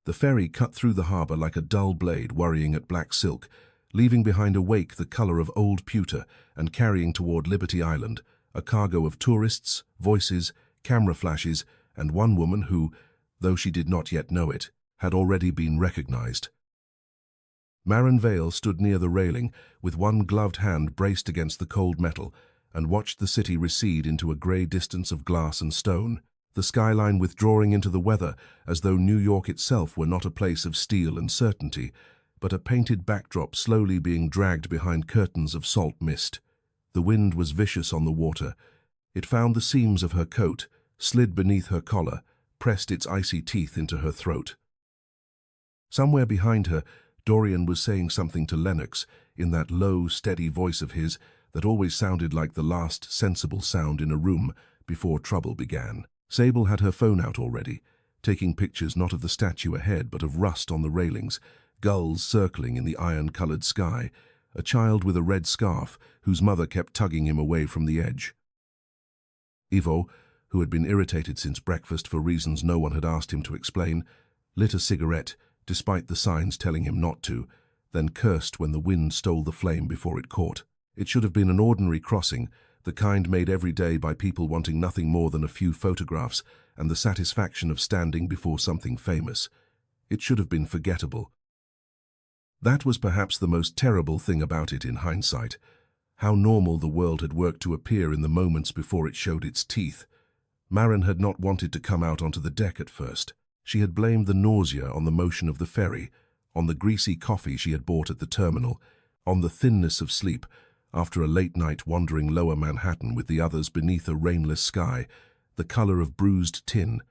The ferry cut through the harbour like a dull blade worrying at black silk, leaving behind a wake the colour of old pewter and carrying toward Liberty Island a cargo of tourists, voices, camera flashes, and one woman who, though she did not yet know it, had already been recognized. Maren Vale stood near the railing with one gloved hand braced against the cold metal and watched the city recede into a grey distance of glass and stone, the skyline withdrawing into the weather as though New York itself were not a place of steel and certainty, but a painted backdrop slowly being dragged behind curtains of salt mist. The wind was vicious on the water. It found the seams of her coat, slid beneath her collar, pressed its icy teeth into her throat. Somewhere behind her, Dorian was saying something to Lennox in that low, steady voice of his that always sounded like the last sensible sound in a room before trouble began. Sable had her phone out already, taking pictures not of the statue ahead but of rust on the railings, gulls circling in the iron-colored sky, a child with a red scarf whose mother kept tugging him away from the edge. Ivo, who had been irritated since breakfast for reasons no one had asked him to explain, lit a cigarette, despite the signs telling him not to, then cursed when the wind stole the flame before it caught. It should have been an ordinary crossing, the kind made every day by people wanting nothing more than a few photographs and the satisfaction of standing before something famous. It should have been forgettable. That was perhaps the most terrible thing about it in hindsight, how normal the world had worked to appear in the moments before it showed its teeth. Maren had not wanted to come out onto the deck at first. She had blamed the nausea on the motion of the ferry, on the greasy coffee she had bought at the terminal, on the thinness of sleep after a late night wandering lower Manhattan with the others beneath a rainless sky, the color of bruised tin.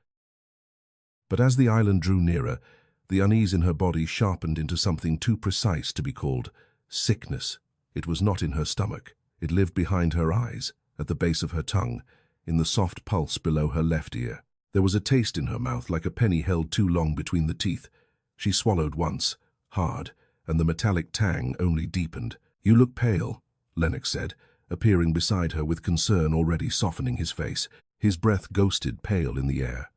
But as the island drew nearer, the unease in her body sharpened into something too precise to be called sickness. It was not in her stomach. It lived behind her eyes, at the base of her tongue, in the soft pulse below her left ear. There was a taste in her mouth like a penny held too long between the teeth. She swallowed once, hard, and the metallic tang only deepened. "You look pale," Lennox said, appearing beside her with concern already softening his face. His breath ghosted pale in the air.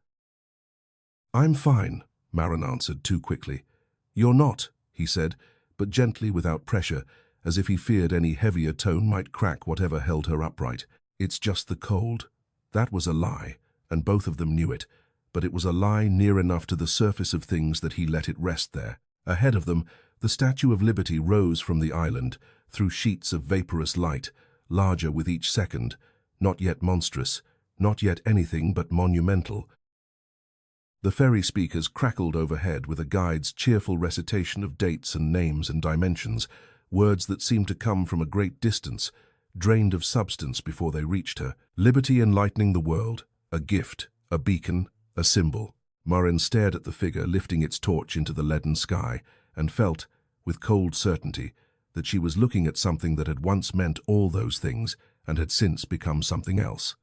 "I'm fine," Maren answered too quickly. "You're not," he said, but gently without pressure, as if he feared any heavier tone might crack whatever held her upright. "It's just the cold." That was a lie, and both of them knew it, but it was a lie near enough to the surface of things that he let it rest there. Ahead of them, the Statue of Liberty rose from the island, through sheets of vaporous light, larger with each second, not yet monstrous, not yet anything but monumental. The ferry speakers crackled overhead with a guide's cheerful recitation of dates and names and dimensions, words that seemed to come from a great distance, drained of substance before they reached her. Liberty enlightening the world, a gift, a beacon, a symbol. Maren stared at the figure lifting its torch into the leaden sky and felt, with cold certainty, that she was looking at something that had once meant all those things and had since become something else.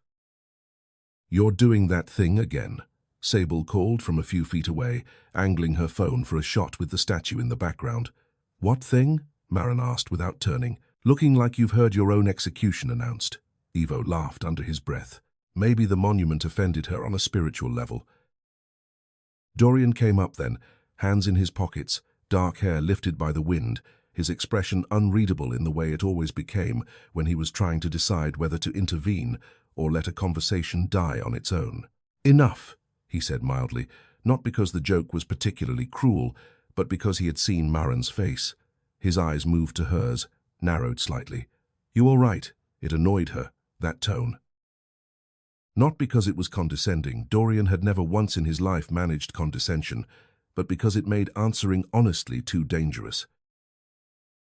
"You're doing that thing again," Sable called from a few feet away, angling her phone for a shot with the statue in the background. "What thing?" Maren asked without turning. "Looking like you've heard your own execution announced." Ivo laughed under his breath. Maybe the monument offended her on a spiritual level. Dorian came up then, hands in his pockets, dark hair lifted by the wind, his expression unreadable in the way it always became when he was trying to decide whether to intervene or let a conversation die on its own. "Enough," he said mildly, not because the joke was particularly cruel, but because he had seen Maren's face. His eyes moved to hers, narrowed slightly. "You all right?" It annoyed her, that tone. Not because it was condescending, Dorian had never once in his life managed condescension, but because it made answering honestly too dangerous.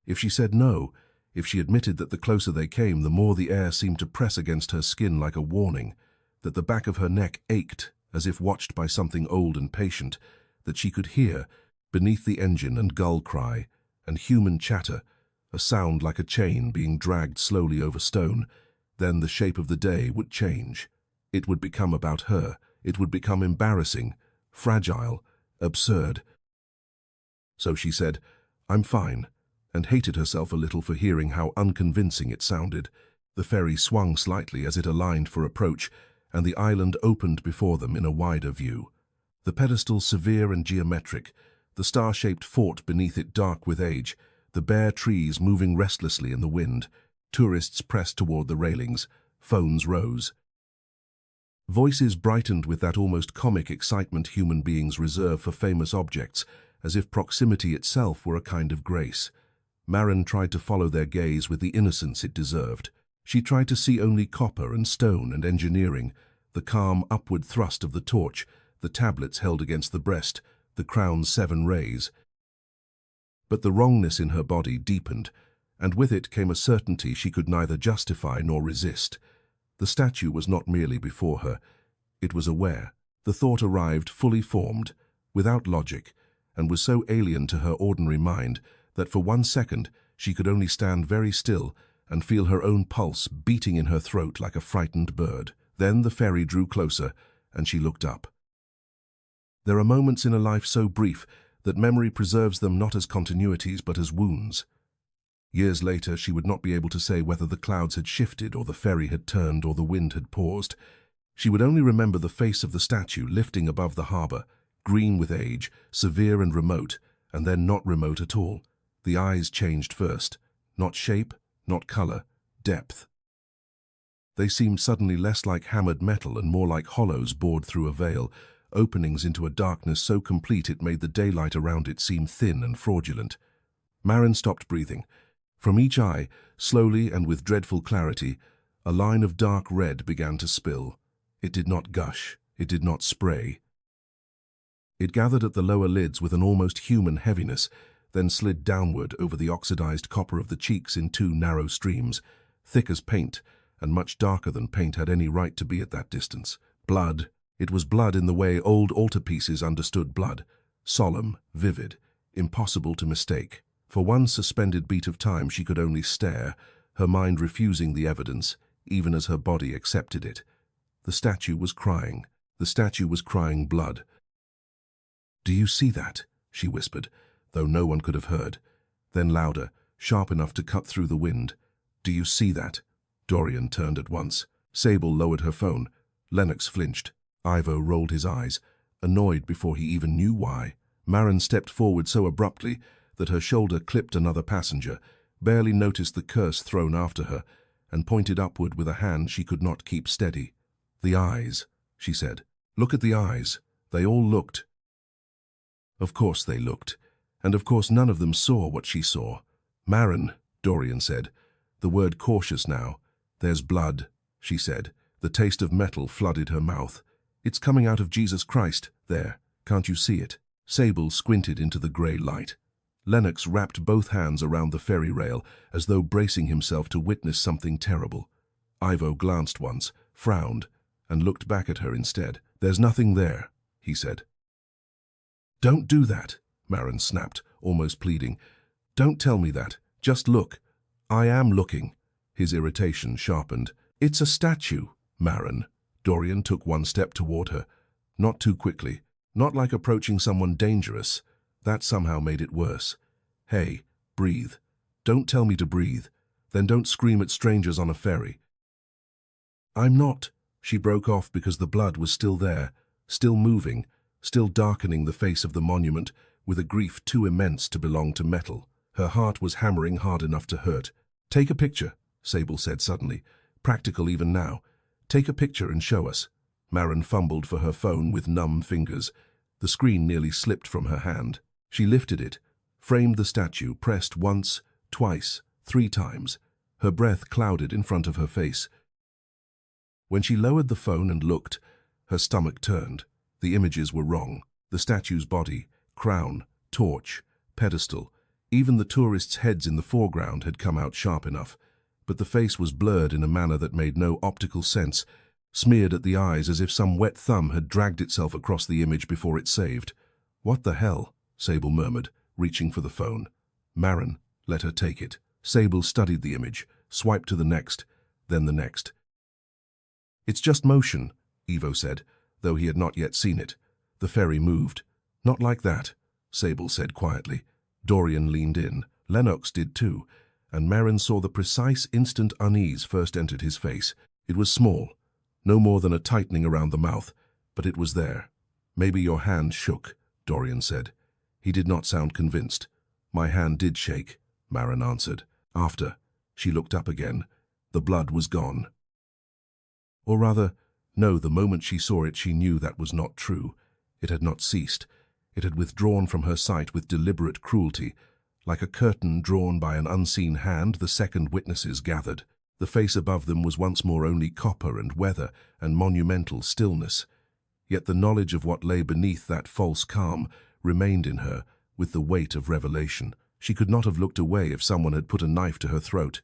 If she said no, if she admitted that the closer they came, the more the air seemed to press against her skin like a warning, that the back of her neck ached as if watched by something old and patient, that she could hear, beneath the engine and gull cry, and human chatter, a sound like a chain being dragged slowly over stone, then the shape of the day would change. It would become about her. It would become embarrassing, fragile, absurd. So she said, "I'm fine," and hated herself a little for hearing how unconvincing it sounded. The ferry swung slightly as it aligned for approach, and the island opened before them in a wider view. The pedestal severe and geometric, the star-shaped fort beneath it dark with age, the bare trees moving restlessly in the wind. Tourists pressed toward the railings. Phones rose. Voices brightened with that almost comic excitement human beings reserve for famous objects, as if proximity itself were a kind of grace. Maren tried to follow their gaze with the innocence it deserved. She tried to see only copper and stone and engineering, the calm upward thrust of the torch, the tablets held against the breast, the crown's 7 rays. But the wrongness in her body deepened, and with it came a certainty she could neither justify nor resist. The statue was not merely before her, it was aware. The thought arrived fully formed, without logic, and was so alien to her ordinary mind that for 1 second she could only stand very still and feel her own pulse beating in her throat like a frightened bird. Then the fairy drew closer, and she looked up. There are moments in a life so brief that memory preserves them not as continuities but as wounds. Years later, she would not be able to say whether the clouds had shifted or the ferry had turned or the wind had paused. She would only remember the face of the statue lifting above the harbour, green with age, severe and remote, and then not remote at all. The eyes changed first. Not shape, not colour, depth. They seemed suddenly less like hammered metal and more like hollows bored through a veil, openings into a darkness so complete it made the daylight around it seem thin and fraudulent. Maren stopped breathing. From each eye, slowly and with dreadful clarity, a line of dark red began to spill. It did not gush, it did not spray. It gathered at the lower lids with an almost human heaviness, then slid downward over the oxidized copper of the cheeks in 2 narrow streams, thick as paint, and much darker than paint had any right to be at that distance. Blood. It was blood in the way old altarpieces understood blood. Solemn, vivid, impossible to mistake. For 1 suspended beat of time she could only stare, her mind refusing the evidence, even as her body accepted it. The statue was crying. The statue was crying blood. "Do you see that?" she whispered, though no one could have heard. Then louder, sharp enough to cut through the wind. "Do you see that?" Dorian turned at once. Sable lowered her phone. Lennox flinched. Ivo rolled his eyes, annoyed before he even knew why. Maren stepped forward so abruptly that her shoulder clipped another passenger, barely noticed the curse thrown after her, and pointed upward with a hand she could not keep steady. "The eyes," she said. "Look at the eyes. They all looked." Of course they looked, and of course none of them saw what she saw. "Maren," Dorian said, the word cautious now. "There's blood," she said. The taste of metal flooded her mouth. "It's coming out of Jesus Christ, there. Can't you see it?" Sable squinted into the grey light. Lennox wrapped both hands around the ferry rail, as though bracing himself to witness something terrible. Ivo glanced once, frowned, and looked back at her instead. "There's nothing there," he said. "Don't do that," Maren snapped, almost pleading. "Don't tell me that. Just look." "I am looking." His irritation sharpened. "It's a statue, Maren." Dorian took 1 step toward her. Not too quickly, not like approaching someone dangerous. That somehow made it worse. "Hey, breathe. Don't tell me to breathe. Then don't scream at strangers on a ferry." "I'm not." She broke off because the blood was still there, still moving, still darkening the face of the monument with a grief too immense to belong to metal. Her heart was hammering hard enough to hurt. "Take a picture," Sable said suddenly, practical even now. "Take a picture and show us." Maren fumbled for her phone with numb fingers. The screen nearly slipped from her hand. She lifted it, framed the statue, pressed once, twice, 3 times. Her breath clouded in front of her face. When she lowered the phone and looked, her stomach turned. The images were wrong. The statue's body, crown, torch, pedestal, even the tourists' heads in the foreground had come out sharp enough. But the face was blurred in a manner that made no optical sense, smeared at the eyes as if some wet thumb had dragged itself across the image before it saved. "What the hell?" Sable murmured, reaching for the phone. Maren let her take it. Sable studied the image, swiped to the next, then the next. "It's just motion," Ivo said, though he had not yet seen it. The ferry moved. "Not like that," Sable said quietly. Dorian leaned in. Lennox did too, and Maren saw the precise instant unease first entered his face. It was small, no more than a tightening around the mouth, but it was there. Maybe your hand shook, Dorian said. He did not sound convinced. My hand did shake, Maren answered. After, she looked up again. The blood was gone. Or rather, no, the moment she saw it she knew that was not true. It had not ceased. It had withdrawn from her sight with deliberate cruelty. Like a curtain drawn by an unseen hand, the second witnesses gathered. The face above them was once more only copper and weather and monumental stillness. Yet the knowledge of what lay beneath that false calm remained in her with the weight of revelation. She could not have looked away if someone had put a knife to her throat.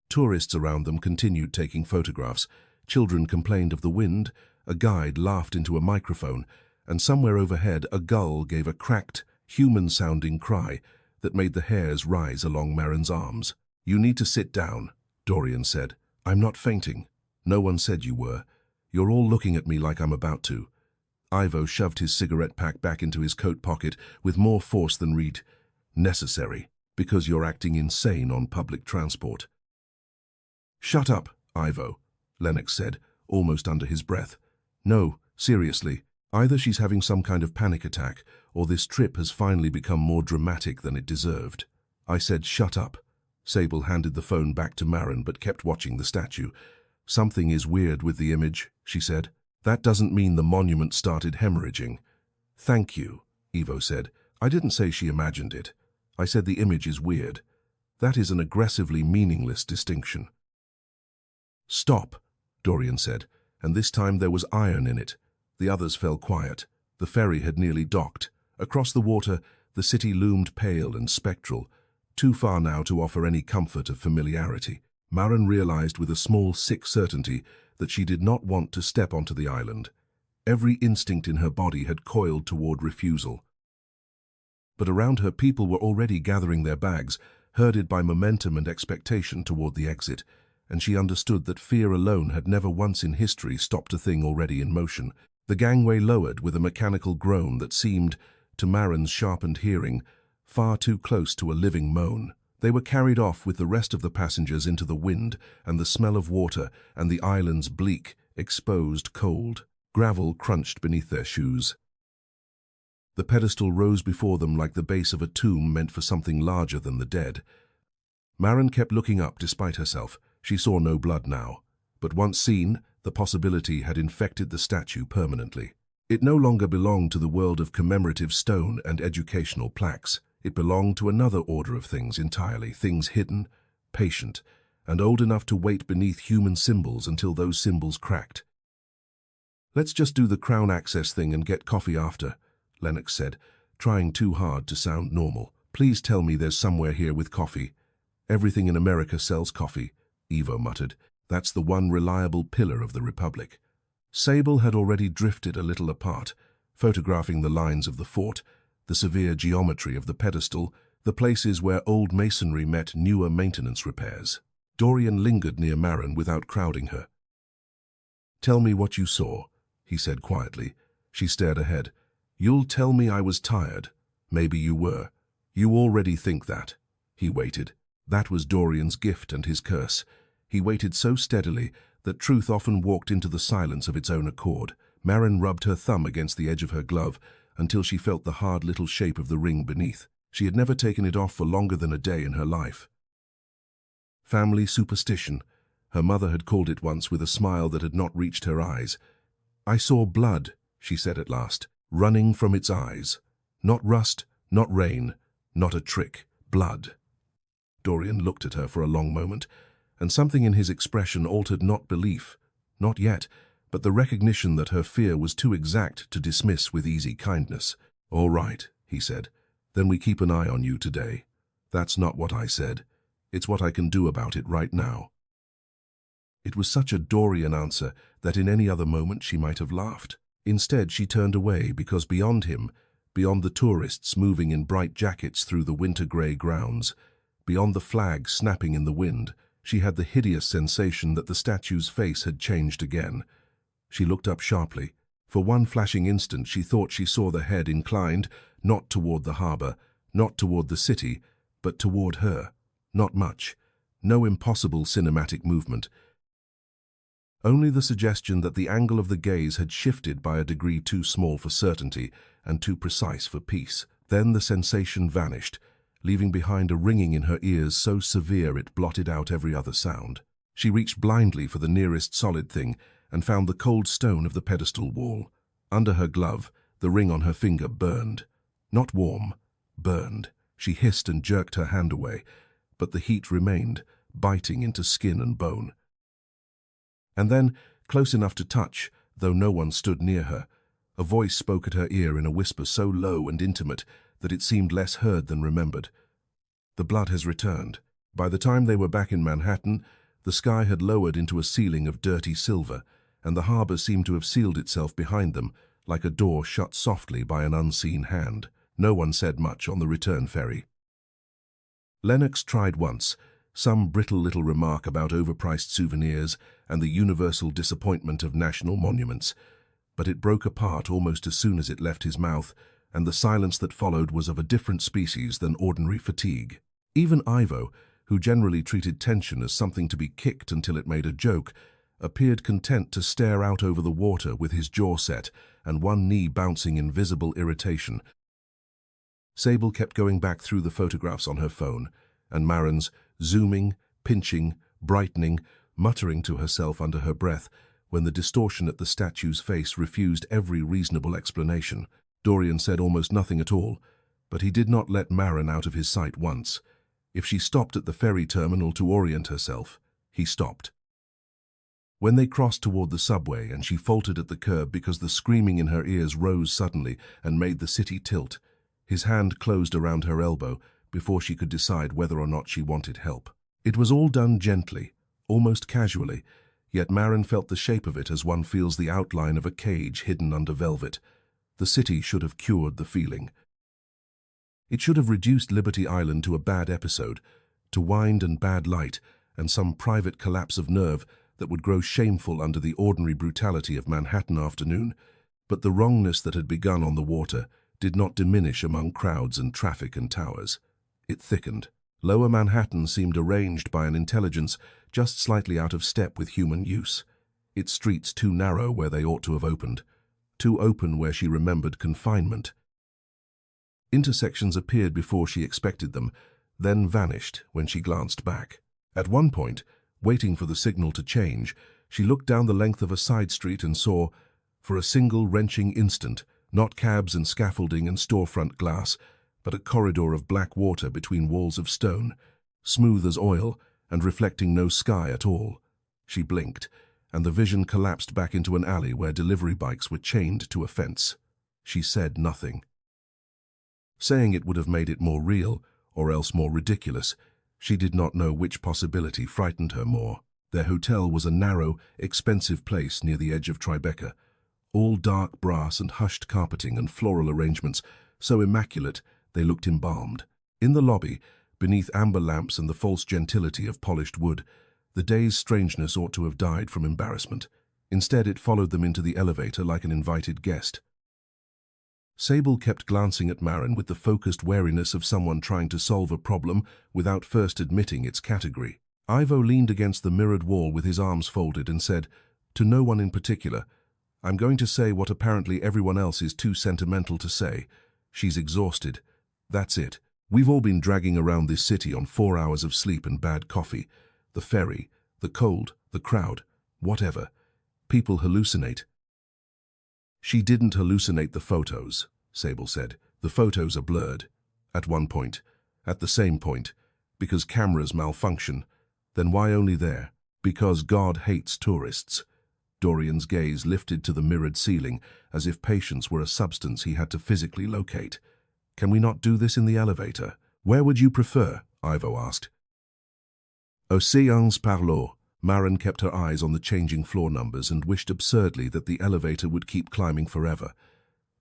Tourists around them continued taking photographs. Children complained of the wind, a guide laughed into a microphone, and somewhere overhead a gull gave a cracked, human-sounding cry that made the hairs rise along Maren's arms. "You need to sit down," Dorian said. "I'm not fainting. No one said you were. You're all looking at me like I'm about to." Ivo shoved his cigarette pack back into his coat pocket with more force than necessary, because you're acting insane on public transport. "Shut up, Ivo," Lennox said, almost under his breath. "No, seriously, either she's having some kind of panic attack, or this trip has finally become more dramatic than it deserved." I said, "Shut up." Sable handed the phone back to Maren but kept watching the statue. "Something is weird with the image," she said. "That doesn't mean the monument started hemorrhaging." "Thank you," Ivo said. "I didn't say she imagined it. I said the image is weird. That is an aggressively meaningless distinction." "Stop," Dorian said, and this time there was iron in it. The others fell quiet. The ferry had nearly docked. Across the water, the city loomed pale and spectral, too far now to offer any comfort of familiarity. Maren realized with a small, sick certainty that she did not want to step onto the island. Every instinct in her body had coiled toward refusal. But around her people were already gathering their bags, herded by momentum and expectation toward the exit, and she understood that fear alone had never once in history stopped a thing already in motion. The gangway lowered with a mechanical groan that seemed, to Maren's sharpened hearing, far too close to a living moan. They were carried off with the rest of the passengers into the wind and the smell of water and the island's bleak, exposed cold. Gravel crunched beneath their shoes. The pedestal rose before them like the base of a tomb meant for something larger than the dead. Maren kept looking up despite herself. She saw no blood now, but once seen, the possibility had infected the statue permanently. It no longer belonged to the world of commemorative stone and educational plaques. It belonged to another order of things entirely, things hidden, patient, and old enough to wait beneath human symbols until those symbols cracked. "Let's just do the Crown Access thing and get coffee after," Lennox said, trying too hard to sound normal. "Please tell me there's somewhere here with coffee." "Everything in America sells coffee," Ivo muttered. "That's the one reliable pillar of the Republic." Sable had already drifted a little apart, photographing the lines of the fort, the severe geometry of the pedestal, the places where old masonry met newer maintenance repairs. Dorian lingered near Maren without crowding her. "Tell me what you saw," he said quietly. She stared ahead. "You'll tell me I was tired. Maybe you were. You already think that." He waited. That was Dorian's gift and his curse. He waited so steadily that truth often walked into the silence of its own accord. Maren rubbed her thumb against the edge of her glove until she felt the hard little shape of the ring beneath. She had never taken it off for longer than a day in her life. Family superstition. Her mother had called it once with a smile that had not reached her eyes. "I saw blood," she said at last, "running from its eyes. Not rust, not rain, not a trick. Blood." Dorian looked at her for a long moment, and something in his expression altered not belief, not yet, but the recognition that her fear was too exact to dismiss with easy kindness. "All right," he said. "Then we keep an eye on you today." "That's not what I said. It's what I can do about it right now." It was such a Dorian answer that in any other moment she might have laughed. Instead, she turned away because beyond him, beyond the tourists moving in bright jackets through the winter-grey grounds, beyond the flag snapping in the wind, she had the hideous sensation that the statue's face had changed again. She looked up sharply. For one flashing instant she thought she saw the head inclined, not toward the harbor, not toward the city, but toward her. Not much. No impossible cinematic movement. Only the suggestion that the angle of the gaze had shifted by a degree too small for certainty and too precise for peace. Then the sensation vanished, leaving behind a ringing in her ears so severe it blotted out every other sound. She reached blindly for the nearest solid thing and found the cold stone of the pedestal wall. Under her glove, the ring on her finger burned. Not warm, burned. She hissed and jerked her hand away, but the heat remained, biting into skin and bone. And then, close enough to touch, though no one stood near her, a voice spoke at her ear in a whisper so low and intimate that it seemed less heard than remembered. The blood has returned. By the time they were back in Manhattan, the sky had lowered into a ceiling of dirty silver, and the harbor seemed to have sealed itself behind them, like a door shut softly by an unseen hand. No one said much on the return ferry. Lennox tried once, some brittle little remark about overpriced souvenirs and the universal disappointment of national monuments, but it broke apart almost as soon as it left his mouth, and the silence that followed was of a different species than ordinary fatigue. Even Ivo, who generally treated tension as something to be kicked until it made a joke, appeared content to stare out over the water with his jaw set and one knee bouncing in visible irritation. Sable kept going back through the photographs on her phone, and Marin's zooming, pinching, brightening, muttering to herself under her breath when the distortion at the statue's face refused every reasonable explanation. Dorian said almost nothing at all, but he did not let Marin out of his sight once. If she stopped at the ferry terminal to orient herself, he stopped. When they crossed toward the subway and she faltered at the curb because the screaming in her ears rose suddenly and made the city tilt, his hand closed around her elbow before she could decide whether or not she wanted help. It was all done gently, almost casually, yet Marin felt the shape of it as one feels the outline of a cage hidden under velvet. The city should have cured the feeling. It should have reduced Liberty Island to a bad episode, to wind and bad light, and some private collapse of nerve that would grow shameful under the ordinary brutality of Manhattan afternoon. But the wrongness that had begun on the water did not diminish among crowds and traffic and towers. It thickened. Lower Manhattan seemed arranged by an intelligence just slightly out of step with human use. Its streets too narrow where they ought to have opened, too open where she remembered confinement. Intersections appeared before she expected them, then vanished when she glanced back. At one point, waiting for the signal to change, she looked down the length of a side street and saw, for a single wrenching instant, not cabs and scaffolding and storefront glass, but a corridor of black water between walls of stone, smooth as oil and reflecting no sky at all. She blinked, and the vision collapsed back into an alley where delivery bikes were chained to a fence. She said nothing. Saying it would have made it more real, or else more ridiculous. She did not know which possibility frightened her more. Their hotel was a narrow, expensive place near the edge of Tribeca, all dark brass and hushed carpeting and floral arrangements, so immaculate they looked embalmed. In the lobby, beneath amber lamps and the false gentility of polished wood, the day's strangeness ought to have died from embarrassment. Instead, it followed them into the elevator like an invited guest. Sable kept glancing at Marin with the focused wariness of someone trying to solve a problem without first admitting its category. Ivo leaned against the mirrored wall with his arms folded and said, to no one in particular, I'm going to say what apparently everyone else is too sentimental to say. She's exhausted. That's it. We've all been dragging around this city on 4 hours of sleep and bad coffee. The ferry, the cold, the crowd, whatever. People hallucinate. She didn't hallucinate the photos, Sable said. The photos are blurred. At one point. At the same point. Because cameras malfunction. Then why only there? Because God hates tourists. Dorian's gaze lifted to the mirrored ceiling, as if patience were a substance he had to physically locate. Can we not do this in the elevator? Where would you prefer? Ivo asked. Au séance parlot. Marin kept her eyes on the changing floor numbers and wished absurdly that the elevator would keep climbing forever,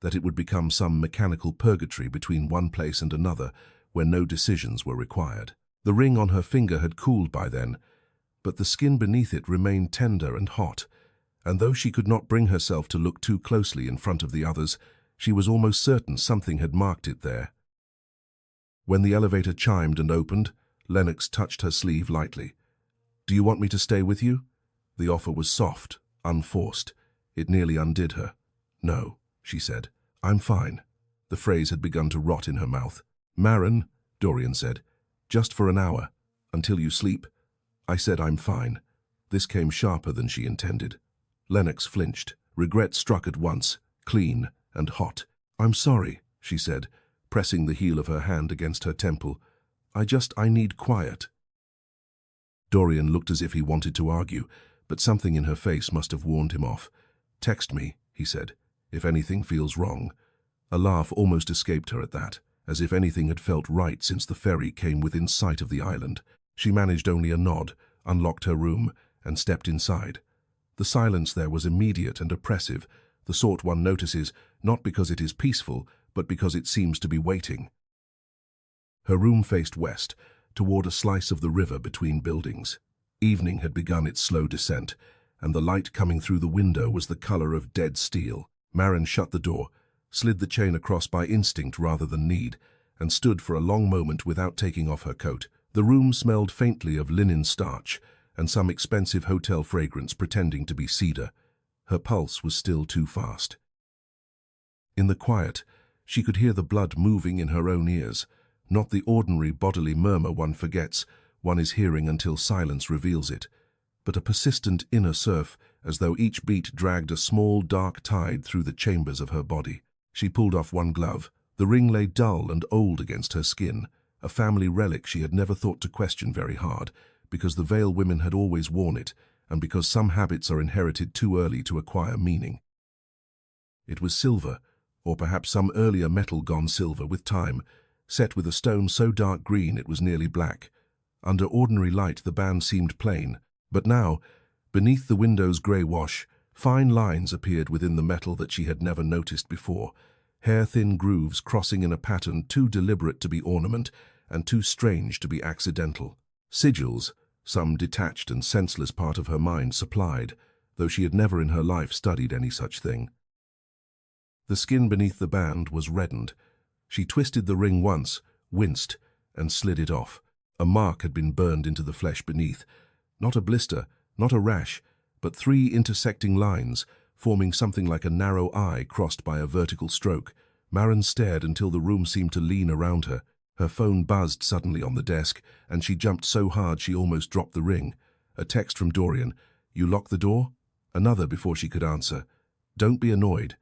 that it would become some mechanical purgatory between one place and another where no decisions were required. The ring on her finger had cooled by then, but the skin beneath it remained tender and hot, and though she could not bring herself to look too closely in front of the others, she was almost certain something had marked it there. When the elevator chimed and opened, Lennox touched her sleeve lightly. Do you want me to stay with you? The offer was soft, unforced. It nearly undid her. "No," she said. "I'm fine." The phrase had begun to rot in her mouth. "Maren," Dorian said, "just for an hour, until you sleep." I said I'm fine. This came sharper than she intended. Lennox flinched. Regret struck at once, clean and hot. "I'm sorry," she said, pressing the heel of her hand against her temple. I need quiet." Dorian looked as if he wanted to argue, but something in her face must have warned him off. "Text me," he said, "if anything feels wrong." A laugh almost escaped her at that, as if anything had felt right since the ferry came within sight of the island. She managed only a nod, unlocked her room, and stepped inside. The silence there was immediate and oppressive, the sort one notices not because it is peaceful, but because it seems to be waiting. Her room faced west, toward a slice of the river between buildings. Evening had begun its slow descent, and the light coming through the window was the color of dead steel. Maren shut the door, slid the chain across by instinct rather than need, and stood for a long moment without taking off her coat. The room smelled faintly of linen starch and some expensive hotel fragrance pretending to be cedar. Her pulse was still too fast. In the quiet, she could hear the blood moving in her own ears, not the ordinary bodily murmur one forgets one is hearing until silence reveals it, but a persistent inner surf, as though each beat dragged a small dark tide through the chambers of her body. She pulled off one glove. The ring lay dull and old against her skin, a family relic she had never thought to question very hard, because the Vale women had always worn it, and because some habits are inherited too early to acquire meaning. It was silver, or perhaps some earlier metal gone silver with time, set with a stone so dark green it was nearly black. Under ordinary light the band seemed plain, but now, beneath the window's grey wash, fine lines appeared within the metal that she had never noticed before, hair-thin grooves crossing in a pattern too deliberate to be ornament and too strange to be accidental. Sigils, some detached and senseless part of her mind supplied, though she had never in her life studied any such thing. The skin beneath the band was reddened. She twisted the ring once, winced, and slid it off. A mark had been burned into the flesh beneath. Not a blister, not a rash, but 3 intersecting lines, forming something like a narrow eye crossed by a vertical stroke. Maren stared until the room seemed to lean around her. Her phone buzzed suddenly on the desk, and she jumped so hard she almost dropped the ring. A text from Dorian. "You locked the door?" Another before she could answer. "Don't be annoyed.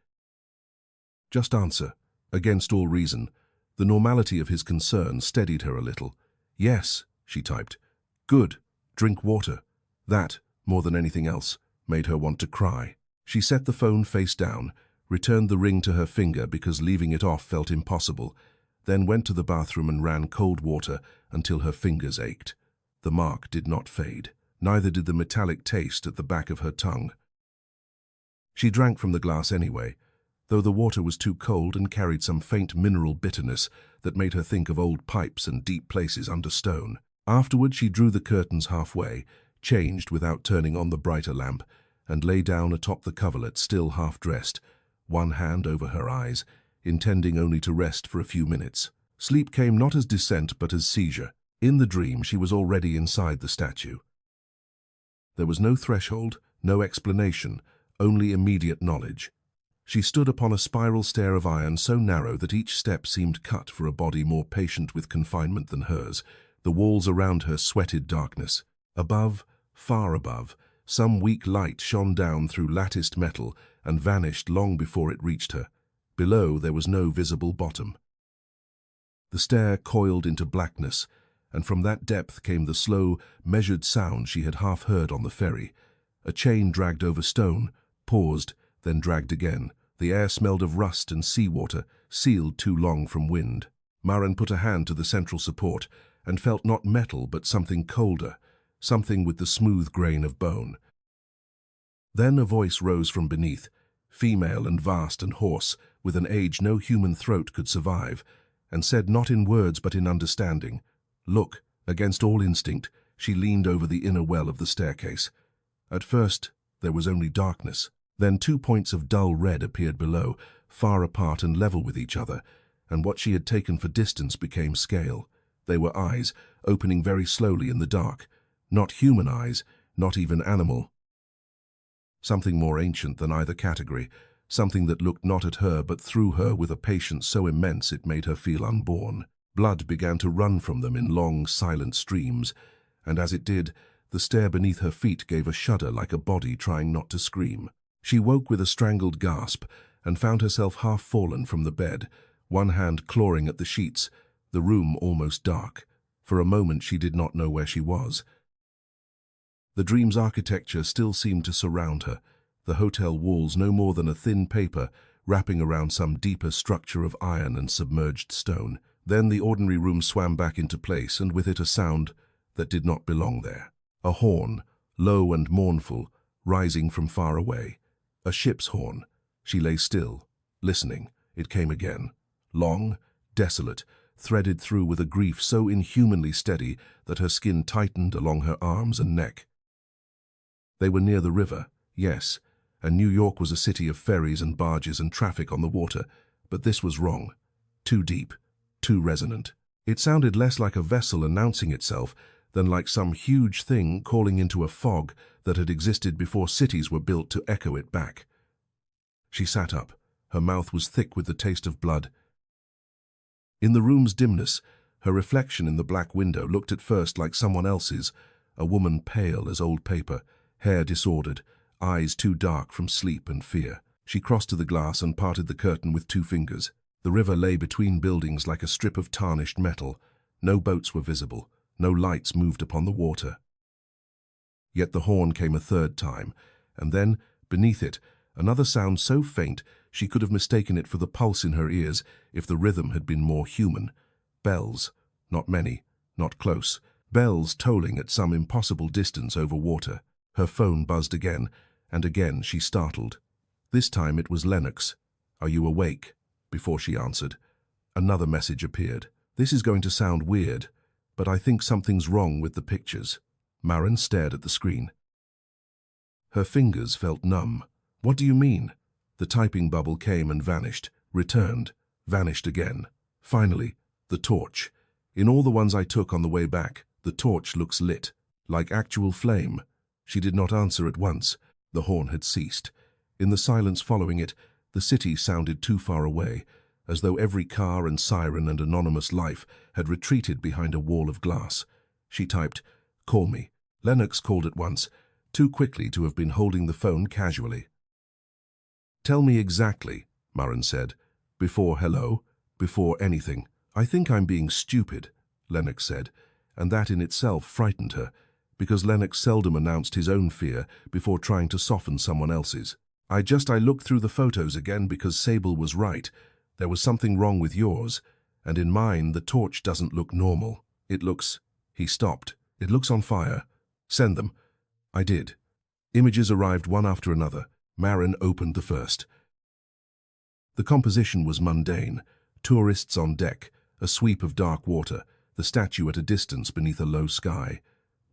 Just answer." Against all reason, the normality of his concern steadied her a little. "Yes," she typed. "Good. Drink water." That, more than anything else, made her want to cry. She set the phone face down, returned the ring to her finger because leaving it off felt impossible, then went to the bathroom and ran cold water until her fingers ached. The mark did not fade. Neither did the metallic taste at the back of her tongue. She drank from the glass anyway, though the water was too cold and carried some faint mineral bitterness that made her think of old pipes and deep places under stone. Afterward she drew the curtains halfway, changed without turning on the brighter lamp, and lay down atop the coverlet, still half-dressed, one hand over her eyes, intending only to rest for a few minutes. Sleep came not as descent but as seizure. In the dream she was already inside the statue. There was no threshold, no explanation, only immediate knowledge. She stood upon a spiral stair of iron so narrow that each step seemed cut for a body more patient with confinement than hers. The walls around her sweated darkness. Above, far above, some weak light shone down through latticed metal and vanished long before it reached her. Below there was no visible bottom. The stair coiled into blackness, and from that depth came the slow, measured sound she had half heard on the ferry. A chain dragged over stone, paused, then dragged again. The air smelled of rust and seawater, sealed too long from wind. Maren put a hand to the central support and felt not metal but something colder, something with the smooth grain of bone. Then a voice rose from beneath, female and vast and hoarse, with an age no human throat could survive, and said not in words but in understanding. "Look." Against all instinct, she leaned over the inner well of the staircase. At first, there was only darkness. Then 2 points of dull red appeared below, far apart and level with each other, and what she had taken for distance became scale. They were eyes, opening very slowly in the dark. Not human eyes, not even animal. something more ancient than either category, something that looked not at her but through her with a patience so immense it made her feel unborn. Blood began to run from them in long, silent streams, and as it did, the stair beneath her feet gave a shudder like a body trying not to scream. She woke with a strangled gasp and found herself half fallen from the bed, one hand clawing at the sheets, the room almost dark. For a moment she did not know where she was. The dream's architecture still seemed to surround her, the hotel walls no more than a thin paper wrapping around some deeper structure of iron and submerged stone. Then the ordinary room swam back into place, and with it a sound that did not belong there. A horn, low and mournful, rising from far away. A ship's horn. She lay still, listening. It came again. Long, desolate, threaded through with a grief so inhumanly steady that her skin tightened along her arms and neck. They were near the river, yes, and New York was a city of ferries and barges and traffic on the water, but this was wrong. Too deep, too resonant. It sounded less like a vessel announcing itself than like some huge thing calling into a fog that had existed before cities were built to echo it back. She sat up. Her mouth was thick with the taste of blood. In the room's dimness, her reflection in the black window looked at first like someone else's, a woman pale as old paper, hair disordered, eyes too dark from sleep and fear. She crossed to the glass and parted the curtain with 2 fingers. The river lay between buildings like a strip of tarnished metal. No boats were visible. No lights moved upon the water. Yet the horn came a 3rd time, and then, beneath it, another sound so faint she could have mistaken it for the pulse in her ears if the rhythm had been more human. Bells, not many, not close. Bells tolling at some impossible distance over water. Her phone buzzed again, and again she startled. This time it was Lennox. "Are you awake?" Before she answered, another message appeared. "This is going to sound weird, but I think something's wrong with the pictures." Maren stared at the screen. Her fingers felt numb. "What do you mean?" The typing bubble came and vanished, returned, vanished again. Finally, the torch. "In all the ones I took on the way back, the torch looks lit, like actual flame." She did not answer at once. The horn had ceased. In the silence following it, the city sounded too far away, as though every car and siren and anonymous life had retreated behind a wall of glass. She typed, "Call me." Lennox called at once, too quickly to have been holding the phone casually. "Tell me exactly," Maren said. "Before hello, before anything." "I think I'm being stupid," Lennox said, and that in itself frightened her, because Lennox seldom announced his own fear before trying to soften someone else's. I looked through the photos again because Sable was right. There was something wrong with yours, and in mine the torch doesn't look normal. It looks..." He stopped. "It looks on fire. Send them." I did. Images arrived one after another. Maren opened the first. The composition was mundane. Tourists on deck, a sweep of dark water, the statue at a distance beneath a low sky.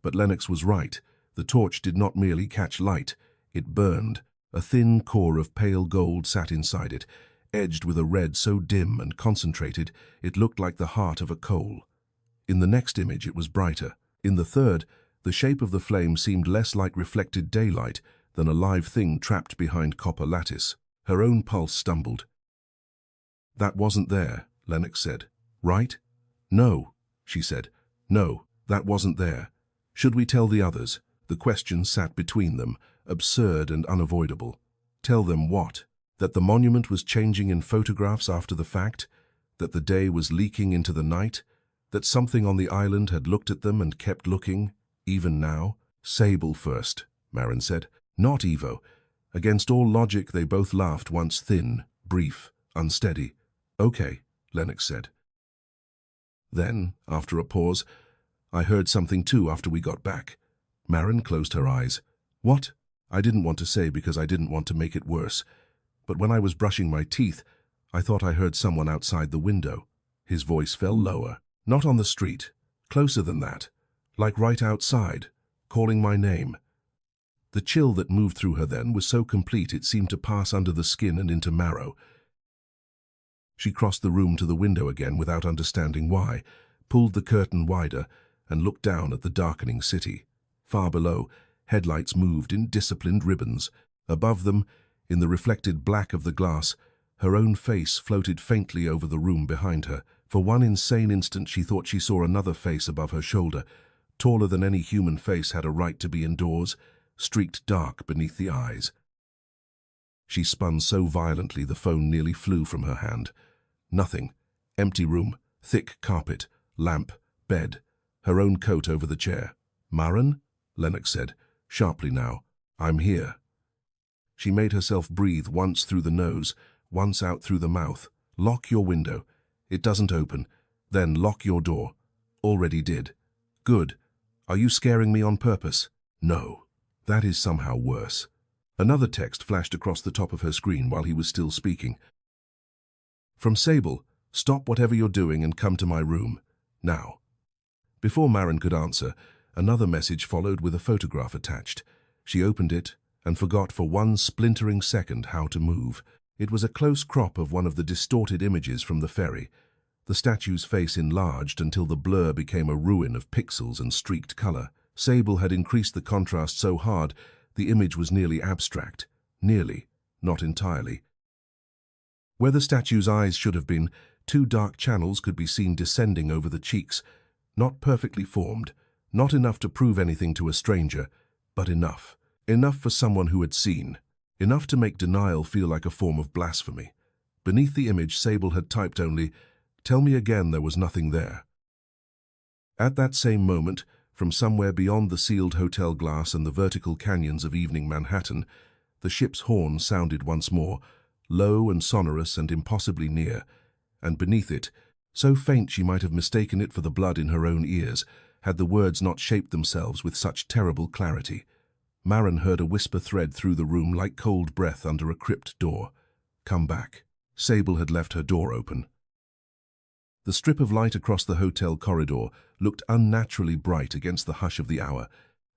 But Lennox was right. The torch did not merely catch light. It burned. A thin core of pale gold sat inside it, edged with a red so dim and concentrated it looked like the heart of a coal. In the next image it was brighter. In the third, the shape of the flame seemed less like reflected daylight than a live thing trapped behind copper lattice. Her own pulse stumbled. "That wasn't there," Lennox said. "Right?" "No," she said. "No, that wasn't there. Should we tell the others?" The question sat between them, absurd and unavoidable. Tell them what? That the monument was changing in photographs after the fact? That the day was leaking into the night? That something on the island had looked at them and kept looking, even now? "Sable first," Maren said. "Not Evo." Against all logic, they both laughed, once thin, brief, unsteady. "Okay," Lennox said. Then, after a pause, "I heard something too after we got back." Maren closed her eyes. "What?" I didn't want to say because I didn't want to make it worse. But when I was brushing my teeth, I thought I heard someone outside the window. His voice fell lower. "Not on the street. Closer than that. Like right outside. Calling my name." The chill that moved through her then was so complete it seemed to pass under the skin and into marrow. She crossed the room to the window again without understanding why, pulled the curtain wider, and looked down at the darkening city. Far below, headlights moved in disciplined ribbons. Above them, in the reflected black of the glass, her own face floated faintly over the room behind her. For one insane instant she thought she saw another face above her shoulder, taller than any human face had a right to be indoors, streaked dark beneath the eyes. She spun so violently the phone nearly flew from her hand. Nothing. Empty room, thick carpet, lamp, bed, her own coat over the chair. "Maren?" Lennox said, sharply now. "I'm here." She made herself breathe once through the nose, once out through the mouth. "Lock your window. It doesn't open. Then lock your door." "Already did." "Good. Are you scaring me on purpose?" "No. That is somehow worse." Another text flashed across the top of her screen while he was still speaking. "From Sable, stop whatever you're doing and come to my room. Now." Before Maren could answer, another message followed with a photograph attached. She opened it and forgot for one splintering second how to move. It was a close crop of one of the distorted images from the ferry. The statue's face enlarged until the blur became a ruin of pixels and streaked color. Sable had increased the contrast so hard the image was nearly abstract. Nearly, not entirely. Where the statue's eyes should have been, two dark channels could be seen descending over the cheeks, not perfectly formed, not enough to prove anything to a stranger, but enough. Enough for someone who had seen. Enough to make denial feel like a form of blasphemy. Beneath the image, Sable had typed only, "Tell me again there was nothing there." At that same moment, from somewhere beyond the sealed hotel glass and the vertical canyons of evening Manhattan, the ship's horn sounded once more, low and sonorous and impossibly near, and beneath it, so faint she might have mistaken it for the blood in her own ears, had the words not shaped themselves with such terrible clarity. Maren heard a whisper thread through the room like cold breath under a crypt door. "Come back." Sable had left her door open. The strip of light across the hotel corridor looked unnaturally bright against the hush of the hour,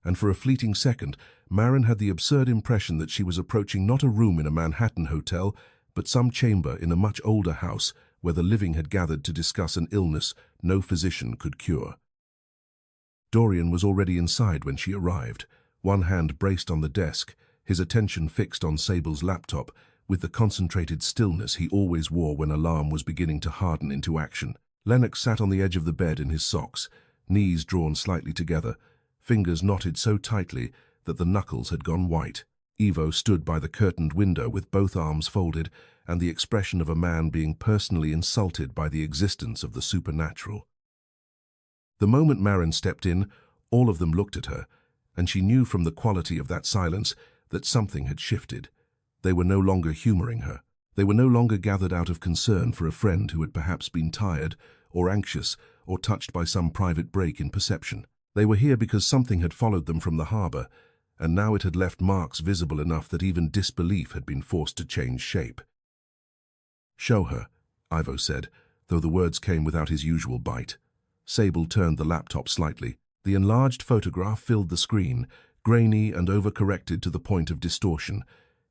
and for a fleeting second, Maren had the absurd impression that she was approaching not a room in a Manhattan hotel, but some chamber in a much older house where the living had gathered to discuss an illness no physician could cure. Dorian was already inside when she arrived, one hand braced on the desk, his attention fixed on Sable's laptop, with the concentrated stillness he always wore when alarm was beginning to harden into action. Lennox sat on the edge of the bed in his socks, knees drawn slightly together, fingers knotted so tightly that the knuckles had gone white. Ivo stood by the curtained window with both arms folded and the expression of a man being personally insulted by the existence of the supernatural. The moment Maren stepped in, all of them looked at her, and she knew from the quality of that silence that something had shifted. They were no longer humoring her. They were no longer gathered out of concern for a friend who had perhaps been tired, or anxious, or touched by some private break in perception. They were here because something had followed them from the harbor, and now it had left marks visible enough that even disbelief had been forced to change shape. "Show her," Ivo said, though the words came without his usual bite. Sable turned the laptop slightly. The enlarged photograph filled the screen, grainy and overcorrected to the point of distortion,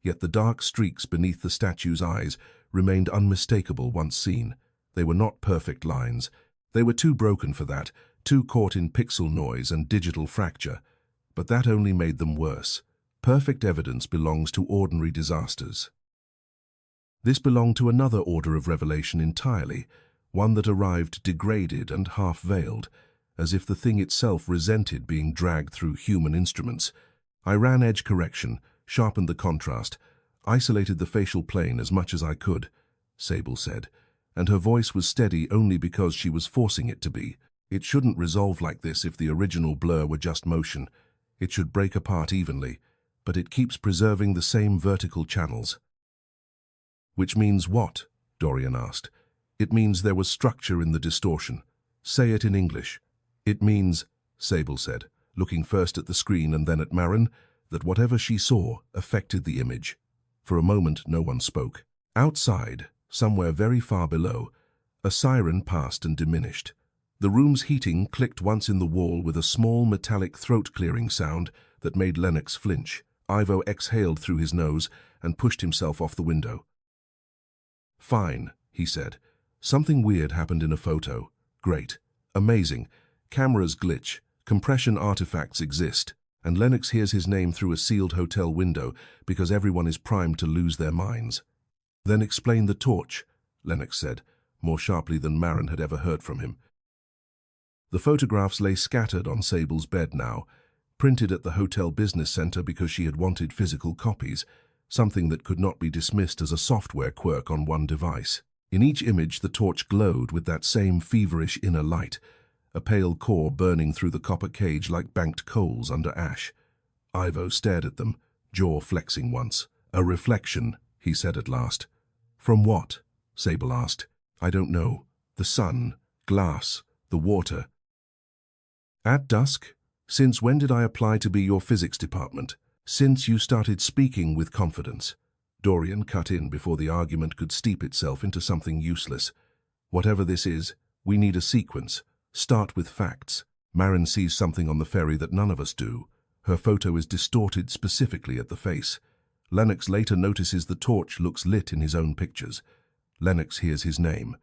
yet the dark streaks beneath the statue's eyes remained unmistakable once seen. They were not perfect lines. They were too broken for that, too caught in pixel noise and digital fracture. But that only made them worse. Perfect evidence belongs to ordinary disasters. This belonged to another order of revelation entirely, one that arrived degraded and half-veiled, as if the thing itself resented being dragged through human instruments. I ran edge correction, sharpened the contrast, isolated the facial plane as much as I could, Sable said, and her voice was steady only because she was forcing it to be. It shouldn't resolve like this if the original blur were just motion. It should break apart evenly, but it keeps preserving the same vertical channels. "Which means what?" Dorian asked. "It means there was structure in the distortion. Say it in English." "It means," Sable said, looking first at the screen and then at Maren, that whatever she saw affected the image. For a moment no one spoke. Outside, somewhere very far below, a siren passed and diminished. The room's heating clicked once in the wall with a small metallic throat-clearing sound that made Lennox flinch. Ivo exhaled through his nose and pushed himself off the window. "Fine," he said. "Something weird happened in a photo. Great. Amazing. Cameras glitch. Compression artifacts exist. and Lennox hears his name through a sealed hotel window because everyone is primed to lose their minds. Then explain the torch, Lennox said, more sharply than Marin had ever heard from him. The photographs lay scattered on Sable's bed now, printed at the hotel business center because she had wanted physical copies, something that could not be dismissed as a software quirk on one device. In each image the torch glowed with that same feverish inner light, a pale core burning through the copper cage like banked coals under ash. Ivo stared at them, jaw flexing once. "A reflection," he said at last. "From what?" Sable asked. "I don't know. The sun, glass, the water." "At dusk? Since when did I apply to be your physics department?" "Since you started speaking with confidence." Dorian cut in before the argument could steep itself into something useless. "Whatever this is, we need a sequence. Start with facts. Marin sees something on the ferry that none of us do. Her photo is distorted specifically at the face. Lennox later notices the torch looks lit in his own pictures. Lennox hears his name.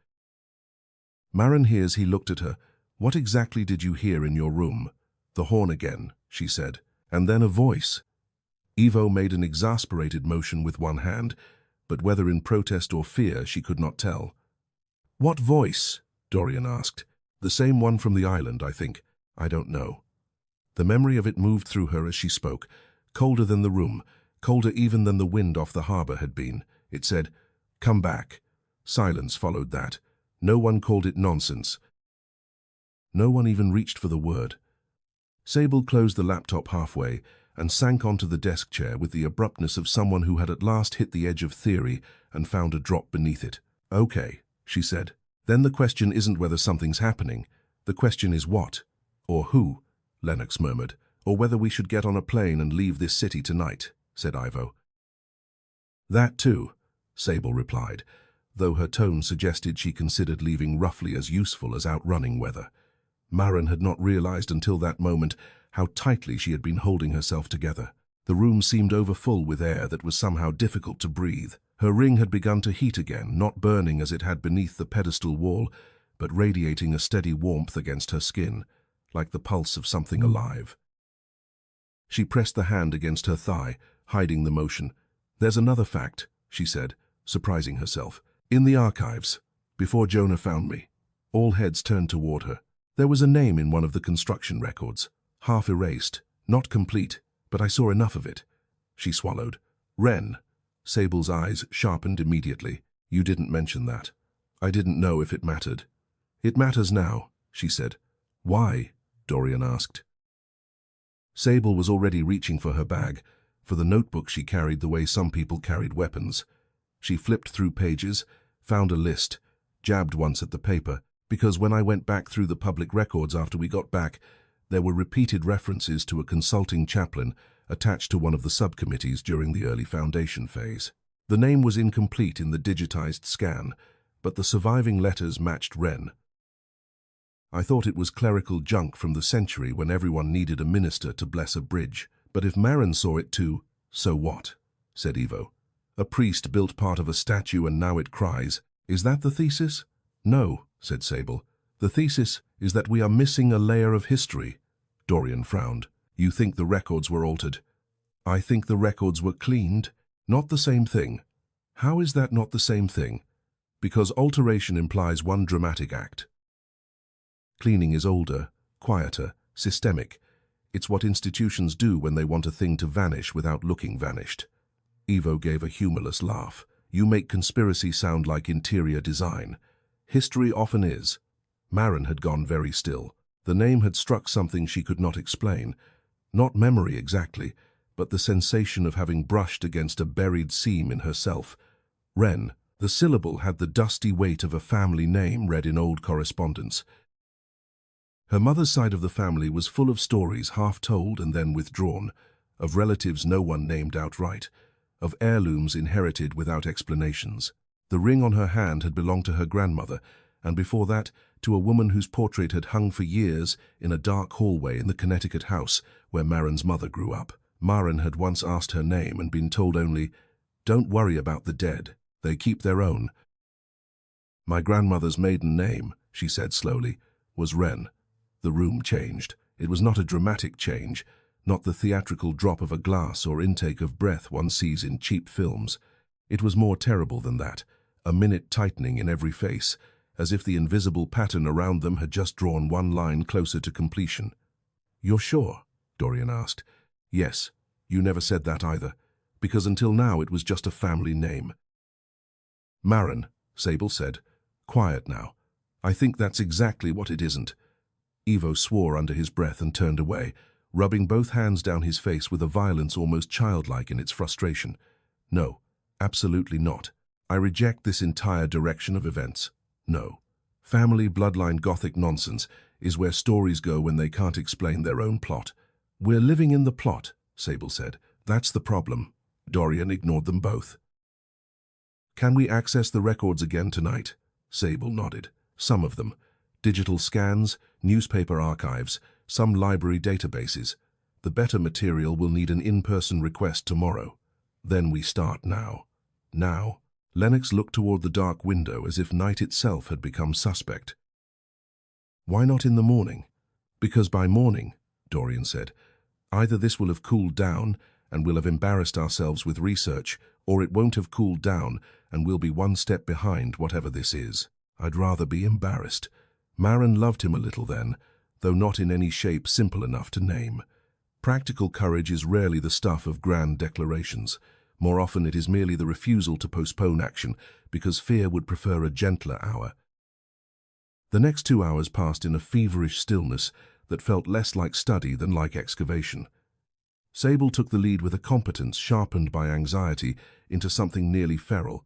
Marin hears he looked at her. "What exactly did you hear in your room?" "The horn again," she said. "And then a voice." Ivo made an exasperated motion with one hand, but whether in protest or fear she could not tell. "What voice?" Dorian asked. "The same one from the island, I think. I don't know." The memory of it moved through her as she spoke, colder than the room, colder even than the wind off the harbor had been. It said, "Come back." Silence followed that. No one called it nonsense. No one even reached for the word. Sable closed the laptop halfway and sank onto the desk chair with the abruptness of someone who had at last hit the edge of theory and found a drop beneath it. "Okay," she said. "Then the question isn't whether something's happening. The question is what, or who," Lennox murmured. "Or whether we should get on a plane and leave this city tonight," said Ivo. "That too," Sable replied, though her tone suggested she considered leaving roughly as useful as outrunning weather. Marin had not realized until that moment how tightly she had been holding herself together. The room seemed overfull with air that was somehow difficult to breathe. Her ring had begun to heat again, not burning as it had beneath the pedestal wall, but radiating a steady warmth against her skin, like the pulse of something alive. She pressed the hand against her thigh, hiding the motion. "There's another fact," she said, surprising herself. "In the archives, before Jonah found me." All heads turned toward her. "There was a name in one of the construction records. Half erased, not complete, but I saw enough of it." She swallowed. "Wren." Sable's eyes sharpened immediately. "You didn't mention that." "I didn't know if it mattered." "It matters now," she said. "Why?" Dorian asked. Sable was already reaching for her bag, for the notebook she carried the way some people carried weapons. She flipped through pages, found a list, jabbed once at the paper, because when I went back through the public records after we got back, there were repeated references to a consulting chaplain attached to one of the subcommittees during the early foundation phase. The name was incomplete in the digitized scan, but the surviving letters matched Wren. "I thought it was clerical junk from the century when everyone needed a minister to bless a bridge. But if Marin saw it too, so what?" said Ivo. "A priest built part of a statue and now it cries. Is that the thesis?" "No," said Sable. "The thesis is that we are missing a layer of history." Dorian frowned. "You think the records were altered?" "I think the records were cleaned. Not the same thing." "How is that not the same thing?" "Because alteration implies one dramatic act. Cleaning is older, quieter, systemic. It's what institutions do when they want a thing to vanish without looking vanished." Ivo gave a humorless laugh. "You make conspiracy sound like interior design. History often is." Marin had gone very still. The name had struck something she could not explain. Not memory exactly, but the sensation of having brushed against a buried seam in herself. Wren. The syllable had the dusty weight of a family name read in old correspondence. Her mother's side of the family was full of stories half told and then withdrawn, of relatives no one named outright, of heirlooms inherited without explanations. The ring on her hand had belonged to her grandmother, and before that, to a woman whose portrait had hung for years in a dark hallway in the Connecticut house where Marin's mother grew up. Marin had once asked her name and been told only, "Don't worry about the dead, they keep their own." "My grandmother's maiden name," she said slowly, "was Wren." The room changed. It was not a dramatic change, not the theatrical drop of a glass or intake of breath one sees in cheap films. It was more terrible than that, a minute tightening in every face, as if the invisible pattern around them had just drawn one line closer to completion. "You're sure?" Dorian asked. "Yes. You never said that either, because until now it was just a family name." "Marin," Sable said. "Quiet now. I think that's exactly what it isn't." Ivo swore under his breath and turned away, rubbing both hands down his face with a violence almost childlike in its frustration. "No, absolutely not. I reject this entire direction of events. No. Family bloodline Gothic nonsense is where stories go when they can't explain their own plot." "We're living in the plot," Sable said. "That's the problem." Dorian ignored them both. "Can we access the records again tonight?" Sable nodded. "Some of them. Digital scans, newspaper archives, some library databases. The better material will need an in-person request tomorrow. Then we start now." "Now?" Lennox looked toward the dark window as if night itself had become suspect. "Why not in the morning?" "Because by morning," Dorian said, "either this will have cooled down and we'll have embarrassed ourselves with research, or it won't have cooled down and we'll be one step behind whatever this is. I'd rather be embarrassed." Marin loved him a little then, though not in any shape simple enough to name. Practical courage is rarely the stuff of grand declarations. More often it is merely the refusal to postpone action because fear would prefer a gentler hour. The next 2 hours passed in a feverish stillness that felt less like study than like excavation. Sable took the lead with a competence sharpened by anxiety into something nearly feral.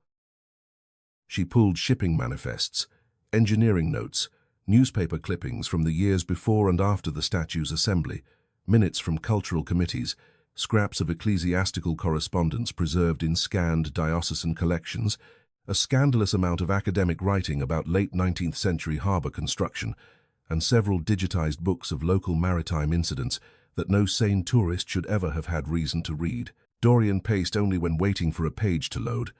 She pulled shipping manifests, engineering notes, newspaper clippings from the years before and after the statue's assembly, minutes from cultural committees, scraps of ecclesiastical correspondence preserved in scanned diocesan collections, a scandalous amount of academic writing about late 19th century harbor construction, and several digitized books of local maritime incidents that no sane tourist should ever have had reason to read. Dorian paced only when waiting for a page to load.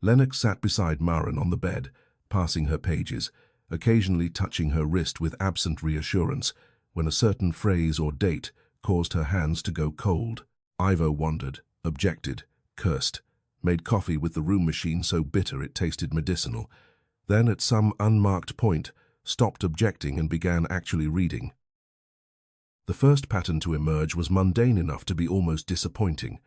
Lennox sat beside Marin on the bed, passing her pages, occasionally touching her wrist with absent reassurance when a certain phrase or date caused her hands to go cold. Ivo wondered, objected, cursed, made coffee with the room machine so bitter it tasted medicinal, then at some unmarked point stopped objecting and began actually reading. The first pattern to emerge was mundane enough to be almost disappointing.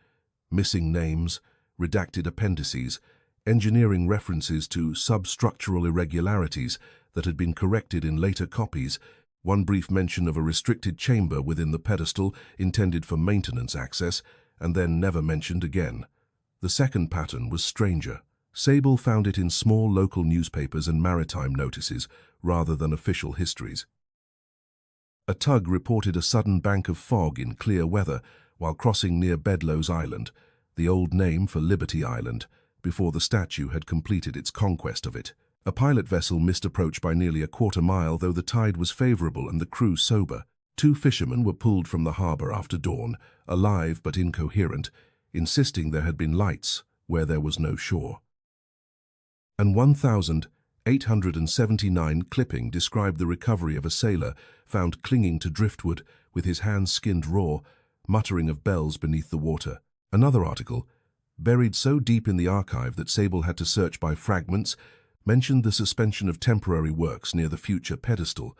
Missing names, redacted appendices, engineering references to substructural irregularities that had been corrected in later copies, one brief mention of a restricted chamber within the pedestal intended for maintenance access, and then never mentioned again. The second pattern was stranger. Sable found it in small local newspapers and maritime notices, rather than official histories. A tug reported a sudden bank of fog in clear weather while crossing near Bedloe's Island, the old name for Liberty Island, before the statue had completed its conquest of it. A pilot vessel missed approach by nearly a quarter mile, though the tide was favorable and the crew sober. 2 fishermen were pulled from the harbor after dawn, alive but incoherent, insisting there had been lights where there was no shore. And 1,879 clipping described the recovery of a sailor found clinging to driftwood with his hands skinned raw, muttering of bells beneath the water. Another article, buried so deep in the archive that Sable had to search by fragments, mentioned the suspension of temporary works near the future pedestal,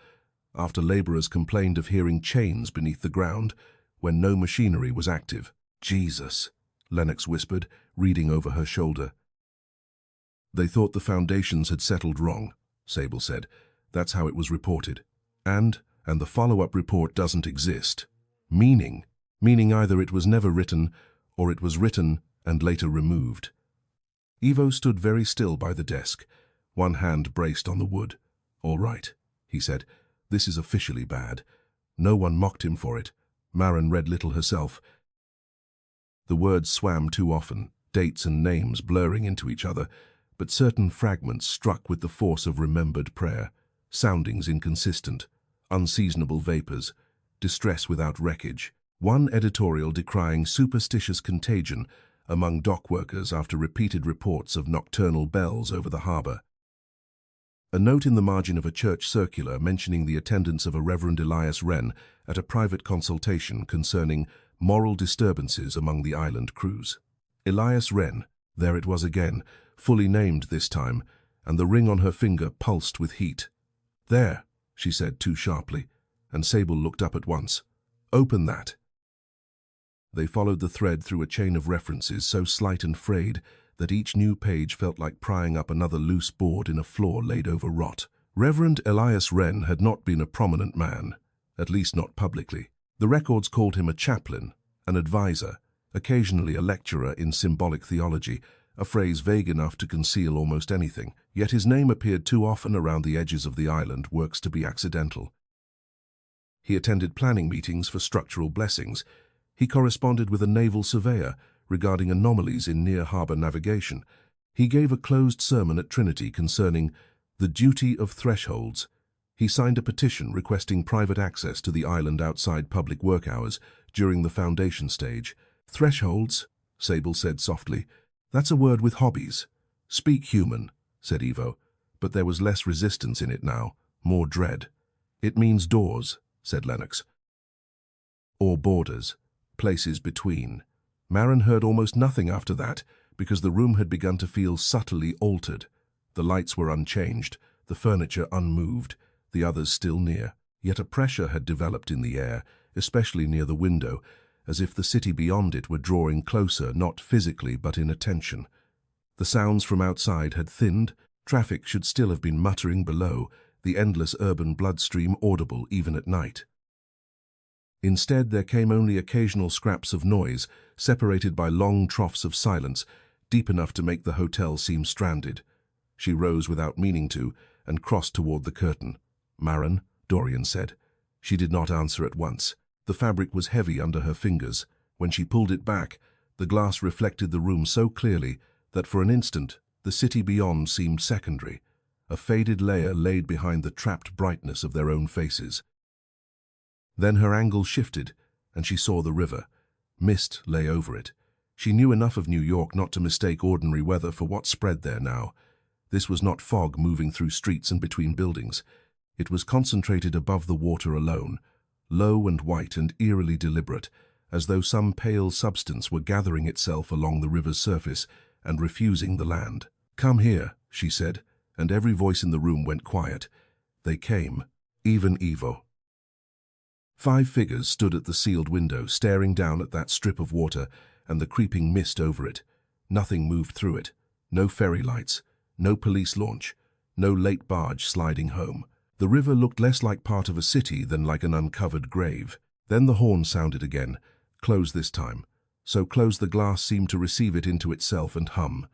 after laborers complained of hearing chains beneath the ground when no machinery was active. "Jesus," Lennox whispered, reading over her shoulder. "They thought the foundations had settled wrong," Sable said. "That's how it was reported. And the follow-up report doesn't exist. Meaning either it was never written or it was written and later removed." Ivo stood very still by the desk, one hand braced on the wood. "All right," he said. "This is officially bad." No one mocked him for it. Marin read little herself. The words swam too often, dates and names blurring into each other, but certain fragments struck with the force of remembered prayer, soundings inconsistent, unseasonable vapors, distress without wreckage. One editorial decrying superstitious contagion among dock workers after repeated reports of nocturnal bells over the harbor. A note in the margin of a church circular mentioning the attendance of a Reverend Elias Wren at a private consultation concerning moral disturbances among the island crews. Elias Wren, there it was again, fully named this time, and the ring on her finger pulsed with heat. "There," she said too sharply, and Sable looked up at once. "Open that." They followed the thread through a chain of references so slight and frayed that each new page felt like prying up another loose board in a floor laid over rot. Reverend Elias Wren had not been a prominent man, at least not publicly. The records called him a chaplain, an advisor, occasionally a lecturer in symbolic theology, a phrase vague enough to conceal almost anything, yet his name appeared too often around the edges of the island works to be accidental. He attended planning meetings for structural blessings. He corresponded with a naval surveyor regarding anomalies in near-harbor navigation. He gave a closed sermon at Trinity concerning the duty of thresholds. He signed a petition requesting private access to the island outside public work hours during the foundation stage. "Thresholds," Sable said softly. "That's a word with hobbies." "Speak human," said Evo, but there was less resistance in it now, more dread. "It means doors," said Lennox. "Or borders, places between." Marin heard almost nothing after that, because the room had begun to feel subtly altered. The lights were unchanged, the furniture unmoved, the others still near. Yet a pressure had developed in the air, especially near the window, as if the city beyond it were drawing closer, not physically but in attention. The sounds from outside had thinned, traffic should still have been muttering below, the endless urban bloodstream audible even at night. Instead, there came only occasional scraps of noise, separated by long troughs of silence, deep enough to make the hotel seem stranded. She rose without meaning to, and crossed toward the curtain. "Marin," Dorian said. She did not answer at once. The fabric was heavy under her fingers. When she pulled it back, the glass reflected the room so clearly that for an instant the city beyond seemed secondary, a faded layer laid behind the trapped brightness of their own faces. Then her angle shifted, and she saw the river. Mist lay over it. She knew enough of New York not to mistake ordinary weather for what spread there now. This was not fog moving through streets and between buildings. It was concentrated above the water alone, low and white and eerily deliberate, as though some pale substance were gathering itself along the river's surface and refusing the land. "Come here," she said, and every voice in the room went quiet. They came, even Evo. 5 figures stood at the sealed window, staring down at that strip of water and the creeping mist over it. Nothing moved through it. No ferry lights, no police launch, no late barge sliding home. The river looked less like part of a city than like an uncovered grave. Then the horn sounded again, close this time, so close the glass seemed to receive it into itself and hum.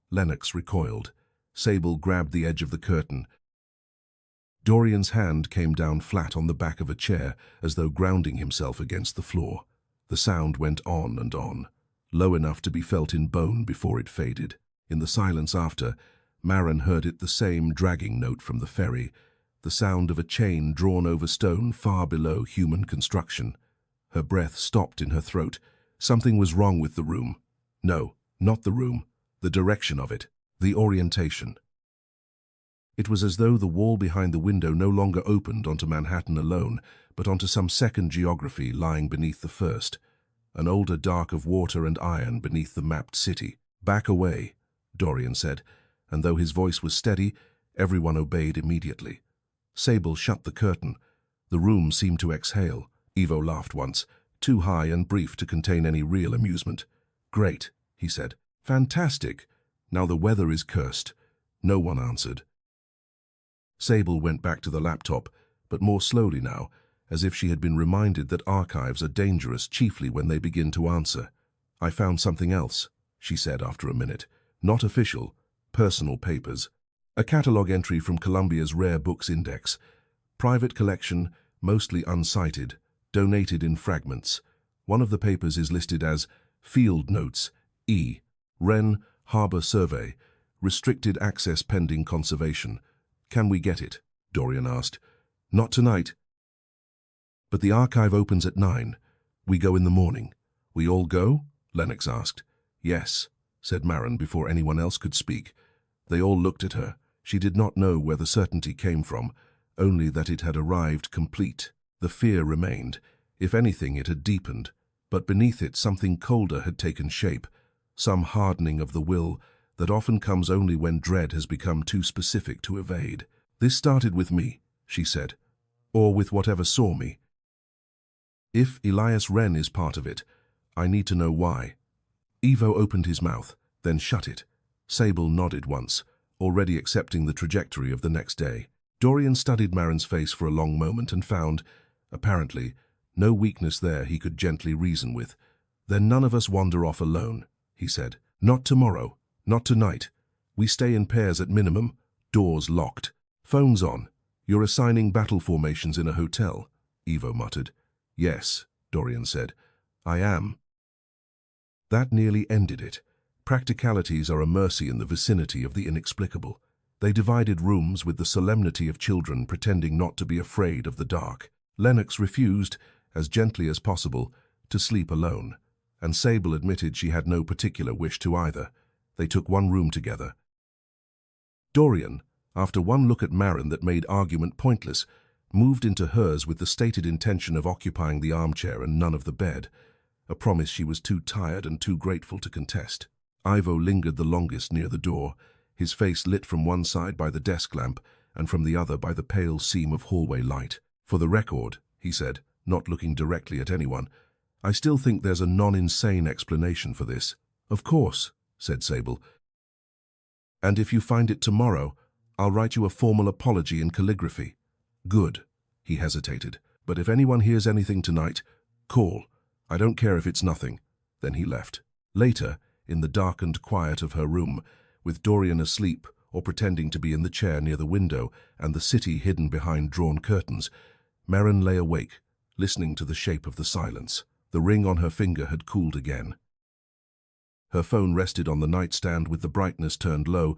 Lennox recoiled. Sable grabbed the edge of the curtain. Dorian's hand came down flat on the back of a chair, as though grounding himself against the floor. The sound went on, low enough to be felt in bone before it faded. In the silence after, Marin heard it, the same dragging note from the ferry, the sound of a chain drawn over stone far below human construction. Her breath stopped in her throat. Something was wrong with the room. No, not the room, the direction of it, the orientation. It was as though the wall behind the window no longer opened onto Manhattan alone, but onto some second geography lying beneath the first, an older dark of water and iron beneath the mapped city. "Back away," Dorian said, and though his voice was steady, everyone obeyed immediately. Sable shut the curtain. The room seemed to exhale. Evo laughed once, too high and brief to contain any real amusement. "Great," he said. "Fantastic. Now the weather is cursed." No one answered. Sable went back to the laptop, but more slowly now, as if she had been reminded that archives are dangerous chiefly when they begin to answer. "I found something else," she said after a minute. "Not official, personal papers. A catalogue entry from Columbia's Rare Books Index. Private collection, mostly unsighted, donated in fragments. One of the papers is listed as Field Notes, E. Wren Harbor Survey, restricted access pending conservation. Can we get it?" Dorian asked. "Not tonight." "But the archive opens at 9. We go in the morning." "We all go?" Lennox asked. "Yes," said Marin before anyone else could speak. They all looked at her. She did not know where the certainty came from, only that it had arrived complete. The fear remained. If anything, it had deepened, but beneath it something colder had taken shape, some hardening of the will that often comes only when dread has become too specific to evade. "This started with me," she said, "or with whatever saw me. If Elias Wren is part of it, I need to know why." Ivo opened his mouth, then shut it. Sable nodded once, already accepting the trajectory of the next day. Dorian studied Marin's face for a long moment and found, apparently, no weakness there he could gently reason with. "Then none of us wander off alone," he said. "Not tomorrow, not tonight. We stay in pairs at minimum, doors locked. Phones on. You're assigning battle formations in a hotel," Ivo muttered. "Yes," Dorian said. "I am." That nearly ended it. Practicalities are a mercy in the vicinity of the inexplicable. They divided rooms with the solemnity of children pretending not to be afraid of the dark. Lennox refused, as gently as possible, to sleep alone, and Sable admitted she had no particular wish to either. They took one room together. Dorian, after one look at Marin that made argument pointless, moved into hers with the stated intention of occupying the armchair and none of the bed, a promise she was too tired and too grateful to contest. Ivo lingered the longest near the door, his face lit from one side by the desk lamp and from the other by the pale seam of hallway light. "For the record," he said, not looking directly at anyone, "I still think there's a non-insane explanation for this." "Of course," said Sable. "And if you find it tomorrow, I'll write you a formal apology in calligraphy." "Good," he hesitated. "But if anyone hears anything tonight, call. I don't care if it's nothing." Then he left. Later, in the darkened quiet of her room, with Dorian asleep or pretending to be in the chair near the window and the city hidden behind drawn curtains, Marin lay awake, listening to the shape of the silence. The ring on her finger had cooled again. Her phone rested on the nightstand with the brightness turned low.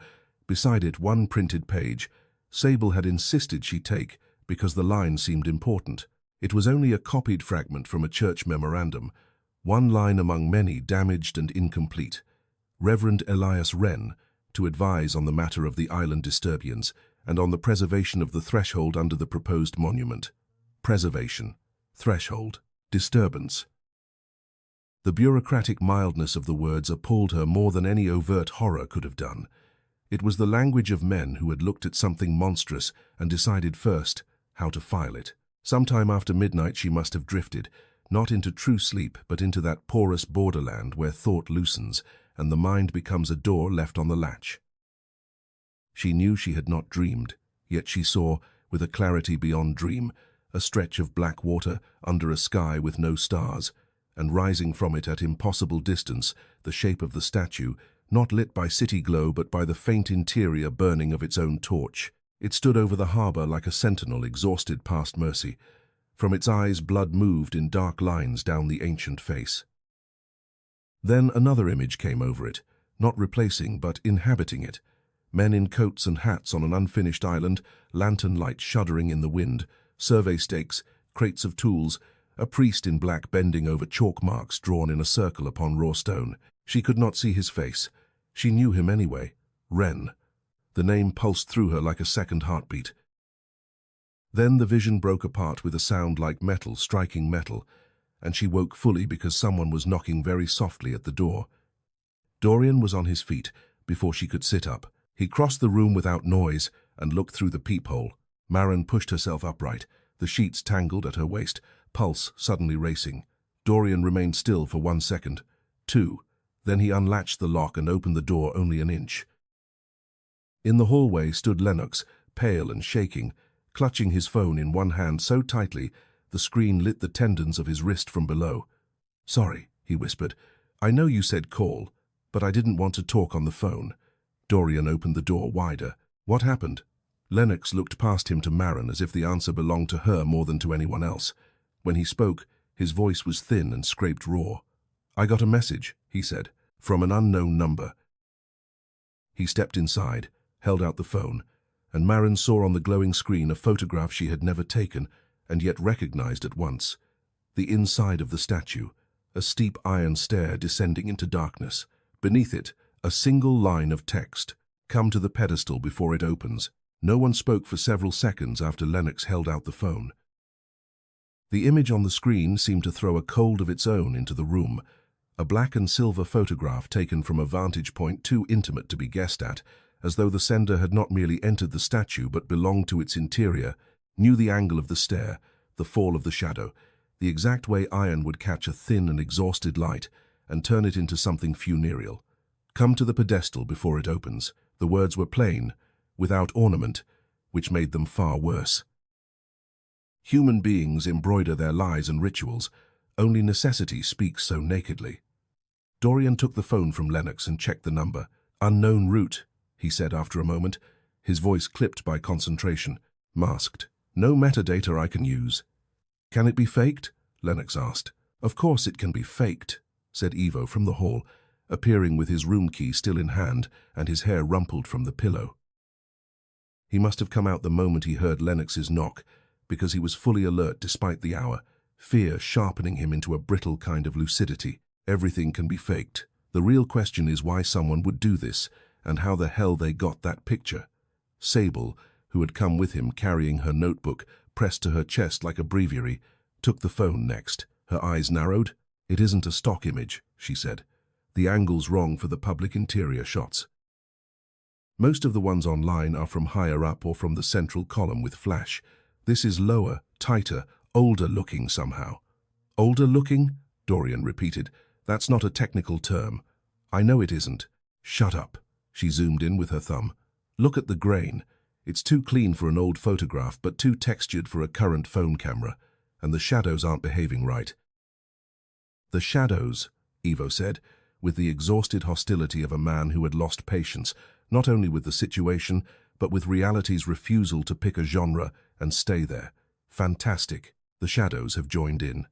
Beside it, one printed page. Sable had insisted she take, because the line seemed important. It was only a copied fragment from a church memorandum, one line among many damaged and incomplete. Reverend Elias Wren, to advise on the matter of the island disturbance and on the preservation of the threshold under the proposed monument. Preservation, threshold, disturbance. The bureaucratic mildness of the words appalled her more than any overt horror could have done. It was the language of men who had looked at something monstrous and decided first how to file it. Sometime after midnight she must have drifted, not into true sleep, but into that porous borderland where thought loosens and the mind becomes a door left on the latch. She knew she had not dreamed, yet she saw, with a clarity beyond dream, a stretch of black water under a sky with no stars, and rising from it at impossible distance, the shape of the statue, not lit by city glow but by the faint interior burning of its own torch. It stood over the harbour like a sentinel exhausted past mercy. From its eyes blood moved in dark lines down the ancient face. Then another image came over it, not replacing but inhabiting it. Men in coats and hats on an unfinished island, lantern light shuddering in the wind, survey stakes, crates of tools, a priest in black bending over chalk marks drawn in a circle upon raw stone. She could not see his face. She knew him anyway. Wren. The name pulsed through her like a second heartbeat. Then the vision broke apart with a sound like metal striking metal, and she woke fully because someone was knocking very softly at the door. Dorian was on his feet before she could sit up. He crossed the room without noise and looked through the peephole. Marin pushed herself upright, the sheets tangled at her waist, pulse suddenly racing. Dorian remained still for 1 second, 2. Then he unlatched the lock and opened the door only an inch. In the hallway stood Lennox, pale and shaking, clutching his phone in one hand so tightly the screen lit the tendons of his wrist from below. "Sorry," he whispered. "I know you said call, but I didn't want to talk on the phone." Dorian opened the door wider. "What happened?" Lennox looked past him to Marin as if the answer belonged to her more than to anyone else. When he spoke, his voice was thin and scraped raw. "I got a message," he said, "from an unknown number." He stepped inside, held out the phone, and Marin saw on the glowing screen a photograph she had never taken and yet recognized at once. The inside of the statue, a steep iron stair descending into darkness. Beneath it, a single line of text. Come to the pedestal before it opens. No one spoke for several seconds after Lennox held out the phone. The image on the screen seemed to throw a cold of its own into the room, a black and silver photograph taken from a vantage point too intimate to be guessed at, as though the sender had not merely entered the statue but belonged to its interior, knew the angle of the stare, the fall of the shadow, the exact way iron would catch a thin and exhausted light and turn it into something funereal. Come to the pedestal before it opens. The words were plain, without ornament, which made them far worse. Human beings embroider their lies and rituals. Only necessity speaks so nakedly. Dorian took the phone from Lennox and checked the number. Unknown route, he said after a moment, his voice clipped by concentration. Masked. No metadata I can use. Can it be faked? Lennox asked. Of course it can be faked, said Ivo from the hall, appearing with his room key still in hand and his hair rumpled from the pillow. He must have come out the moment he heard Lennox's knock, because he was fully alert despite the hour, fear sharpening him into a brittle kind of lucidity. Everything can be faked. The real question is why someone would do this, and how the hell they got that picture. Sable, who had come with him carrying her notebook pressed to her chest like a breviary, took the phone next. Her eyes narrowed. It isn't a stock image, she said. The angle's wrong for the public interior shots. Most of the ones online are from higher up or from the central column with flash. This is lower, tighter, older looking somehow. Older looking? Dorian repeated. That's not a technical term. I know it isn't. Shut up. She zoomed in with her thumb. Look at the grain. It's too clean for an old photograph, but too textured for a current phone camera. And the shadows aren't behaving right. The shadows, Ivo said, with the exhausted hostility of a man who had lost patience, not only with the situation, but with reality's refusal to pick a genre and stay there. Fantastic. The shadows have joined in.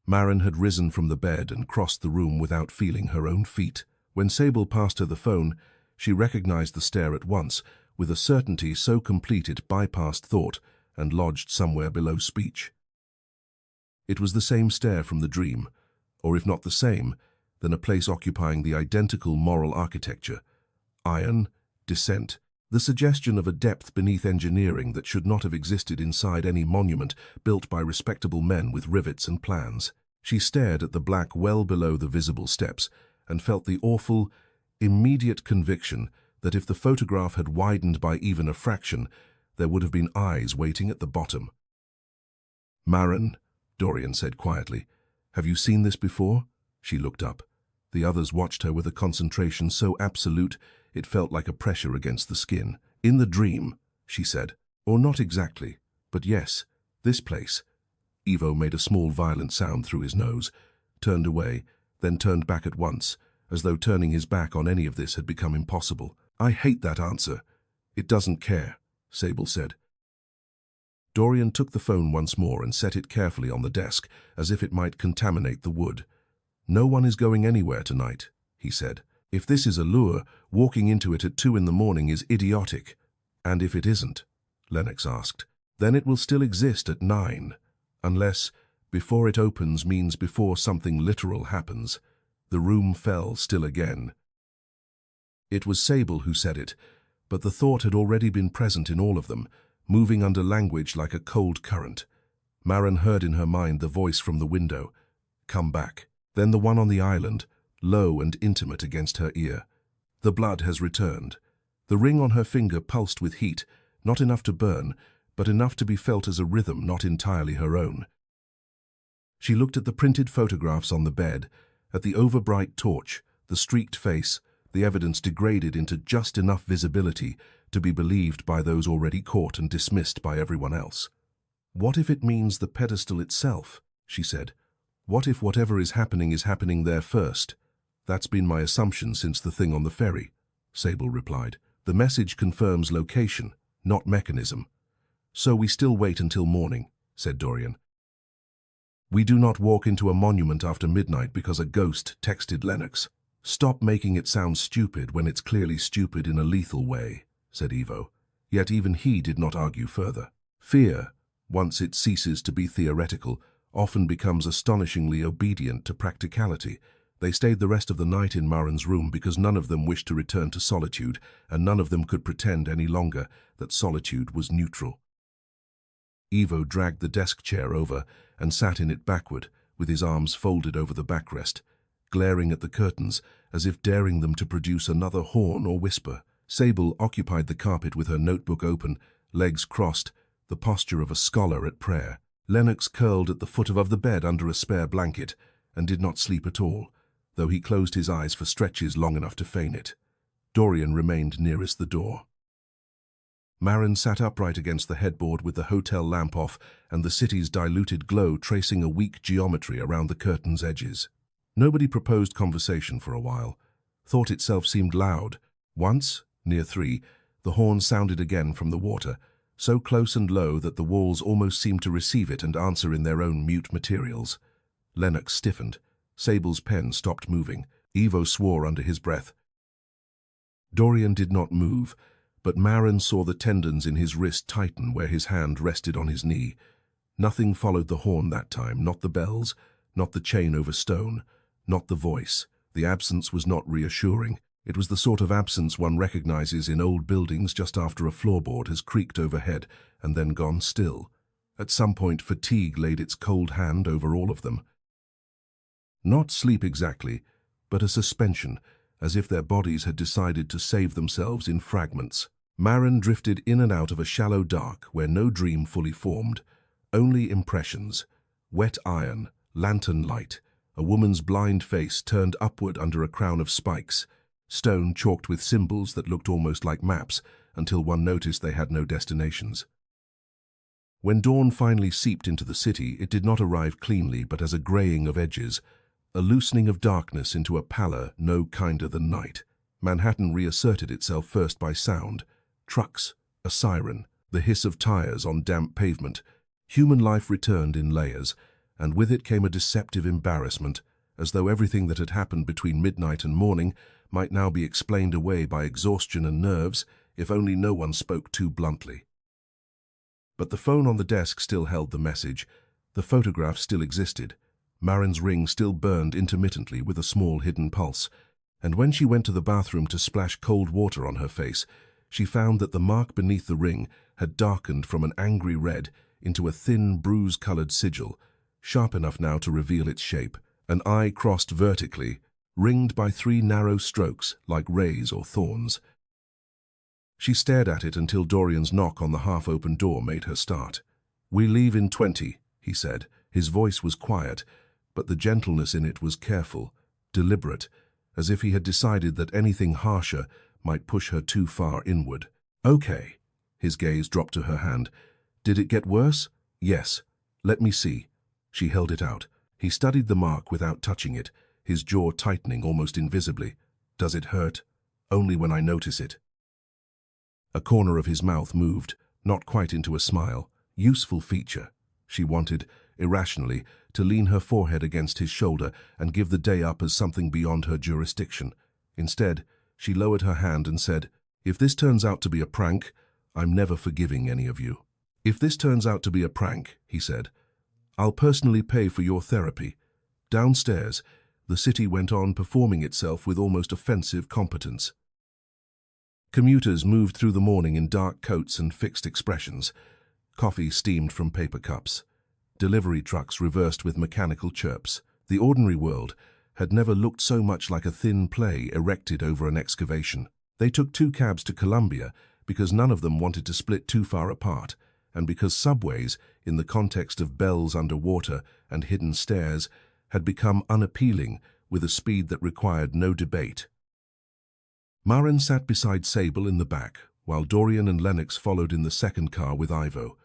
Maren had risen from the bed and crossed the room without feeling her own feet. When Sable passed her the phone, she recognized the stare at once, with a certainty so complete it bypassed thought and lodged somewhere below speech. It was the same stare from the dream, or if not the same, then a place occupying the identical moral architecture. Iron, descent, the suggestion of a depth beneath engineering that should not have existed inside any monument built by respectable men with rivets and plans. She stared at the black well below the visible steps and felt the awful, immediate conviction that if the photograph had widened by even a fraction, there would have been eyes waiting at the bottom. Maren, Dorian said quietly, have you seen this before? She looked up. The others watched her with a concentration so absolute it felt like a pressure against the skin. In the dream, she said. Or not exactly, but yes, this place. Ivo made a small violent sound through his nose, turned away, then turned back at once, as though turning his back on any of this had become impossible. I hate that answer. It doesn't care, Sable said. Dorian took the phone once more and set it carefully on the desk, as if it might contaminate the wood. No one is going anywhere tonight, he said. If this is a lure, walking into it at 2 in the morning is idiotic. And if it isn't, Lennox asked, then it will still exist at 9, unless before it opens means before something literal happens. The room fell still again. It was Sable who said it, but the thought had already been present in all of them, moving under language like a cold current. Maren heard in her mind the voice from the window. Come back. Then the one on the island, low and intimate against her ear. The blood has returned. The ring on her finger pulsed with heat, not enough to burn, but enough to be felt as a rhythm not entirely her own. She looked at the printed photographs on the bed, at the overbright torch, the streaked face, the evidence degraded into just enough visibility to be believed by those already caught and dismissed by everyone else. What if it means the pedestal itself? She said. What if whatever is happening there first? That's been my assumption since the thing on the ferry, Sable replied. The message confirms location, not mechanism. So we still wait until morning, said Dorian. We do not walk into a monument after midnight because a ghost texted Lennox. Stop making it sound stupid when it's clearly stupid in a lethal way, said Ivo. Yet even he did not argue further. Fear, once it ceases to be theoretical, often becomes astonishingly obedient to practicality. They stayed the rest of the night in Maren's room because none of them wished to return to solitude, and none of them could pretend any longer that solitude was neutral. Ivo dragged the desk chair over and sat in it backward, with his arms folded over the backrest, glaring at the curtains as if daring them to produce another horn or whisper. Sable occupied the carpet with her notebook open, legs crossed, the posture of a scholar at prayer. Lennox curled at the foot of the bed under a spare blanket and did not sleep at all, though he closed his eyes for stretches long enough to feign it. Dorian remained nearest the door. Maren sat upright against the headboard with the hotel lamp off and the city's diluted glow tracing a weak geometry around the curtain's edges. Nobody proposed conversation for a while. Thought itself seemed loud. Once, near 3, the horn sounded again from the water, so close and low that the walls almost seemed to receive it and answer in their own mute materials. Lennox stiffened. Sable's pen stopped moving. Ivo swore under his breath. Dorian did not move, but Maren saw the tendons in his wrist tighten where his hand rested on his knee. Nothing followed the horn that time, not the bells, not the chain over stone, not the voice. The absence was not reassuring. It was the sort of absence one recognizes in old buildings just after a floorboard has creaked overhead and then gone still. At some point, fatigue laid its cold hand over all of them. Not sleep exactly, but a suspension, as if their bodies had decided to save themselves in fragments. Maren drifted in and out of a shallow dark where no dream fully formed, only impressions. Wet iron, lantern light, a woman's blind face turned upward under a crown of spikes, stone chalked with symbols that looked almost like maps until one noticed they had no destinations. When dawn finally seeped into the city, it did not arrive cleanly but as a graying of edges, a loosening of darkness into a pallor no kinder than night. Manhattan reasserted itself first by sound. Trucks, a siren, the hiss of tires on damp pavement. Human life returned in layers, and with it came a deceptive embarrassment, as though everything that had happened between midnight and morning might now be explained away by exhaustion and nerves, if only no one spoke too bluntly. But the phone on the desk still held the message. The photograph still existed. Maren's ring still burned intermittently with a small hidden pulse, and when she went to the bathroom to splash cold water on her face, she found that the mark beneath the ring had darkened from an angry red into a thin, bruise-colored sigil, sharp enough now to reveal its shape, an eye crossed vertically, ringed by 3 narrow strokes like rays or thorns. She stared at it until Dorian's knock on the half-open door made her start. "We leave in 20, he said. His voice was quiet, but the gentleness in it was careful, deliberate, as if he had decided that anything harsher might push her too far inward. "Okay." His gaze dropped to her hand. "Did it get worse?" "Yes. Let me see." She held it out. He studied the mark without touching it, his jaw tightening almost invisibly. "Does it hurt?" "Only when I notice it." A corner of his mouth moved, not quite into a smile. Useful feature. She wanted, irrationally, to lean her forehead against his shoulder and give the day up as something beyond her jurisdiction. Instead, she lowered her hand and said, "If this turns out to be a prank, I'm never forgiving any of you." "If this turns out to be a prank," he said, "I'll personally pay for your therapy." Downstairs, the city went on performing itself with almost offensive competence. Commuters moved through the morning in dark coats and fixed expressions. Coffee steamed from paper cups. Delivery trucks reversed with mechanical chirps. The ordinary world had never looked so much like a thin play erected over an excavation. They took 2 cabs to Columbia because none of them wanted to split too far apart, and because subways, in the context of bells underwater and hidden stairs, had become unappealing with a speed that required no debate. Maren sat beside Sable in the back, while Dorian and Lennox followed in the second car with Ivo.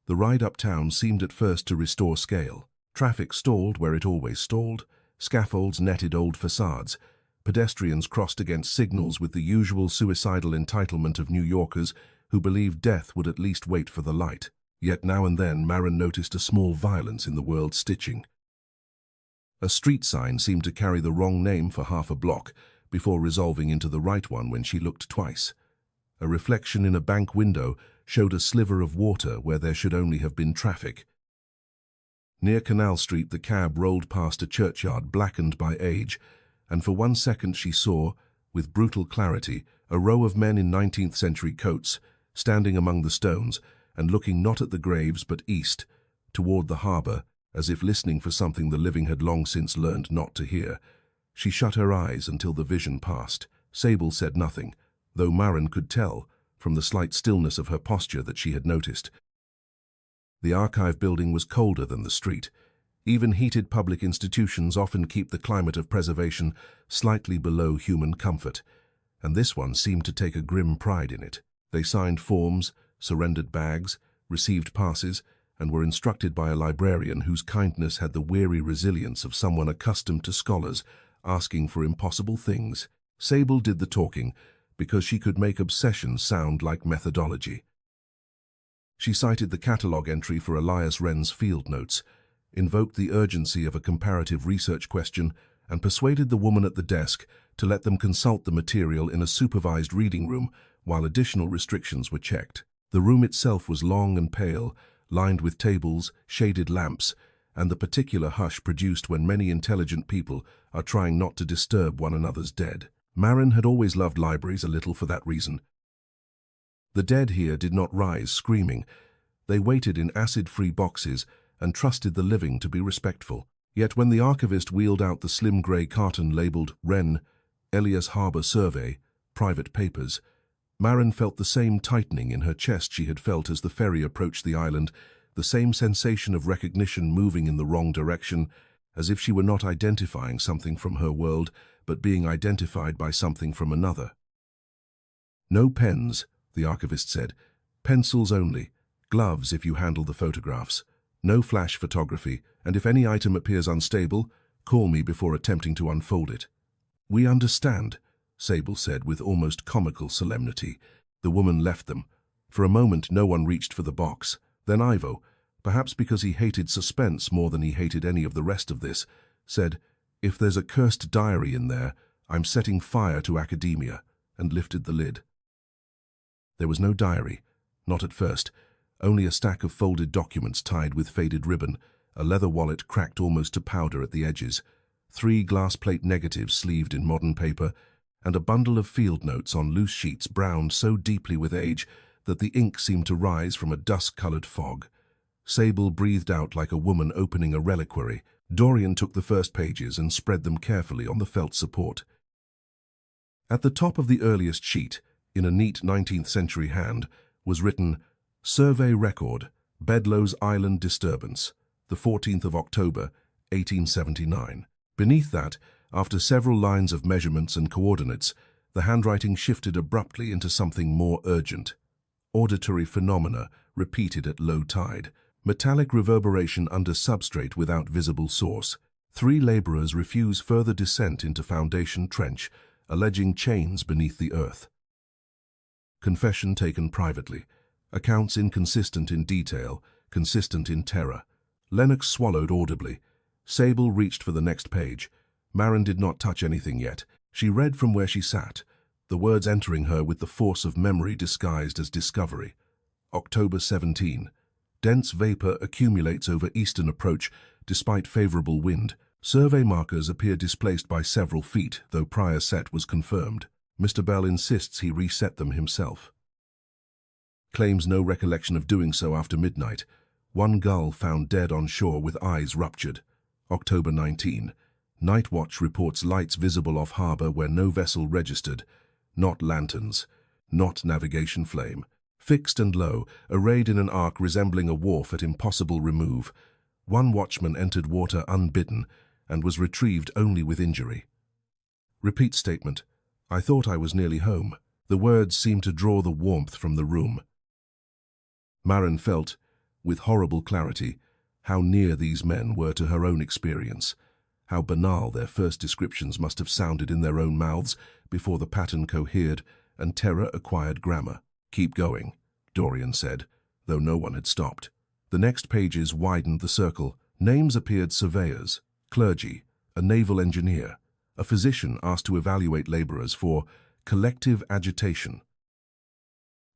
The ride uptown seemed at first to restore scale. Traffic stalled where it always stalled, scaffolds netted old facades, pedestrians crossed against signals with the usual suicidal entitlement of New Yorkers who believed death would at least wait for the light. Yet now and then Maren noticed a small violence in the world's stitching. A street sign seemed to carry the wrong name for half a block before resolving into the right one when she looked twice. A reflection in a bank window showed a sliver of water where there should only have been traffic. Near Canal Street, the cab rolled past a churchyard blackened by age, and for 1 second she saw, with brutal clarity, a row of men in 19th-century coats, standing among the stones and looking not at the graves but east, toward the harbour, as if listening for something the living had long since learned not to hear. She shut her eyes until the vision passed. Sable said nothing, though Maren could tell, from the slight stillness of her posture, that she had noticed. The archive building was colder than the street. Even heated public institutions often keep the climate of preservation slightly below human comfort, and this one seemed to take a grim pride in it. They signed forms, surrendered bags, received passes, and were instructed by a librarian whose kindness had the weary resilience of someone accustomed to scholars asking for impossible things. Sable did the talking because she could make obsession sound like methodology. She cited the catalogue entry for Elias Wren's field notes, invoked the urgency of a comparative research question, and persuaded the woman at the desk to let them consult the material in a supervised reading room while additional restrictions were checked. The room itself was long and pale, lined with tables, shaded lamps, and the particular hush produced when many intelligent people are trying not to disturb one another's dead. Maren had always loved libraries a little for that reason. The dead here did not rise screaming. They waited in acid-free boxes and trusted the living to be respectful. Yet when the archivist wheeled out the slim grey carton labelled Wren, Elias Harbour Survey, Private Papers, Maren felt the same tightening in her chest she had felt as the ferry approached the island, the same sensation of recognition moving in the wrong direction, as if she were not identifying something from her world, but being identified by something from another. "No pens," the archivist said. "Pencils only. Gloves if you handle the photographs. No flash photography, and if any item appears unstable, call me before attempting to unfold it." "We understand," Sable said with almost comical solemnity. The woman left them. For a moment no one reached for the box. Then Ivo, perhaps because he hated suspense more than he hated any of the rest of this, said, "If there's a cursed diary in there, I'm setting fire to academia," and lifted the lid. There was no diary, not at first, only a stack of folded documents tied with faded ribbon, a leather wallet cracked almost to powder at the edges, 3 glass plate negatives sleeved in modern paper, and a bundle of field notes on loose sheets browned so deeply with age that the ink seemed to rise from a dusk-colored fog. Sable breathed out like a woman opening a reliquary. Dorian took the first pages and spread them carefully on the felt support. At the top of the earliest sheet, in a neat 19th-century hand, was written, "Survey Record, Bedloe's Island Disturbance, the 14th of October, 1879. Beneath that, after several lines of measurements and coordinates, the handwriting shifted abruptly into something more urgent. Auditory phenomena repeated at low tide. Metallic reverberation under substrate without visible source. 3 labourers refuse further descent into foundation trench, alleging chains beneath the earth. Confession taken privately. Accounts inconsistent in detail, consistent in terror." Lennox swallowed audibly. Sable reached for the next page. Maren did not touch anything yet. She read from where she sat, the words entering her with the force of memory disguised as discovery. October 17. Dense vapor accumulates over eastern approach despite favorable wind. Survey markers appear displaced by several feet, though prior set was confirmed. Mr. Bell insists he reset them himself. Claims no recollection of doing so after midnight. 1 gull found dead on shore with eyes ruptured. October 19. Night Watch reports lights visible off harbour where no vessel registered. Not lanterns. Not navigation flame. Fixed and low, arrayed in an arc resembling a wharf at impossible remove. 1 watchman entered water unbidden and was retrieved only with injury. Repeat statement. "I thought I was nearly home." The words seemed to draw the warmth from the room. Maren felt, with horrible clarity, how near these men were to her own experience, how banal their first descriptions must have sounded in their own mouths before the pattern cohered and terror acquired grammar. "Keep going," Dorian said, though no one had stopped. The next pages widened the circle. Names appeared: surveyors, clergy, a naval engineer, a physician asked to evaluate labourers for collective agitation.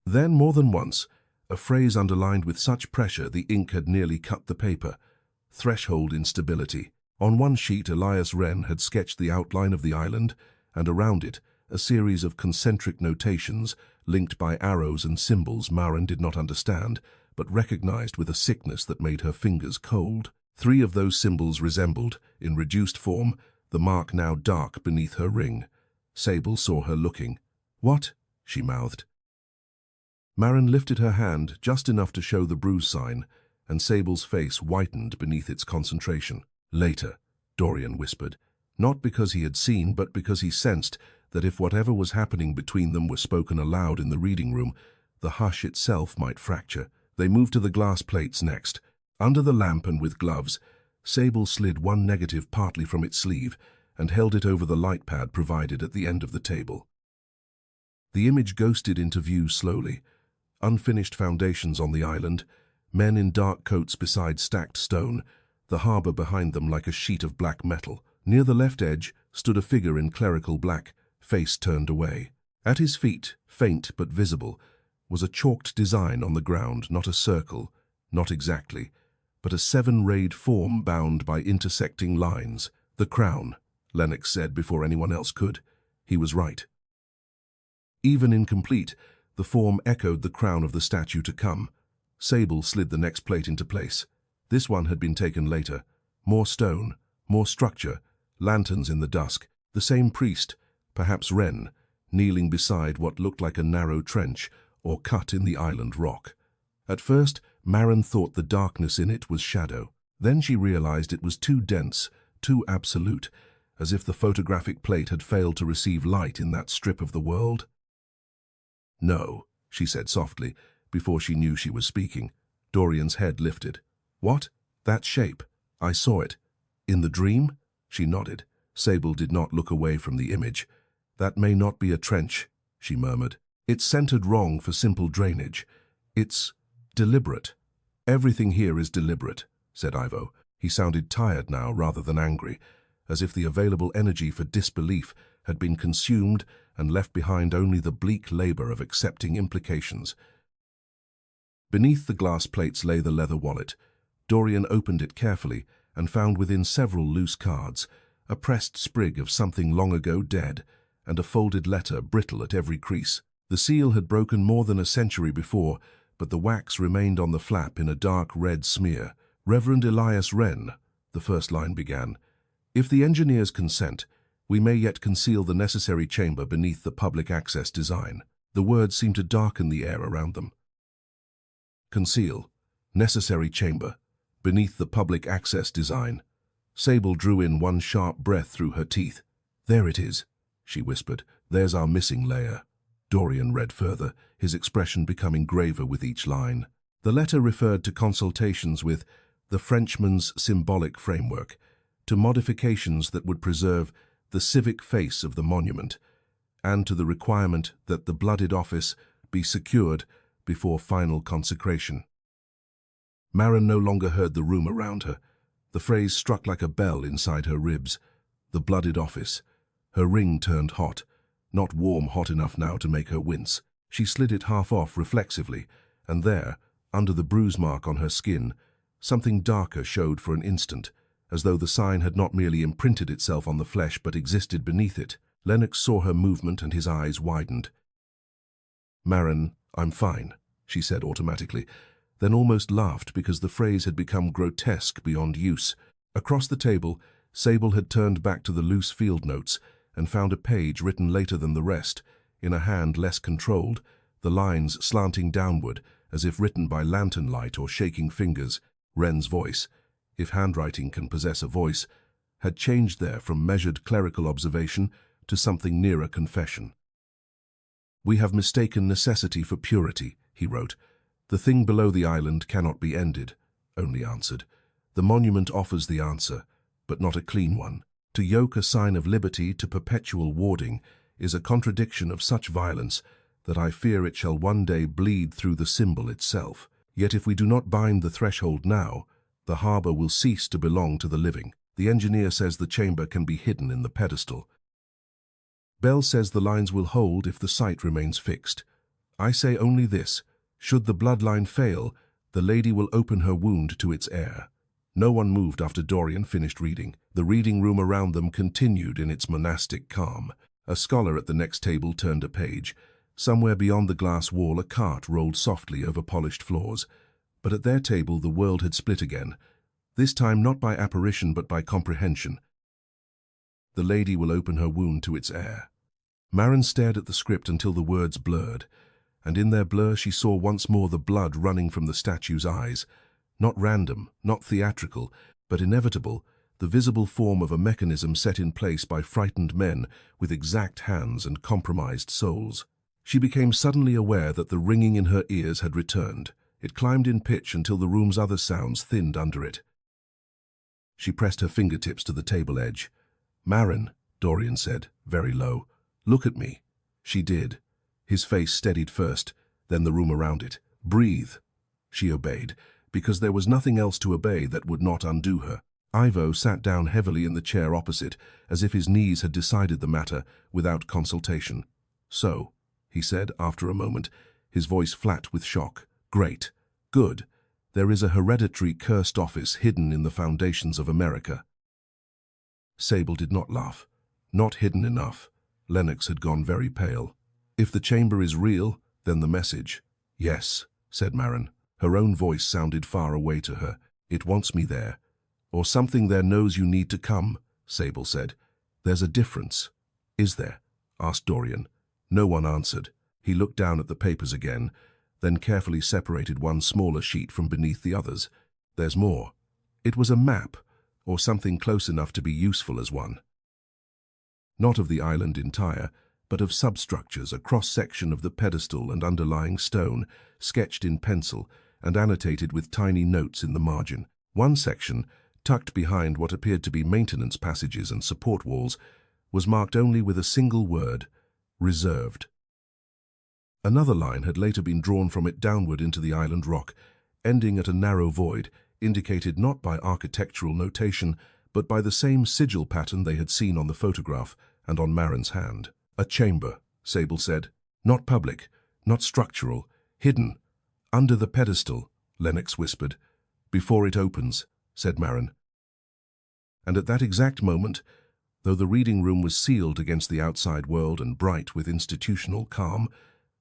Then, more than once, a phrase underlined with such pressure the ink had nearly cut the paper: threshold instability. On one sheet, Elias Wren had sketched the outline of the island, and around it, a series of concentric notations linked by arrows and symbols Maren did not understand, but recognized with a sickness that made her fingers cold. 3 of those symbols resembled, in reduced form, the mark now dark beneath her ring. Sable saw her looking. "What?" she mouthed. Maren lifted her hand just enough to show the bruise sign, and Sable's face whitened beneath its concentration. "Later," Dorian whispered, not because he had seen, but because he sensed that if whatever was happening between them were spoken aloud in the reading room, the hush itself might fracture. They moved to the glass plates next. Under the lamp and with gloves, Sable slid one negative partly from its sleeve and held it over the light pad provided at the end of the table. The image ghosted into view slowly. Unfinished foundations on the island, men in dark coats beside stacked stone, the harbor behind them like a sheet of black metal. Near the left edge stood a figure in clerical black, face turned away. At his feet, faint but visible, was a chalked design on the ground, not a circle, not exactly, but a 7-rayed form bound by intersecting lines. "The crown," Lennox said before anyone else could. He was right. Even incomplete, the form echoed the crown of the statue to come. Sable slid the next plate into place. This one had been taken later. More stone, more structure, lanterns in the dusk, the same priest, perhaps Wren, kneeling beside what looked like a narrow trench or cut in the island rock. At first, Maren thought the darkness in it was shadow. Then she realized it was too dense, too absolute, as if the photographic plate had failed to receive light in that strip of the world. "No," she said softly, before she knew she was speaking. Dorian's head lifted. "What? That shape? I saw it. In the dream?" She nodded. Sable did not look away from the image. "That may not be a trench," she murmured. "It's centered wrong for simple drainage. It's deliberate." "Everything here is deliberate," said Ivo. He sounded tired now rather than angry, as if the available energy for disbelief had been consumed and left behind only the bleak labor of accepting implications. Beneath the glass plates lay the leather wallet. Dorian opened it carefully and found within several loose cards, a pressed sprig of something long ago dead, and a folded letter brittle at every crease. The seal had broken more than a century before, but the wax remained on the flap in a dark red smear. "Reverend Elias Wren," the first line began. "If the engineers consent, we may yet conceal the necessary chamber beneath the public access design." The words seemed to darken the air around them. Conceal, necessary chamber, beneath the public access design. Sable drew in one sharp breath through her teeth. "There it is," she whispered. "There's our missing layer." Dorian read further, his expression becoming graver with each line. The letter referred to consultations with the Frenchman's symbolic framework, to modifications that would preserve the civic face of the monument, and to the requirement that the blooded office be secured before final consecration. Maren no longer heard the room around her. The phrase struck like a bell inside her ribs. The blooded office. Her ring turned hot, not warm hot enough now to make her wince. She slid it half off reflexively, and there, under the bruise mark on her skin, something darker showed for an instant, as though the sign had not merely imprinted itself on the flesh but existed beneath it. Lennox saw her movement and his eyes widened. "Maren, I'm fine," she said automatically, then almost laughed because the phrase had become grotesque beyond use. Across the table, Sable had turned back to the loose field notes and found a page written later than the rest, in a hand less controlled, the lines slanting downward as if written by lantern light or shaking fingers. Wren's voice, if handwriting can possess a voice, had changed there from measured clerical observation to something nearer confession. "We have mistaken necessity for purity," he wrote. "The thing below the island cannot be ended, only answered. The monument offers the answer, but not a clean one. To yoke a sign of liberty to perpetual warding is a contradiction of such violence that I fear it shall one day bleed through the symbol itself. Yet if we do not bind the threshold now, the harbor will cease to belong to the living. The engineer says the chamber can be hidden in the pedestal. Bell says the lines will hold if the site remains fixed. I say only this: should the bloodline fail, the lady will open her wound to its heir. No one moved after Dorian finished reading. The reading room around them continued in its monastic calm. A scholar at the next table turned a page. Somewhere beyond the glass wall a cart rolled softly over polished floors. But at their table the world had split again, this time not by apparition but by comprehension. The lady will open her wound to its heir. Maren stared at the script until the words blurred, and in their blur she saw once more the blood running from the statue's eyes. Not random, not theatrical, but inevitable, the visible form of a mechanism set in place by frightened men with exact hands and compromised souls. She became suddenly aware that the ringing in her ears had returned. It climbed in pitch until the room's other sounds thinned under it. She pressed her fingertips to the table edge. "Maren," Dorian said, very low, "look at me." She did. His face steadied first, then the room around it. "Breathe." She obeyed, because there was nothing else to obey that would not undo her. Ivo sat down heavily in the chair opposite, as if his knees had decided the matter without consultation. "So," he said after a moment, his voice flat with shock. "Great. Good. There is a hereditary cursed office hidden in the foundations of America." Sable did not laugh. Not hidden enough. Lennox had gone very pale. "If the chamber is real, then the message." "Yes," said Maren. Her own voice sounded far away to her. "It wants me there. Or something there knows you need to come," Sable said. "There's a difference." "Is there?" asked Dorian. No one answered. He looked down at the papers again, then carefully separated one smaller sheet from beneath the others. "There's more." It was a map, or something close enough to be useful as one. Not of the island entire, but of substructures, a cross-section of the pedestal and underlying stone, sketched in pencil and annotated with tiny notes in the margin. One section, tucked behind what appeared to be maintenance passages and support walls, was marked only with a single word: reserved. Another line had later been drawn from it downward into the island rock, ending at a narrow void, indicated not by architectural notation, but by the same sigil pattern they had seen on the photograph and on Maren's hand. "A chamber," Sable said. "Not public, not structural, hidden. Under the pedestal," Lennox whispered. "Before it opens," said Maren. And at that exact moment, though the reading room was sealed against the outside world and bright with institutional calm,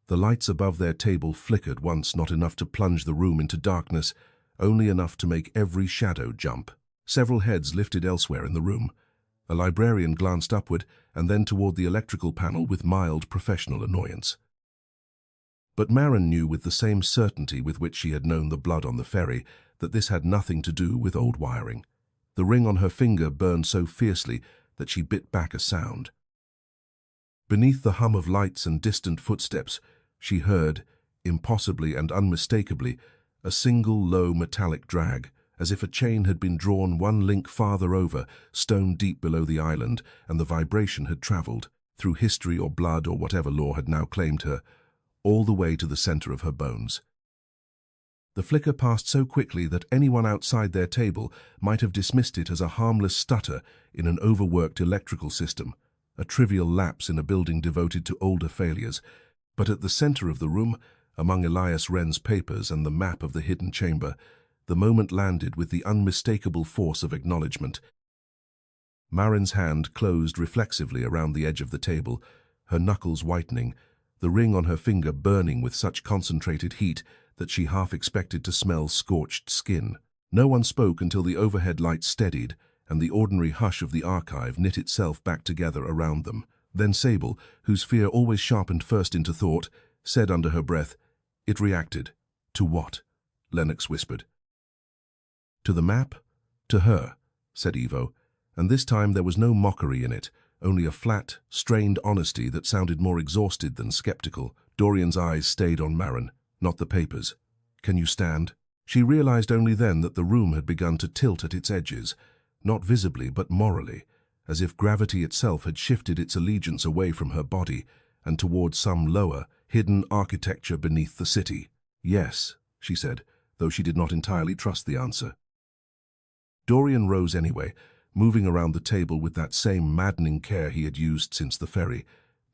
the lights above their table flickered once, not enough to plunge the room into darkness, only enough to make every shadow jump. Several heads lifted elsewhere in the room. A librarian glanced upward and then toward the electrical panel with mild professional annoyance. But Maren knew with the same certainty with which she had known the blood on the ferry that this had nothing to do with old wiring. The ring on her finger burned so fiercely that she bit back a sound. Beneath the hum of lights and distant footsteps, she heard, impossibly and unmistakably, a single low metallic drag, as if a chain had been drawn one link farther over, stone deep below the island, and the vibration had travelled, through history or blood or whatever law had now claimed her, all the way to the centre of her bones. The flicker passed so quickly that anyone outside their table might have dismissed it as a harmless stutter in an overworked electrical system, a trivial lapse in a building devoted to older failures. But at the centre of the room, among Elias Wren's papers and the map of the hidden chamber, the moment landed with the unmistakable force of acknowledgement. Maren's hand closed reflexively around the edge of the table, her knuckles whitening, the ring on her finger burning with such concentrated heat that she half expected to smell scorched skin. No one spoke until the overhead light steadied and the ordinary hush of the archive knit itself back together around them. Then Sable, whose fear always sharpened first into thought, said under her breath, "It reacted." "To what?" Lennox whispered. "To the map? To her," said Ivo, and this time there was no mockery in it, only a flat, strained honesty that sounded more exhausted than skeptical. Dorian's eyes stayed on Maren, not the papers. "Can you stand?" She realized only then that the room had begun to tilt at its edges, not visibly but morally, as if gravity itself had shifted its allegiance away from her body and towards some lower, hidden architecture beneath the city. "Yes," she said, though she did not entirely trust the answer. Dorian rose anyway, moving around the table with that same maddening care he had used since the ferry,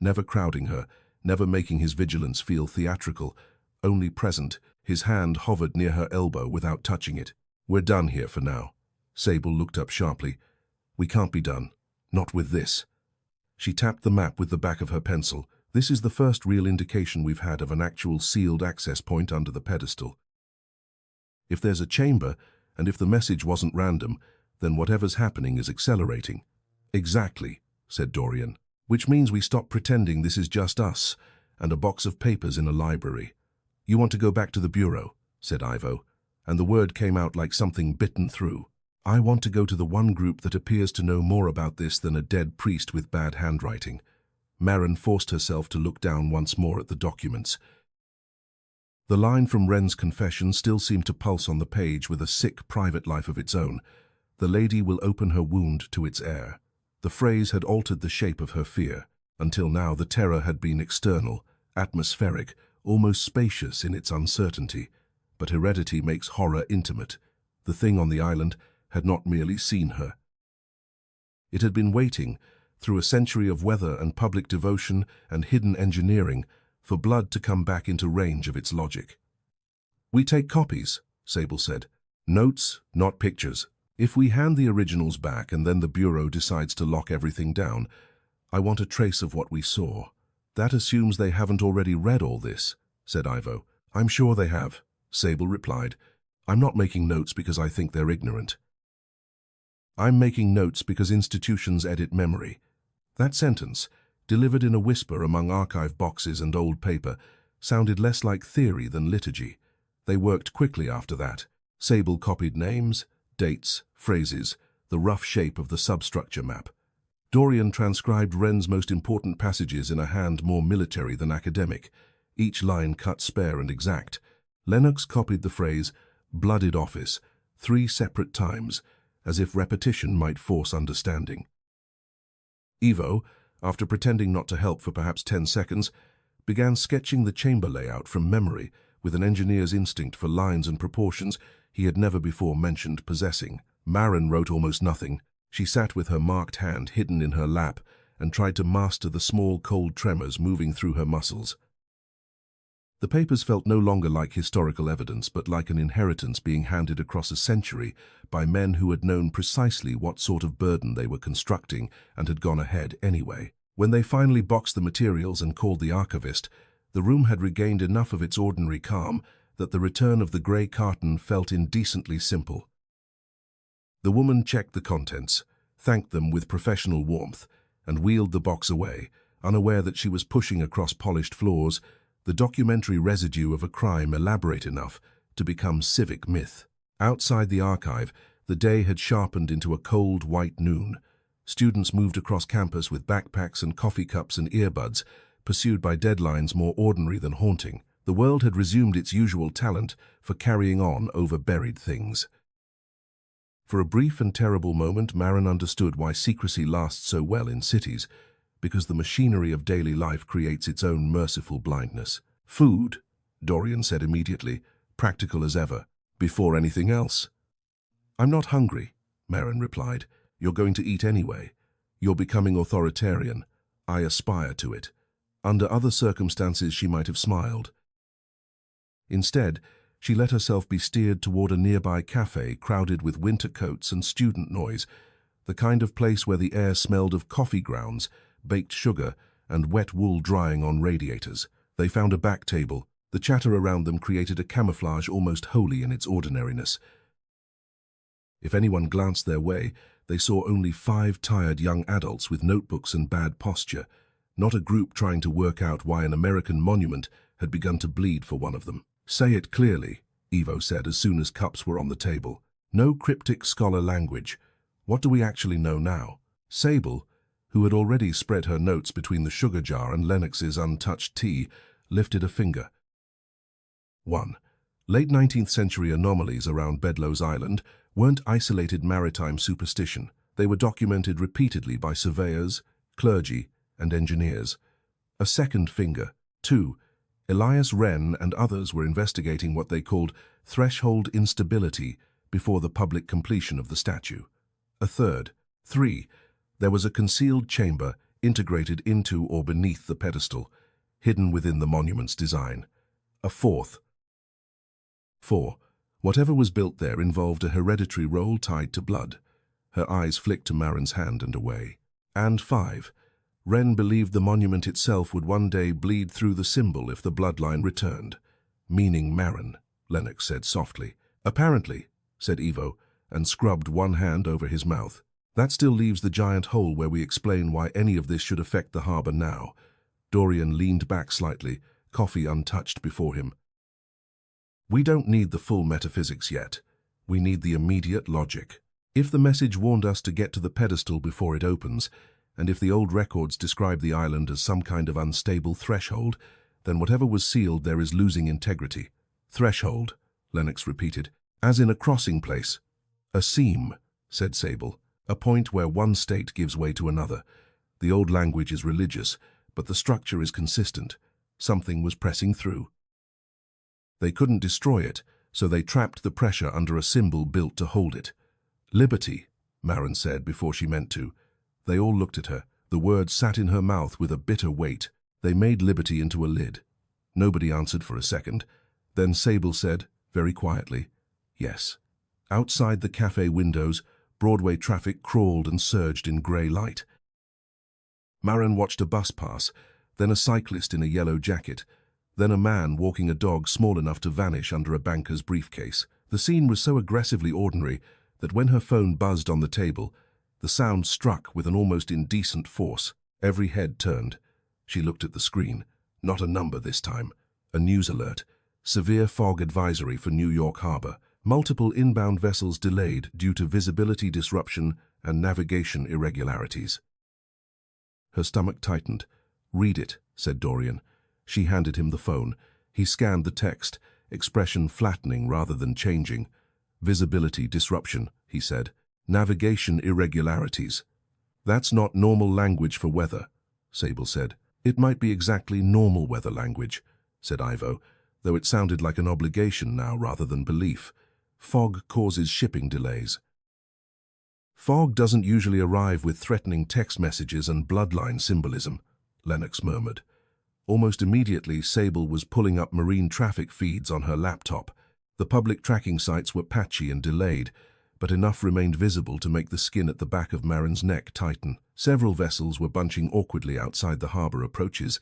never crowding her, never making his vigilance feel theatrical, only present. His hand hovered near her elbow without touching it. "We're done here for now," Sable looked up sharply. We can't be done. Not with this. She tapped the map with the back of her pencil. This is the first real indication we've had of an actual sealed access point under the pedestal. If there's a chamber, and if the message wasn't random, then whatever's happening is accelerating. Exactly, said Dorian. Which means we stop pretending this is just us and a box of papers in a library. You want to go back to the bureau, said Ivo, and the word came out like something bitten through. I want to go to the one group that appears to know more about this than a dead priest with bad handwriting. Maren forced herself to look down once more at the documents. The line from Wren's confession still seemed to pulse on the page with a sick private life of its own. The lady will open her wound to its heir. The phrase had altered the shape of her fear. Until now the terror had been external, atmospheric, almost spacious in its uncertainty. But heredity makes horror intimate. The thing on the island had not merely seen her. It had been waiting, through a century of weather and public devotion and hidden engineering, for blood to come back into range of its logic. We take copies, Sable said. Notes, not pictures. If we hand the originals back and then the Bureau decides to lock everything down, I want a trace of what we saw. That assumes they haven't already read all this, said Ivo. I'm sure they have, Sable replied. I'm not making notes because I think they're ignorant. I'm making notes because institutions edit memory. That sentence, delivered in a whisper among archive boxes and old paper, sounded less like theory than liturgy. They worked quickly after that. Sable copied names, dates, phrases, the rough shape of the substructure map. Dorian transcribed Wren's most important passages in a hand more military than academic, each line cut spare and exact. Lennox copied the phrase, blooded office, 3 separate times, as if repetition might force understanding. Ivo, after pretending not to help for perhaps 10 seconds, began sketching the chamber layout from memory with an engineer's instinct for lines and proportions he had never before mentioned possessing. Maren wrote almost nothing. She sat with her marked hand hidden in her lap and tried to master the small, cold tremors moving through her muscles. The papers felt no longer like historical evidence, but like an inheritance being handed across a century by men who had known precisely what sort of burden they were constructing and had gone ahead anyway. When they finally boxed the materials and called the archivist, the room had regained enough of its ordinary calm that the return of the grey carton felt indecently simple. The woman checked the contents, thanked them with professional warmth, and wheeled the box away, unaware that she was pushing across polished floors the documentary residue of a crime elaborate enough to become civic myth. Outside the archive, the day had sharpened into a cold, white noon. Students moved across campus with backpacks and coffee cups and earbuds, pursued by deadlines more ordinary than haunting. The world had resumed its usual talent for carrying on over buried things. For a brief and terrible moment, Maren understood why secrecy lasts so well in cities, because the machinery of daily life creates its own merciful blindness. Food, Dorian said immediately, practical as ever, before anything else. I'm not hungry, Maren replied. You're going to eat anyway. You're becoming authoritarian. I aspire to it. Under other circumstances she might have smiled. Instead, she let herself be steered toward a nearby cafe crowded with winter coats and student noise, the kind of place where the air smelled of coffee grounds, baked sugar, and wet wool drying on radiators. They found a back table. The chatter around them created a camouflage almost holy in its ordinariness. If anyone glanced their way, they saw only 5 tired young adults with notebooks and bad posture, not a group trying to work out why an American monument had begun to bleed for one of them. Say it clearly, Ivo said as soon as cups were on the table. No cryptic scholar language. What do we actually know now? Sable, who had already spread her notes between the sugar jar and Lennox's untouched tea, lifted a finger. 1. Late 19th century anomalies around Bedloe's Island weren't isolated maritime superstition. They were documented repeatedly by surveyors, clergy, and engineers. A second finger. 2. Elias Wren and others were investigating what they called threshold instability before the public completion of the statue. A third. 3. There was a concealed chamber integrated into or beneath the pedestal, hidden within the monument's design. A fourth. 4. Whatever was built there involved a hereditary role tied to blood. Her eyes flicked to Maren's hand and away. And 5. Wren believed the monument itself would one day bleed through the symbol if the bloodline returned. Meaning Maren, Lennox said softly. Apparently, said Ivo, and scrubbed one hand over his mouth. That still leaves the giant hole where we explain why any of this should affect the harbor now. Dorian leaned back slightly, coffee untouched before him. We don't need the full metaphysics yet. We need the immediate logic. If the message warned us to get to the pedestal before it opens, and if the old records describe the island as some kind of unstable threshold, then whatever was sealed there is losing integrity. Threshold, Lennox repeated, as in a crossing place. A seam, said Sable, a point where one state gives way to another. The old language is religious, but the structure is consistent. Something was pressing through. They couldn't destroy it, so they trapped the pressure under a symbol built to hold it. Liberty, Maren said before she meant to. They all looked at her. The words sat in her mouth with a bitter weight. They made liberty into a lid. Nobody answered for a second. Then Sable said, very quietly, yes. Outside the cafe windows, Broadway traffic crawled and surged in grey light. Maren watched a bus pass, then a cyclist in a yellow jacket, then a man walking a dog small enough to vanish under a banker's briefcase. The scene was so aggressively ordinary that when her phone buzzed on the table, the sound struck with an almost indecent force. Every head turned. She looked at the screen. Not a number this time. A news alert. Severe fog advisory for New York Harbor. Multiple inbound vessels delayed due to visibility disruption and navigation irregularities. Her stomach tightened. Read it, said Dorian. She handed him the phone. He scanned the text, expression flattening rather than changing. Visibility disruption, he said. Navigation irregularities. That's not normal language for weather, Sable said. It might be exactly normal weather language, said Ivo, though it sounded like an obligation now rather than belief. Fog causes shipping delays. Fog doesn't usually arrive with threatening text messages and bloodline symbolism, Lennox murmured. Almost immediately, Sable was pulling up marine traffic feeds on her laptop. The public tracking sites were patchy and delayed, but enough remained visible to make the skin at the back of Maren's neck tighten. Several vessels were bunching awkwardly outside the harbor approaches,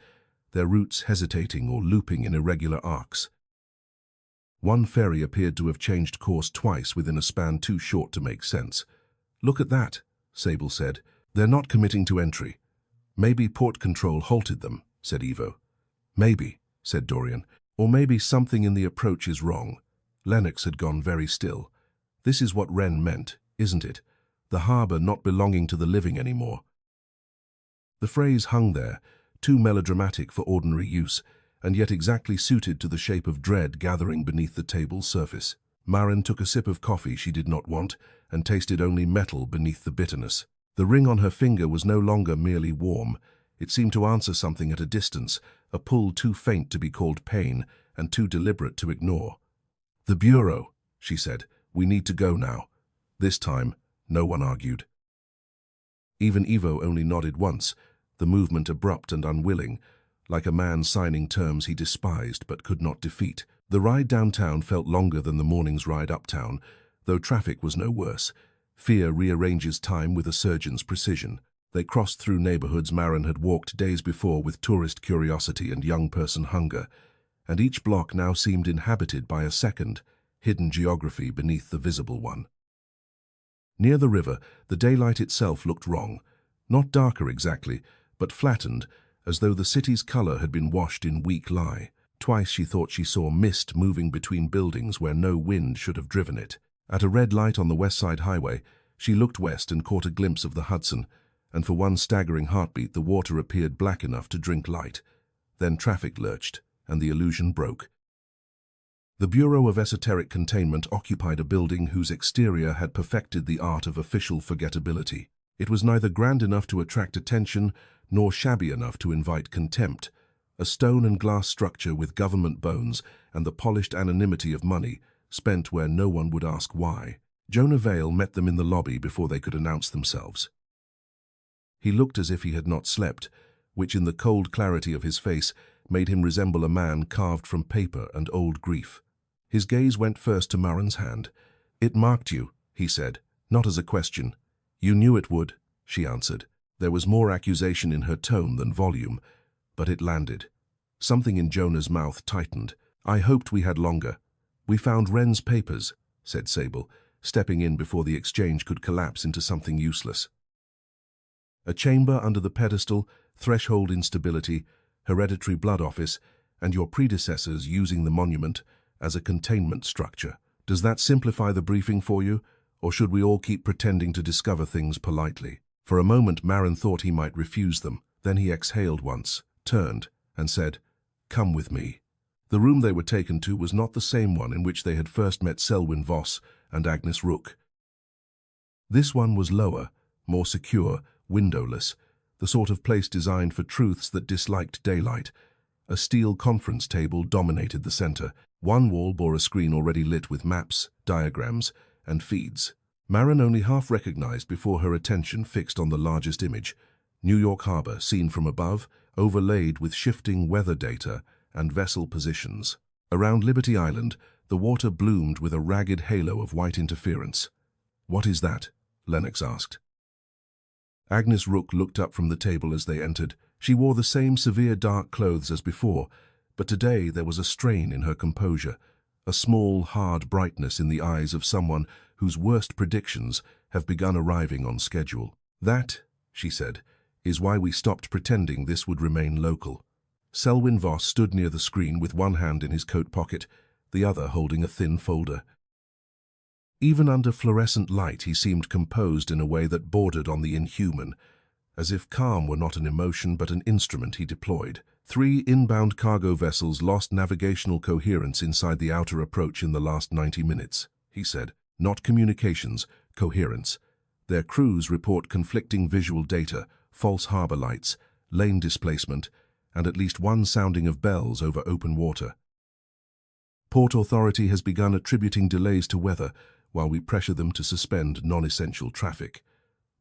their routes hesitating or looping in irregular arcs. One ferry appeared to have changed course twice within a span too short to make sense. Look at that, Sable said. They're not committing to entry. Maybe port control halted them, said Ivo. Maybe, said Dorian. Or maybe something in the approach is wrong. Lennox had gone very still. This is what Wren meant, isn't it? The harbor not belonging to the living anymore. The phrase hung there, too melodramatic for ordinary use, and yet exactly suited to the shape of dread gathering beneath the table's surface. Maren took a sip of coffee she did not want and tasted only metal beneath the bitterness. The ring on her finger was no longer merely warm. It seemed to answer something at a distance, a pull too faint to be called pain and too deliberate to ignore. The Bureau, she said. We need to go now. This time, no one argued. Even Ivo only nodded once, the movement abrupt and unwilling, like a man signing terms he despised but could not defeat. The ride downtown felt longer than the morning's ride uptown, though traffic was no worse. Fear rearranges time with a surgeon's precision. They crossed through neighborhoods Maren had walked days before with tourist curiosity and young person hunger, and each block now seemed inhabited by a second, hidden geography beneath the visible one. Near the river, the daylight itself looked wrong. Not darker exactly, but flattened, as though the city's color had been washed in weak lie. Twice she thought she saw mist moving between buildings where no wind should have driven it. At a red light on the West Side Highway, she looked west and caught a glimpse of the Hudson, and for one staggering heartbeat the water appeared black enough to drink light. Then traffic lurched, and the illusion broke. The Bureau of Esoteric Containment occupied a building whose exterior had perfected the art of official forgettability. It was neither grand enough to attract attention nor shabby enough to invite contempt. A stone and glass structure with government bones and the polished anonymity of money, spent where no one would ask why. Jonah Vale met them in the lobby before they could announce themselves. He looked as if he had not slept, which in the cold clarity of his face made him resemble a man carved from paper and old grief. His gaze went first to Marin's hand. "It marked you," he said, not as a question. "You knew it would," she answered. There was more accusation in her tone than volume, but it landed. Something in Jonah's mouth tightened. "I hoped we had longer." "We found Wren's papers," said Sable, stepping in before the exchange could collapse into something useless. A chamber under the pedestal, threshold instability, hereditary blood office, and your predecessors using the monument as a containment structure. Does that simplify the briefing for you, or should we all keep pretending to discover things politely? For a moment, Marin thought he might refuse them. Then he exhaled once, turned, and said, "Come with me." The room they were taken to was not the same one in which they had first met Selwyn Voss and Agnes Rook. This one was lower, more secure, windowless, the sort of place designed for truths that disliked daylight. A steel conference table dominated the center. One wall bore a screen already lit with maps, diagrams, and feeds. Marin only half recognized before her attention fixed on the largest image. New York Harbor, seen from above, overlaid with shifting weather data and vessel positions. Around Liberty Island, the water bloomed with a ragged halo of white interference. "What is that?" Lennox asked. Agnes Rook looked up from the table as they entered. She wore the same severe dark clothes as before, but today there was a strain in her composure, a small, hard brightness in the eyes of someone whose worst predictions have begun arriving on schedule. "That," she said, "is why we stopped pretending this would remain local." Selwyn Voss stood near the screen with one hand in his coat pocket, the other holding a thin folder. Even under fluorescent light he seemed composed in a way that bordered on the inhuman, as if calm were not an emotion but an instrument he deployed. 3 inbound cargo vessels lost navigational coherence inside the outer approach in the last 90 minutes, he said. "Not communications, coherence. Their crews report conflicting visual data, false harbor lights, lane displacement, and at least one sounding of bells over open water. Port Authority has begun attributing delays to weather while we pressure them to suspend non-essential traffic."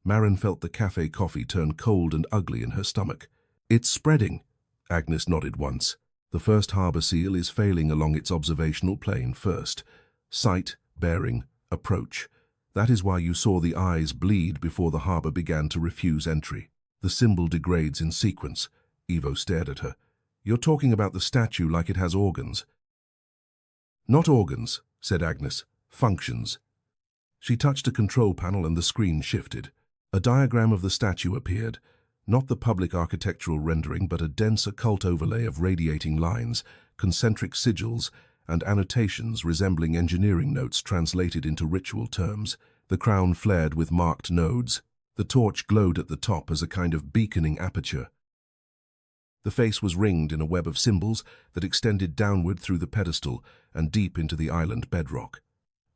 Marin felt the cafe coffee turn cold and ugly in her stomach. "It's spreading." Agnes nodded once. "The first harbor seal is failing along its observational plane first. Sight, bearing, approach. That is why you saw the eyes bleed before the harbor began to refuse entry. The symbol degrades in sequence." Evo stared at her. "You're talking about the statue like it has organs." "Not organs," said Agnes. "Functions." She touched a control panel and the screen shifted. A diagram of the statue appeared, not the public architectural rendering but a dense occult overlay of radiating lines, concentric sigils, and annotations resembling engineering notes translated into ritual terms. The crown flared with marked nodes. The torch glowed at the top as a kind of beaconing aperture. The face was ringed in a web of symbols that extended downward through the pedestal and deep into the island bedrock.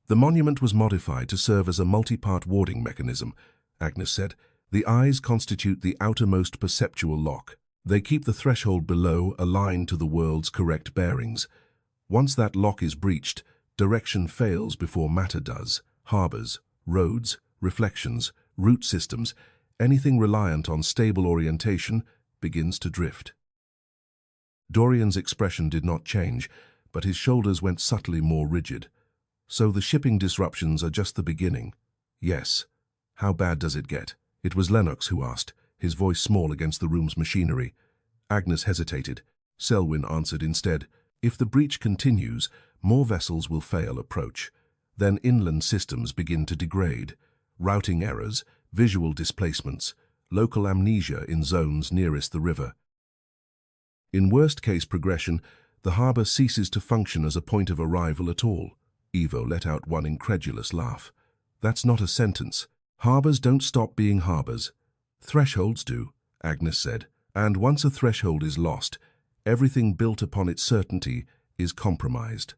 "The monument was modified to serve as a multi-part warding mechanism," Agnes said. "The eyes constitute the outermost perceptual lock. They keep the threshold below aligned to the world's correct bearings. Once that lock is breached, direction fails before matter does. Harbors, roads, reflections, root systems, anything reliant on stable orientation begins to drift." Dorian's expression did not change, but his shoulders went subtly more rigid. "So the shipping disruptions are just the beginning?" "Yes." "How bad does it get?" It was Lennox who asked, his voice small against the room's machinery. Agnes hesitated. Selwyn answered instead, "If the breach continues, more vessels will fail approach. Then inland systems begin to degrade. Routing errors, visual displacements, local amnesia in zones nearest the river. In worst-case progression, the harbor ceases to function as a point of arrival at all." Evo let out one incredulous laugh. "That's not a sentence. Harbors don't stop being harbors. Thresholds do," Agnes said. "And once a threshold is lost, everything built upon its certainty is compromised."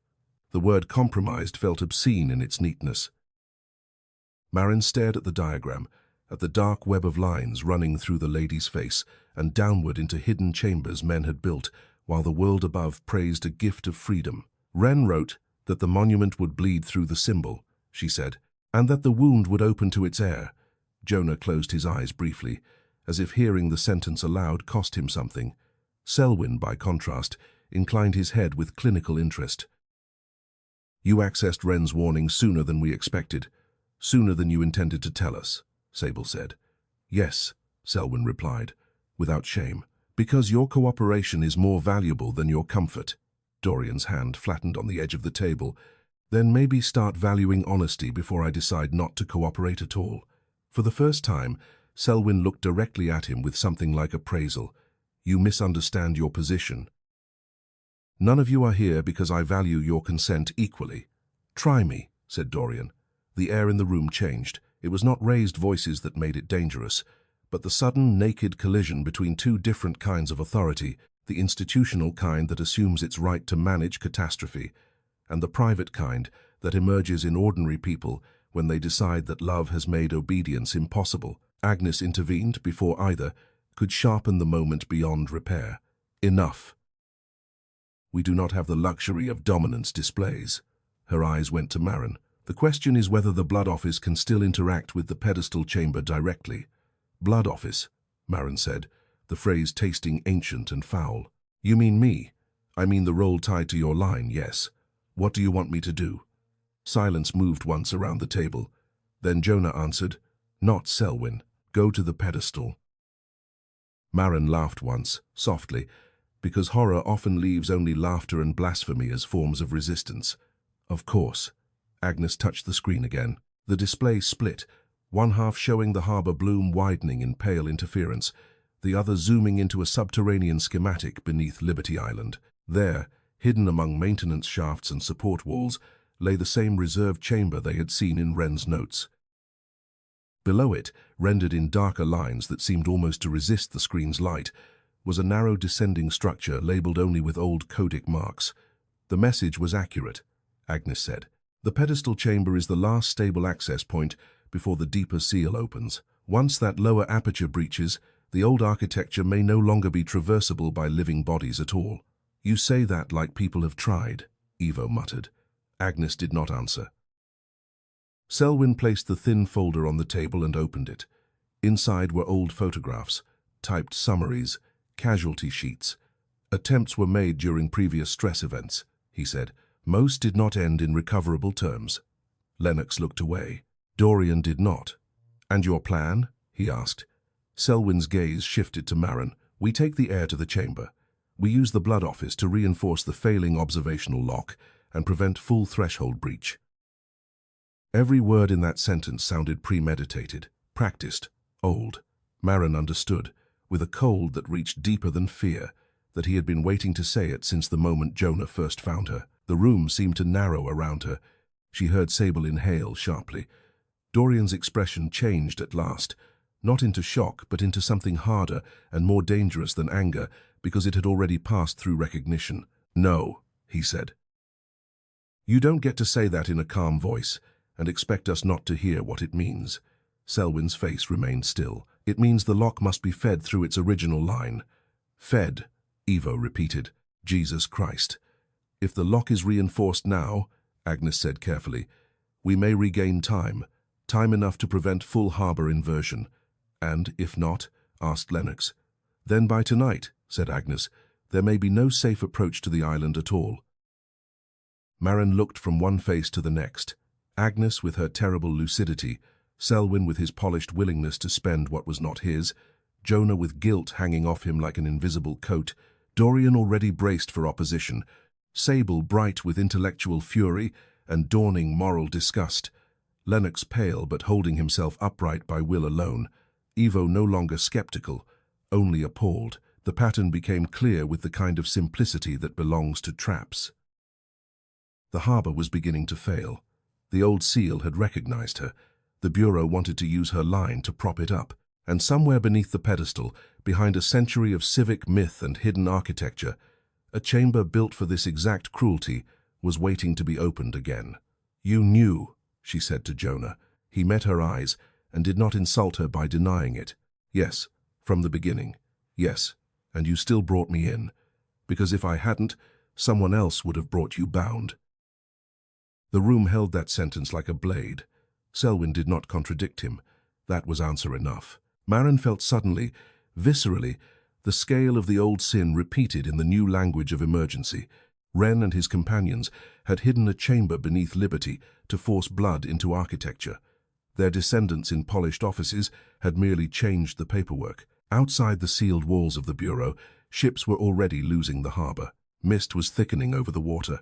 The word compromised felt obscene in its neatness. Marin stared at the diagram, at the dark web of lines running through the lady's face and downward into hidden chambers men had built, while the world above praised a gift of freedom. "Wren wrote that the monument would bleed through the symbol," she said, "and that the wound would open to its heir." Jonah closed his eyes briefly, as if hearing the sentence aloud cost him something. Selwyn, by contrast, inclined his head with clinical interest. You accessed Wren's warning sooner than we expected, sooner than you intended to tell us, Sable said. Yes, Selwyn replied, without shame. Because your cooperation is more valuable than your comfort. Dorian's hand flattened on the edge of the table. Then maybe start valuing honesty before I decide not to cooperate at all. For the first time, Selwyn looked directly at him with something like appraisal. You misunderstand your position. None of you are here because I value your consent equally. Try me, said Dorian. The air in the room changed. It was not raised voices that made it dangerous, but the sudden, naked collision between two different kinds of authority, the institutional kind that assumes its right to manage catastrophe, and the private kind that emerges in ordinary people when they decide that love has made obedience impossible. Agnes intervened before either could sharpen the moment beyond repair. Enough. We do not have the luxury of dominance displays. Her eyes went to Maren. The question is whether the Blood Office can still interact with the pedestal chamber directly. Blood Office, Maren said, the phrase tasting ancient and foul. You mean me? I mean the role tied to your line, yes. What do you want me to do? Silence moved once around the table. Then Jonah answered, Not Selwyn. Go to the pedestal. Maren laughed once, softly, because horror often leaves only laughter and blasphemy as forms of resistance. Of course. Agnes touched the screen again. The display split, one half showing the harbour bloom widening in pale interference, the other zooming into a subterranean schematic beneath Liberty Island. There, hidden among maintenance shafts and support walls, lay the same reserved chamber they had seen in Wren's notes. Below it, rendered in darker lines that seemed almost to resist the screen's light, was a narrow descending structure labelled only with old codic marks. The message was accurate, Agnes said. The pedestal chamber is the last stable access point before the deeper seal opens. Once that lower aperture breaches, the old architecture may no longer be traversable by living bodies at all. You say that like people have tried, Evo muttered. Agnes did not answer. Selwyn placed the thin folder on the table and opened it. Inside were old photographs, typed summaries, casualty sheets. Attempts were made during previous stress events, he said. Most did not end in recoverable terms. Lennox looked away. Dorian did not. And your plan? He asked. Selwyn's gaze shifted to Maren. We take the air to the chamber. We use the Blood Office to reinforce the failing observational lock and prevent full threshold breach. Every word in that sentence sounded premeditated, practiced, old. Maren understood, with a cold that reached deeper than fear, that he had been waiting to say it since the moment Jonah first found her. The room seemed to narrow around her. She heard Sable inhale sharply. Dorian's expression changed at last, not into shock, but into something harder and more dangerous than anger, because it had already passed through recognition. No, he said. You don't get to say that in a calm voice and expect us not to hear what it means. Selwyn's face remained still. It means the lock must be fed through its original line. Fed, Evo repeated. Jesus Christ. If the lock is reinforced now, Agnes said carefully, we may regain time enough to prevent full harbour inversion. And, if not, asked Lennox. Then by tonight, said Agnes, there may be no safe approach to the island at all. Maren looked from one face to the next. Agnes with her terrible lucidity, Selwyn with his polished willingness to spend what was not his, Jonah with guilt hanging off him like an invisible coat, Dorian already braced for opposition, Sable bright with intellectual fury and dawning moral disgust, Lennox pale but holding himself upright by will alone, Evo no longer skeptical, only appalled. The pattern became clear with the kind of simplicity that belongs to traps. The harbour was beginning to fail. The old seal had recognized her. The Bureau wanted to use her line to prop it up, and somewhere beneath the pedestal, behind a century of civic myth and hidden architecture, a chamber built for this exact cruelty was waiting to be opened again. You knew, she said to Jonah. He met her eyes and did not insult her by denying it. Yes, from the beginning. Yes, and you still brought me in, because if I hadn't, someone else would have brought you bound. The room held that sentence like a blade. Selwyn did not contradict him. That was answer enough. Maren felt suddenly, viscerally, the scale of the old sin repeated in the new language of emergency. Wren and his companions had hidden a chamber beneath Liberty to force blood into architecture. Their descendants in polished offices had merely changed the paperwork. Outside the sealed walls of the bureau, ships were already losing the harbor. Mist was thickening over the water.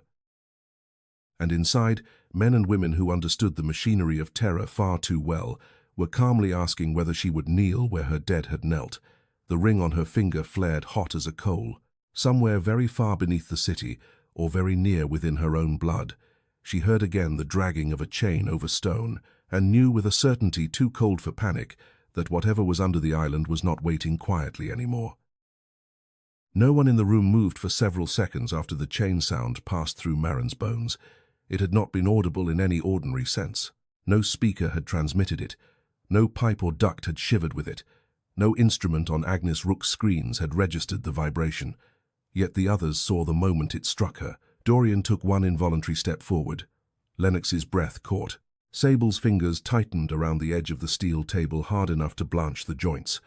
And inside, men and women who understood the machinery of terror far too well were calmly asking whether she would kneel where her dead had knelt. The ring on her finger flared hot as a coal. Somewhere very far beneath the city, or very near within her own blood, she heard again the dragging of a chain over stone, and knew with a certainty too cold for panic that whatever was under the island was not waiting quietly anymore. No one in the room moved for several seconds after the chain sound passed through Maren's bones. It had not been audible in any ordinary sense. No speaker had transmitted it. No pipe or duct had shivered with it. No instrument on Agnes Rook's screens had registered the vibration. Yet the others saw the moment it struck her. Dorian took one involuntary step forward. Lennox's breath caught. Sable's fingers tightened around the edge of the steel table hard enough to blanch the joints.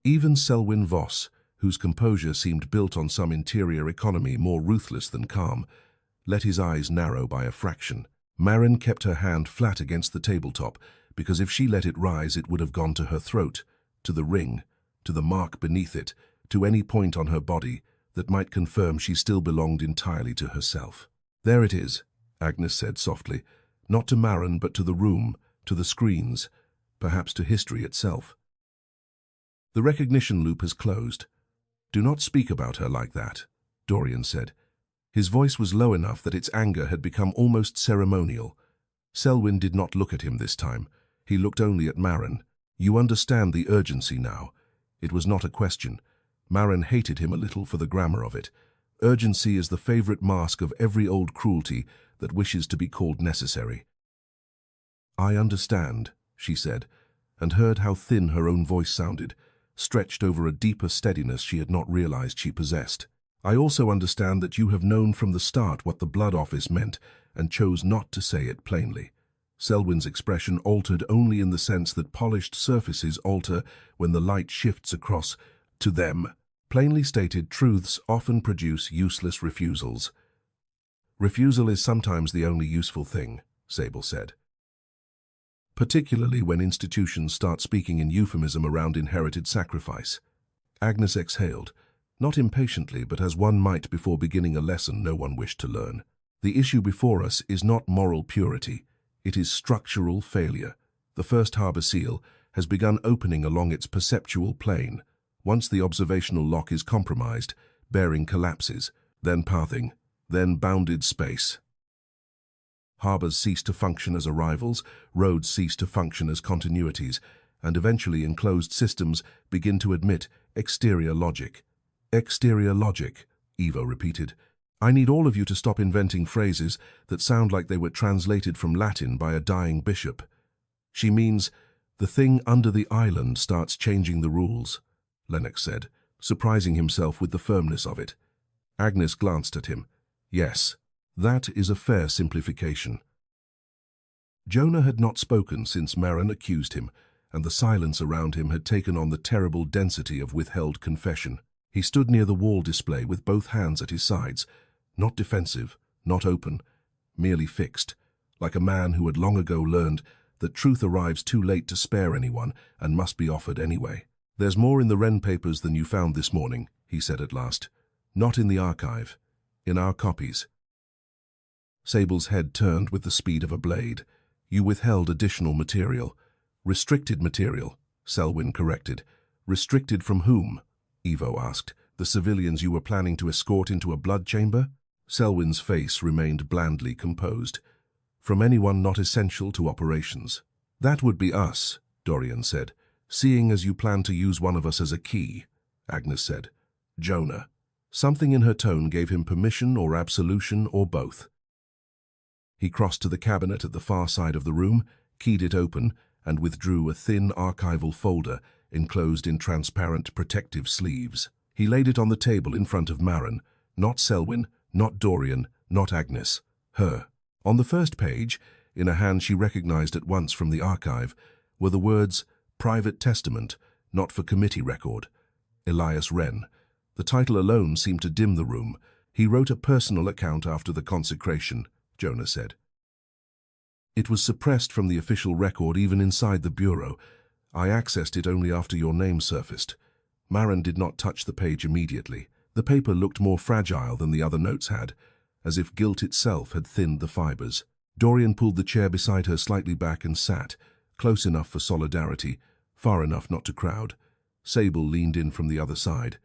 Even Selwyn Voss, whose composure seemed built on some interior economy more ruthless than calm, let his eyes narrow by a fraction. Maren kept her hand flat against the tabletop, because if she let it rise it would have gone to her throat, to the ring, to the mark beneath it, to any point on her body that might confirm she still belonged entirely to herself. "There it is," Agnes said softly, not to Maren but to the room, to the screens, perhaps to history itself. "The recognition loop has closed. Do not speak about her like that," Dorian said. His voice was low enough that its anger had become almost ceremonial. Selwyn did not look at him this time. He looked only at Maren. "You understand the urgency now." It was not a question. Maren hated him a little for the grammar of it. Urgency is the favorite mask of every old cruelty that wishes to be called necessary. "I understand," she said, and heard how thin her own voice sounded, stretched over a deeper steadiness she had not realized she possessed. "I also understand that you have known from the start what the Blood Office meant and chose not to say it plainly." Selwyn's expression altered only in the sense that polished surfaces alter when the light shifts across to them. Plainly stated truths often produce useless refusals. "Refusal is sometimes the only useful thing," Sable said. "Particularly when institutions start speaking in euphemism around inherited sacrifice." Agnes exhaled, not impatiently but as one might before beginning a lesson no one wished to learn. "The issue before us is not moral purity. It is structural failure. The first harbor seal has begun opening along its perceptual plane. Once the observational lock is compromised, bearing collapses, then pathing, then bounded space. Harbors cease to function as arrivals, roads cease to function as continuities, and eventually enclosed systems begin to admit exterior logic." "Exterior logic," Evo repeated. "I need all of you to stop inventing phrases that sound like they were translated from Latin by a dying bishop." "She means the thing under the island starts changing the rules," Lennox said, surprising himself with the firmness of it. Agnes glanced at him. "Yes, that is a fair simplification." Jonah had not spoken since Maren accused him, and the silence around him had taken on the terrible density of withheld confession. He stood near the wall display with both hands at his sides, not defensive, not open, merely fixed, like a man who had long ago learned that truth arrives too late to spare anyone and must be offered anyway. "There's more in the Wren papers than you found this morning," he said at last. "Not in the archive. In our copies." Sable's head turned with the speed of a blade. "You withheld additional material." "Restricted material," Selwyn corrected. "Restricted from whom?" Evo asked. "The civilians you were planning to escort into a blood chamber?" Selwyn's face remained blandly composed. "From anyone not essential to operations." "That would be us," Dorian said. "Seeing as you plan to use one of us as a key," Agnes said. "Jonah." Something in her tone gave him permission or absolution or both. He crossed to the cabinet at the far side of the room, keyed it open, and withdrew a thin archival folder enclosed in transparent protective sleeves. He laid it on the table in front of Maren, not Selwyn, not Dorian, not Agnes, her. On the first page, in a hand she recognized at once from the archive, were the words, "Private Testament, not for committee record." Elias Wren. The title alone seemed to dim the room. He wrote a personal account after the consecration, Jonah said. It was suppressed from the official record even inside the bureau. I accessed it only after your name surfaced. Maren did not touch the page immediately. The paper looked more fragile than the other notes had, as if guilt itself had thinned the fibers. Dorian pulled the chair beside her slightly back and sat, close enough for solidarity, far enough not to crowd. Sable leaned in from the other side.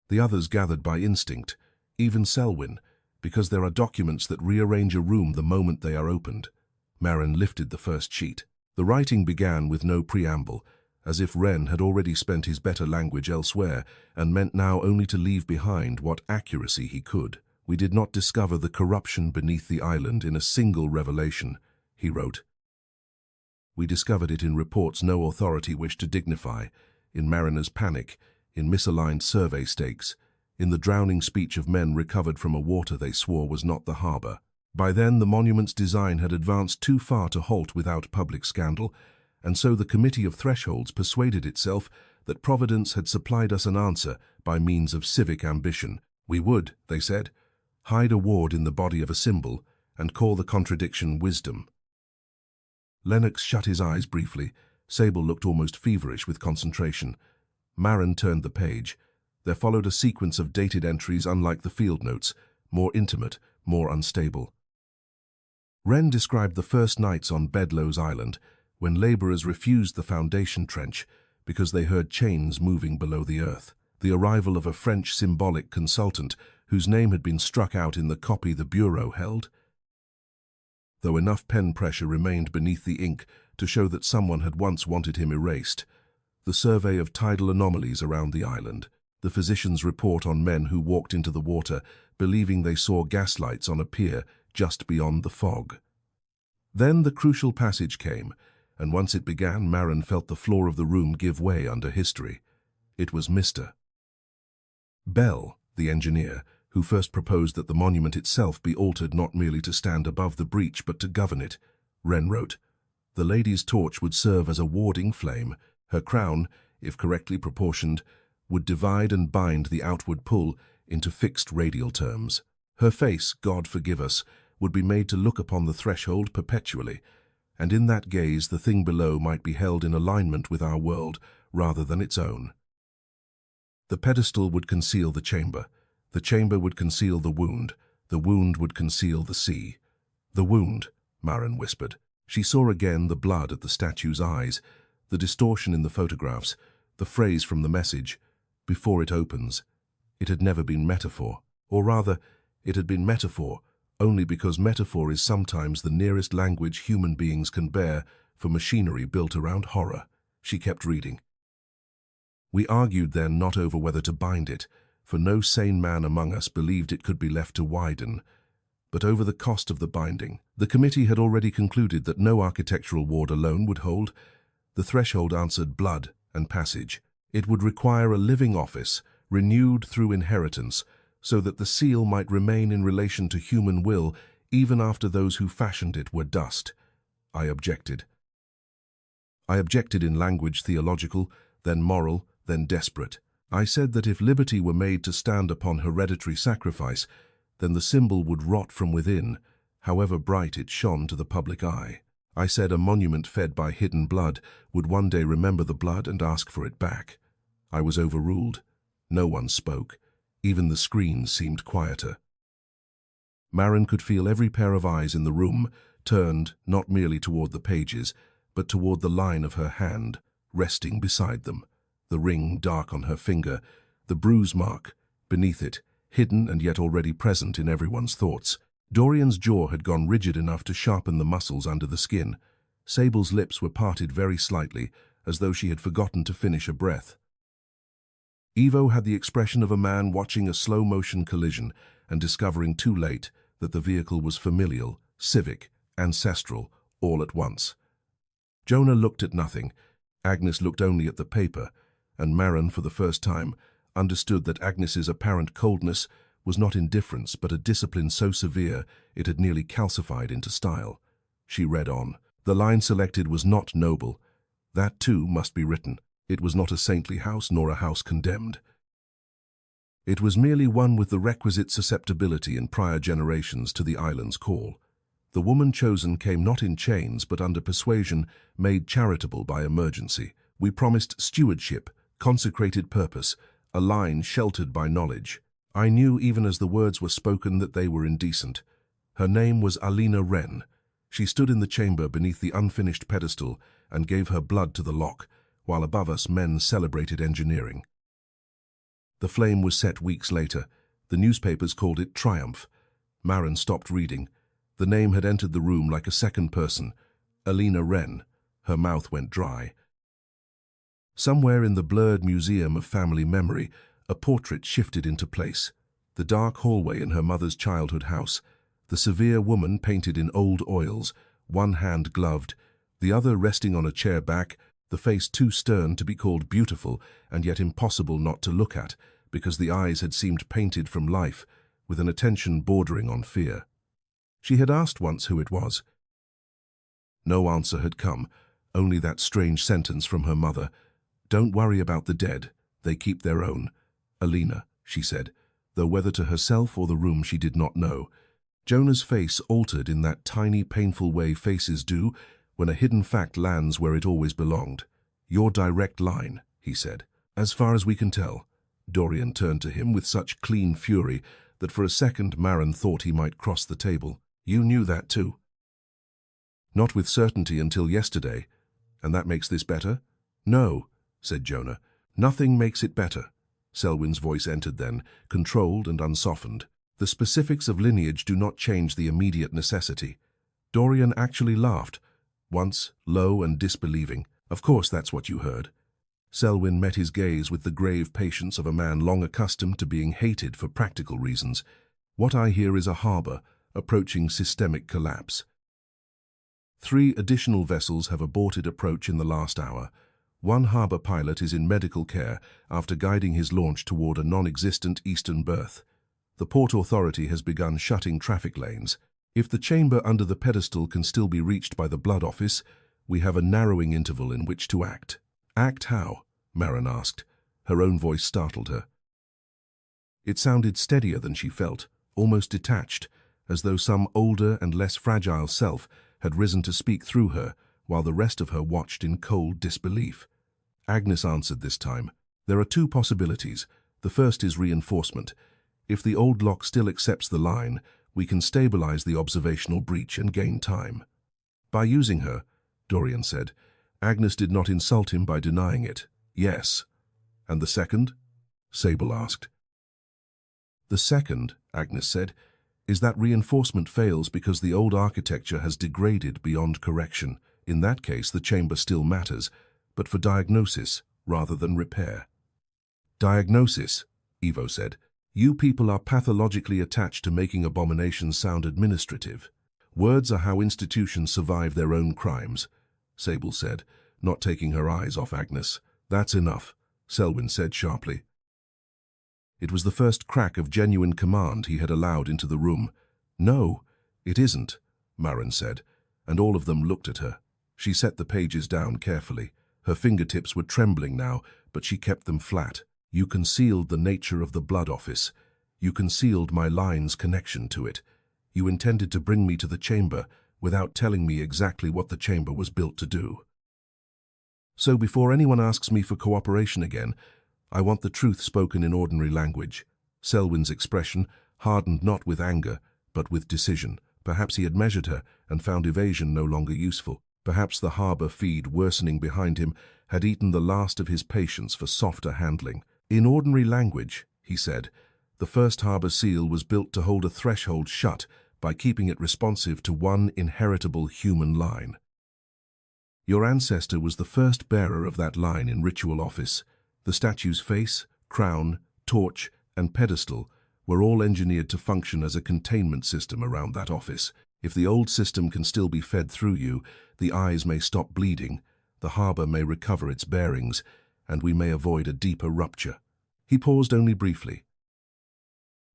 The others gathered by instinct, even Selwyn, because there are documents that rearrange a room the moment they are opened. Maren lifted the first sheet. The writing began with no preamble, as if Wren had already spent his better language elsewhere and meant now only to leave behind what accuracy he could. We did not discover the corruption beneath the island in a single revelation, he wrote. We discovered it in reports no authority wished to dignify, in mariners' panic, in misaligned survey stakes, in the drowning speech of men recovered from a water they swore was not the harbor. By then the monument's design had advanced too far to halt without public scandal, and so the Committee of Thresholds persuaded itself that Providence had supplied us an answer by means of civic ambition. We would, they said, hide a ward in the body of a symbol and call the contradiction wisdom. Lennox shut his eyes briefly. Sable looked almost feverish with concentration. Maren turned the page. There followed a sequence of dated entries unlike the field notes, more intimate, more unstable. Wren described the first nights on Bedloe's Island, when laborers refused the foundation trench because they heard chains moving below the earth. The arrival of a French symbolic consultant whose name had been struck out in the copy the Bureau held. Though enough pen pressure remained beneath the ink to show that someone had once wanted him erased. The survey of tidal anomalies around the island, the physician's report on men who walked into the water believing they saw gaslights on a pier just beyond the fog. Then the crucial passage came, and once it began, Maren felt the floor of the room give way under history. It was Mr. Bell, the engineer, who first proposed that the monument itself be altered not merely to stand above the breach but to govern it. Wren wrote, "The lady's torch would serve as a warding flame. Her crown, if correctly proportioned, would divide and bind the outward pull into fixed radial terms. Her face, God forgive us, would be made to look upon the threshold perpetually, and in that gaze the thing below might be held in alignment with our world rather than its own. The pedestal would conceal the chamber would conceal the wound would conceal the sea." "The wound," Maren whispered. She saw again the blood at the statue's eyes, the distortion in the photographs, the phrase from the message, "Before it opens." It had never been metaphor, or rather, it had been metaphor only because metaphor is sometimes the nearest language human beings can bear for machinery built around horror. She kept reading. "We argued then not over whether to bind it, for no sane man among us believed it could be left to widen, but over the cost of the binding. The committee had already concluded that no architectural ward alone would hold. The threshold answered blood and passage. It would require a living office, renewed through inheritance, so that the seal might remain in relation to human will even after those who fashioned it were dust. I objected. I objected in language theological, then moral, then desperate. I said that if liberty were made to stand upon hereditary sacrifice, then the symbol would rot from within, however bright it shone to the public eye. I said a monument fed by hidden blood would one day remember the blood and ask for it back. I was overruled. No one spoke. Even the screens seemed quieter. Maren could feel every pair of eyes in the room turned not merely toward the pages, but toward the line of her hand, resting beside them, the ring dark on her finger, the bruise mark beneath it, hidden and yet already present in everyone's thoughts. Dorian's jaw had gone rigid enough to sharpen the muscles under the skin. Sable's lips were parted very slightly, as though she had forgotten to finish a breath. Evo had the expression of a man watching a slow-motion collision and discovering too late that the vehicle was familial, civic, ancestral, all at once. Jonah looked at nothing. Agnes looked only at the paper, and Maren, for the first time, understood that Agnes's apparent coldness was not indifference but a discipline so severe it had nearly calcified into style. She read on. The line selected was not noble. That too must be written. It was not a saintly house nor a house condemned. It was merely one with the requisite susceptibility in prior generations to the island's call. The woman chosen came not in chains but under persuasion, made charitable by emergency. We promised stewardship, consecrated purpose, a line sheltered by knowledge. I knew even as the words were spoken that they were indecent. Her name was Alina Wren. She stood in the chamber beneath the unfinished pedestal and gave her blood to the lock, while above us men celebrated engineering. The flame was set weeks later. The newspapers called it Triumph. Maren stopped reading. The name had entered the room like a second person. Alina Wren. Her mouth went dry. Somewhere in the blurred museum of family memory, a portrait shifted into place. The dark hallway in her mother's childhood house. The severe woman painted in old oils, one hand gloved, the other resting on a chair back, the face too stern to be called beautiful and yet impossible not to look at, because the eyes had seemed painted from life, with an attention bordering on fear. She had asked once who it was. No answer had come, only that strange sentence from her mother. "Don't worry about the dead, they keep their own." "Alina," she said, though whether to herself or the room she did not know. Jonah's face altered in that tiny, painful way faces do when a hidden fact lands where it always belonged. "Your direct line," he said. "As far as we can tell." Dorian turned to him with such clean fury that for a second Maren thought he might cross the table. "You knew that too?" "Not with certainty until yesterday. And that makes this better?" "No," said Jonah. "Nothing makes it better." Selwyn's voice entered then, controlled and unsoftened. "The specifics of lineage do not change the immediate necessity." Dorian actually laughed, once low and disbelieving. "Of course that's what you heard." Selwyn met his gaze with the grave patience of a man long accustomed to being hated for practical reasons. "What I hear is a harbor approaching systemic collapse. 3 additional vessels have aborted approach in the last hour. One harbor pilot is in medical care after guiding his launch toward a non-existent eastern berth. The Port Authority has begun shutting traffic lanes. If the chamber under the pedestal can still be reached by the Blood Office, we have a narrowing interval in which to act." "Act how?" Maren asked. Her own voice startled her. It sounded steadier than she felt, almost detached, as though some older and less fragile self had risen to speak through her, while the rest of her watched in cold disbelief. Agnes answered this time. "There are 2 possibilities. The first is reinforcement. If the old lock still accepts the line, we can stabilize the observational breach and gain time." "By using her," Dorian said. Agnes did not insult him by denying it. "Yes." "And the second?" Sable asked. "The second," Agnes said, "is that reinforcement fails because the old architecture has degraded beyond correction. In that case, the chamber still matters, but for diagnosis rather than repair." "Diagnosis," Evo said. "You people are pathologically attached to making abominations sound administrative. Words are how institutions survive their own crimes," Sable said, not taking her eyes off Agnes. "That's enough," Selwyn said sharply. It was the first crack of genuine command he had allowed into the room. "No, it isn't," Maren said, and all of them looked at her. She set the pages down carefully. Her fingertips were trembling now, but she kept them flat. "You concealed the nature of the Blood Office. You concealed my line's connection to it. You intended to bring me to the chamber without telling me exactly what the chamber was built to do. So before anyone asks me for cooperation again, I want the truth spoken in ordinary language." Selwyn's expression hardened not with anger, but with decision. Perhaps he had measured her and found evasion no longer useful. Perhaps the harbor feed worsening behind him had eaten the last of his patience for softer handling. "In ordinary language," he said, "the first harbor seal was built to hold a threshold shut by keeping it responsive to one inheritable human line. Your ancestor was the first bearer of that line in Ritual Office. The statue's face, crown, torch, and pedestal were all engineered to function as a containment system around that office. If the old system can still be fed through you, the eyes may stop bleeding, the harbor may recover its bearings, and we may avoid a deeper rupture." He paused only briefly.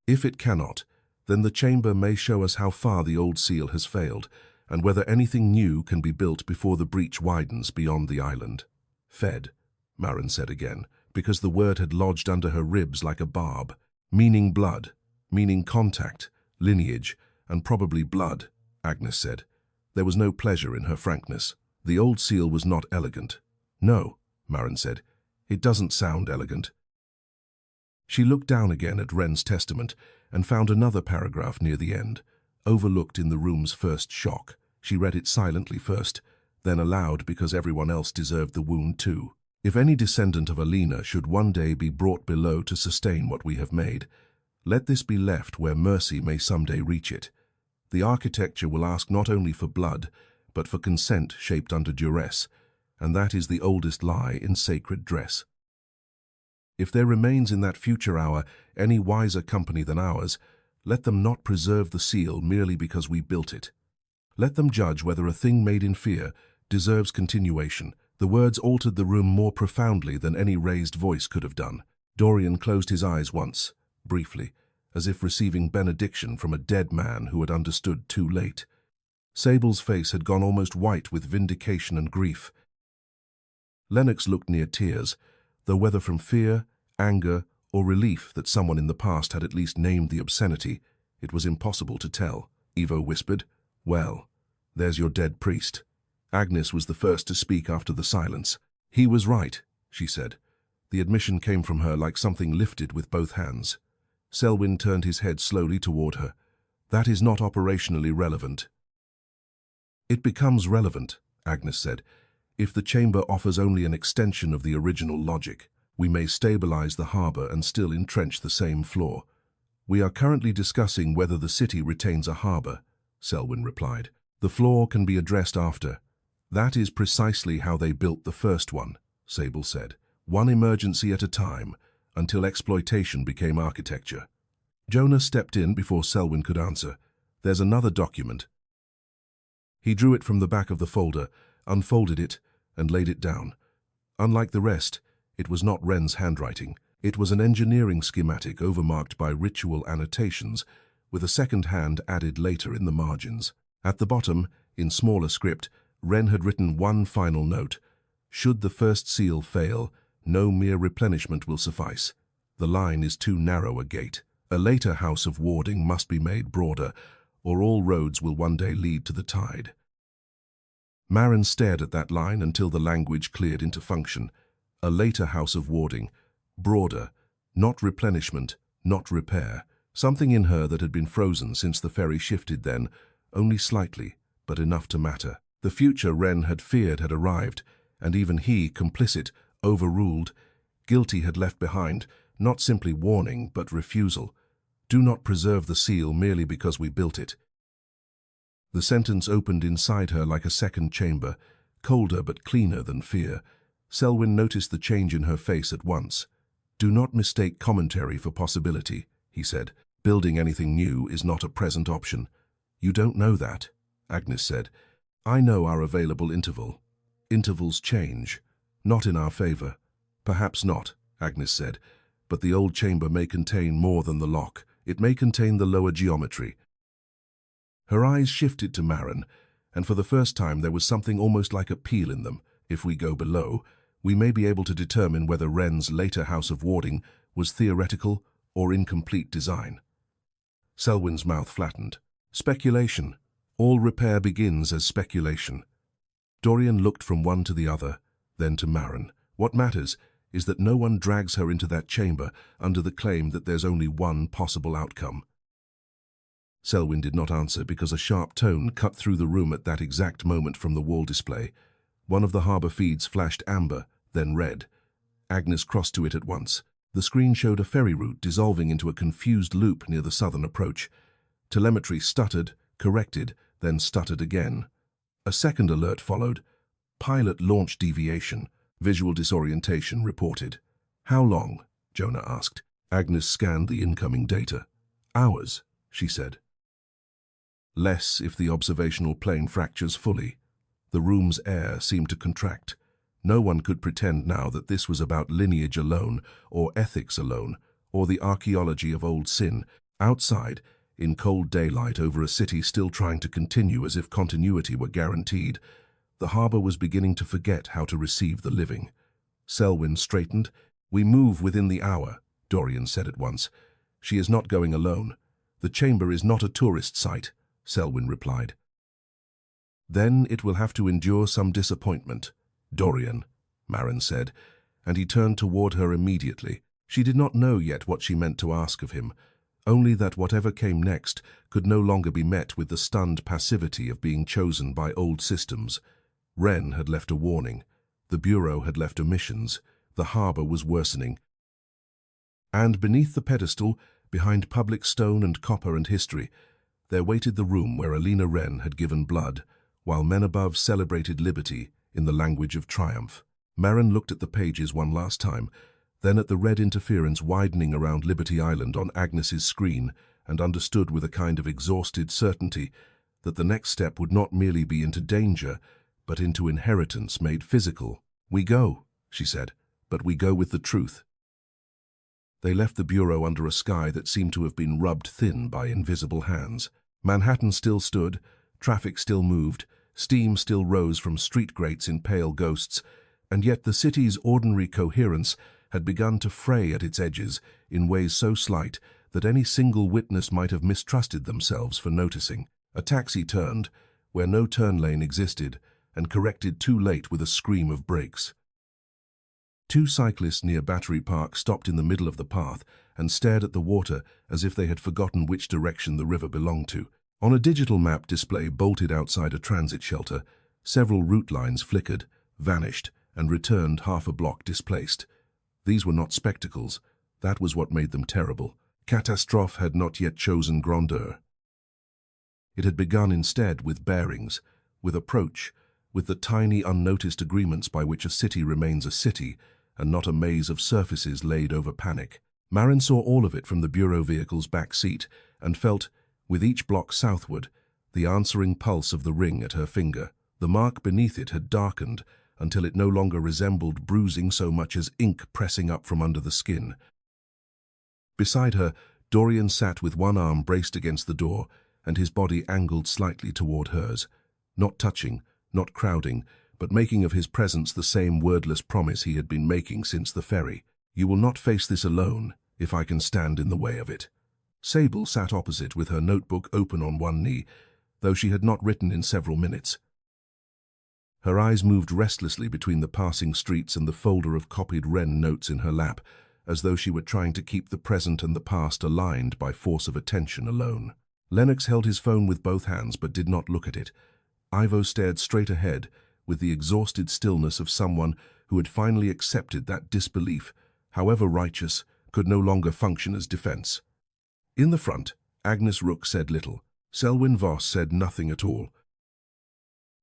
"If it cannot, then the chamber may show us how far the old seal has failed, and whether anything new can be built before the breach widens beyond the island." "Fed," Maren said again, because the word had lodged under her ribs like a barb. Meaning blood, meaning contact, lineage, and probably blood, Agnes said. There was no pleasure in her frankness. The old seal was not elegant. No, Maren said. It doesn't sound elegant. She looked down again at Wren's testament and found another paragraph near the end, overlooked in the room's first shock. She read it silently first, then aloud because everyone else deserved the wound too. If any descendant of Alina should one day be brought below to sustain what we have made, let this be left where mercy may someday reach it. The architecture will ask not only for blood, but for consent shaped under duress, and that is the oldest lie in sacred dress. If there remains in that future hour any wiser company than ours, let them not preserve the seal merely because we built it. Let them judge whether a thing made in fear deserves continuation. The words altered the room more profoundly than any raised voice could have done. Dorian closed his eyes once, briefly, as if receiving benediction from a dead man who had understood too late. Sable's face had gone almost white with vindication and grief. Lennox looked near tears, though whether from fear, anger, or relief that someone in the past had at least named the obscenity, it was impossible to tell. Ivo whispered, "Well, there's your dead priest." Agnes was the first to speak after the silence. "He was right," she said. The admission came from her like something lifted with both hands. Selwyn turned his head slowly toward her. "That is not operationally relevant." "It becomes relevant," Agnes said, "if the chamber offers only an extension of the original logic. We may stabilize the harbor and still entrench the same flaw." "We are currently discussing whether the city retains a harbor," Selwyn replied. "The flaw can be addressed after." "That is precisely how they built the first one," Sable said. "One emergency at a time, until exploitation became architecture." Jonah stepped in before Selwyn could answer. "There's another document." He drew it from the back of the folder, unfolded it, and laid it down. Unlike the rest, it was not Wren's handwriting. It was an engineering schematic overmarked by ritual annotations, with a second hand added later in the margins. At the bottom, in smaller script, Wren had written one final note. "Should the first seal fail, no mere replenishment will suffice. The line is too narrow a gate. A later house of warding must be made broader, or all roads will one day lead to the tide." Maren stared at that line until the language cleared into function. A later house of warding, broader, not replenishment, not repair. Something in her that had been frozen since the ferry shifted then, only slightly, but enough to matter. The future Wren had feared had arrived, and even he, complicit, overruled, guilty, had left behind, not simply warning, but refusal. "Do not preserve the seal merely because we built it." The sentence opened inside her like a second chamber, colder but cleaner than fear. Selwyn noticed the change in her face at once. "Do not mistake commentary for possibility," he said. "Building anything new is not a present option." "You don't know that," Agnes said. "I know our available interval. Intervals change, not in our favor." "Perhaps not," Agnes said, "but the old chamber may contain more than the lock. It may contain the lower geometry." Her eyes shifted to Maren, and for the first time there was something almost like appeal in them. "If we go below, we may be able to determine whether Wren's later house of warding was theoretical or incomplete design." Selwyn's mouth flattened. "Speculation. All repair begins as speculation." Dorian looked from one to the other, then to Maren. "What matters is that no one drags her into that chamber under the claim that there's only one possible outcome." Selwyn did not answer because a sharp tone cut through the room at that exact moment from the wall display. One of the harbor feeds flashed amber, then red. Agnes crossed to it at once. The screen showed a ferry route dissolving into a confused loop near the southern approach. Telemetry stuttered, corrected, then stuttered again. A second alert followed. "Pilot launch deviation. Visual disorientation reported." "How long?" Jonah asked. Agnes scanned the incoming data. "Hours," she said. "Less if the observational plane fractures fully." The room's air seemed to contract. No one could pretend now that this was about lineage alone, or ethics alone, or the archaeology of old sin. Outside, in cold daylight over a city still trying to continue as if continuity were guaranteed, the harbor was beginning to forget how to receive the living. Selwyn straightened. "We move within the hour," Dorian said at once. She is not going alone. The chamber is not a tourist site, Selwyn replied. Then it will have to endure some disappointment, Dorian, Maren said, and he turned toward her immediately. She did not know yet what she meant to ask of him, only that whatever came next could no longer be met with the stunned passivity of being chosen by old systems. Wren had left a warning. The Bureau had left omissions. The harbor was worsening. And beneath the pedestal, behind public stone and copper and history, there waited the room where Alina Wren had given blood, while men above celebrated liberty in the language of triumph. Maren looked at the pages one last time, then at the red interference widening around Liberty Island on Agnes's screen, and understood with a kind of exhausted certainty that the next step would not merely be into danger, but into inheritance made physical. "We go," she said, "but we go with the truth." They left the Bureau under a sky that seemed to have been rubbed thin by invisible hands. Manhattan still stood, traffic still moved, steam still rose from street grates in pale ghosts, and yet the city's ordinary coherence had begun to fray at its edges in ways so slight that any single witness might have mistrusted themselves for noticing. A taxi turned, where no turn lane existed, and corrected too late with a scream of brakes. Two cyclists near Battery Park stopped in the middle of the path and stared at the water as if they had forgotten which direction the river belonged to. On a digital map display bolted outside a transit shelter, several route lines flickered, vanished, and returned half a block displaced. These were not spectacles. That was what made them terrible. Catastrophe had not yet chosen grandeur. It had begun instead with bearings, with approach, with the tiny unnoticed agreements by which a city remains a city, and not a maze of surfaces laid over panic. Maren saw all of it from the Bureau vehicle's back seat, and felt, with each block southward, the answering pulse of the ring at her finger. The mark beneath it had darkened, until it no longer resembled bruising so much as ink pressing up from under the skin. Beside her, Dorian sat with one arm braced against the door, and his body angled slightly toward hers, not touching, not crowding, but making of his presence the same wordless promise he had been making since the ferry. "You will not face this alone, if I can stand in the way of it." Sable sat opposite with her notebook open on one knee, though she had not written in several minutes. Her eyes moved restlessly between the passing streets and the folder of copied Wren notes in her lap, as though she were trying to keep the present and the past aligned by force of attention alone. Lennox held his phone with both hands but did not look at it. Ivo stared straight ahead, with the exhausted stillness of someone who had finally accepted that disbelief, however righteous, could no longer function as defense. In the front, Agnes Rook said little. Selwyn Voss said nothing at all.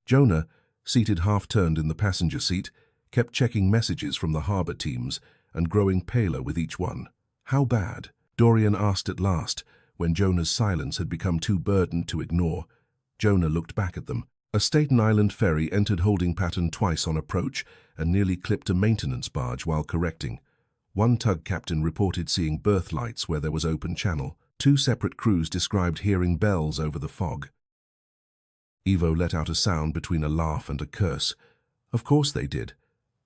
Jonah, seated half-turned in the passenger seat, kept checking messages from the harbor teams and growing paler with each one. "How bad?" Dorian asked at last, when Jonah's silence had become too burdened to ignore. Jonah looked back at them. A Staten Island ferry entered holding pattern twice on approach and nearly clipped a maintenance barge while correcting. One tug captain reported seeing berth lights where there was open channel. Two separate crews described hearing bells over the fog. Ivo let out a sound between a laugh and a curse. "Of course they did."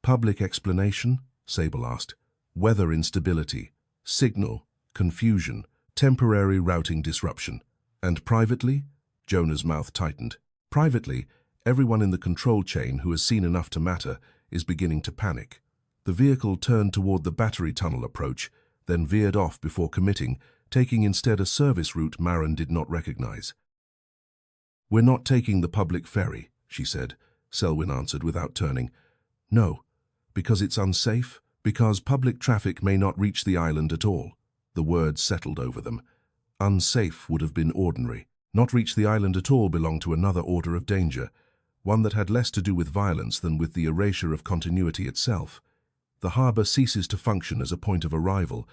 "Public explanation?" Sable asked. "Weather instability, signal, confusion, temporary routing disruption." "And privately?" Jonah's mouth tightened. "Privately, everyone in the control chain who has seen enough to matter is beginning to panic." The vehicle turned toward the battery tunnel approach, then veered off before committing, taking instead a service route Maren did not recognize. "We're not taking the public ferry," she said. Selwyn answered without turning. "No, because it's unsafe, because public traffic may not reach the island at all." The words settled over them. Unsafe would have been ordinary. Not reach the island at all belonged to another order of danger, one that had less to do with violence than with the erasure of continuity itself. The harbor ceases to function as a point of arrival.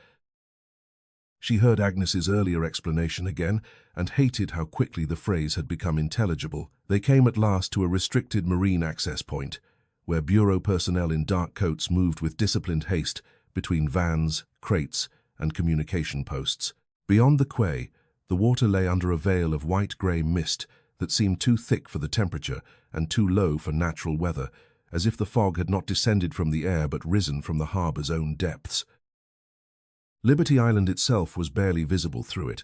She heard Agnes's earlier explanation again and hated how quickly the phrase had become intelligible. They came at last to a restricted marine access point, where Bureau personnel in dark coats moved with disciplined haste between vans, crates, and communication posts. Beyond the quay, the water lay under a veil of white-grey mist that seemed too thick for the temperature and too low for natural weather, as if the fog had not descended from the air but risen from the harbor's own depths. Liberty Island itself was barely visible through it,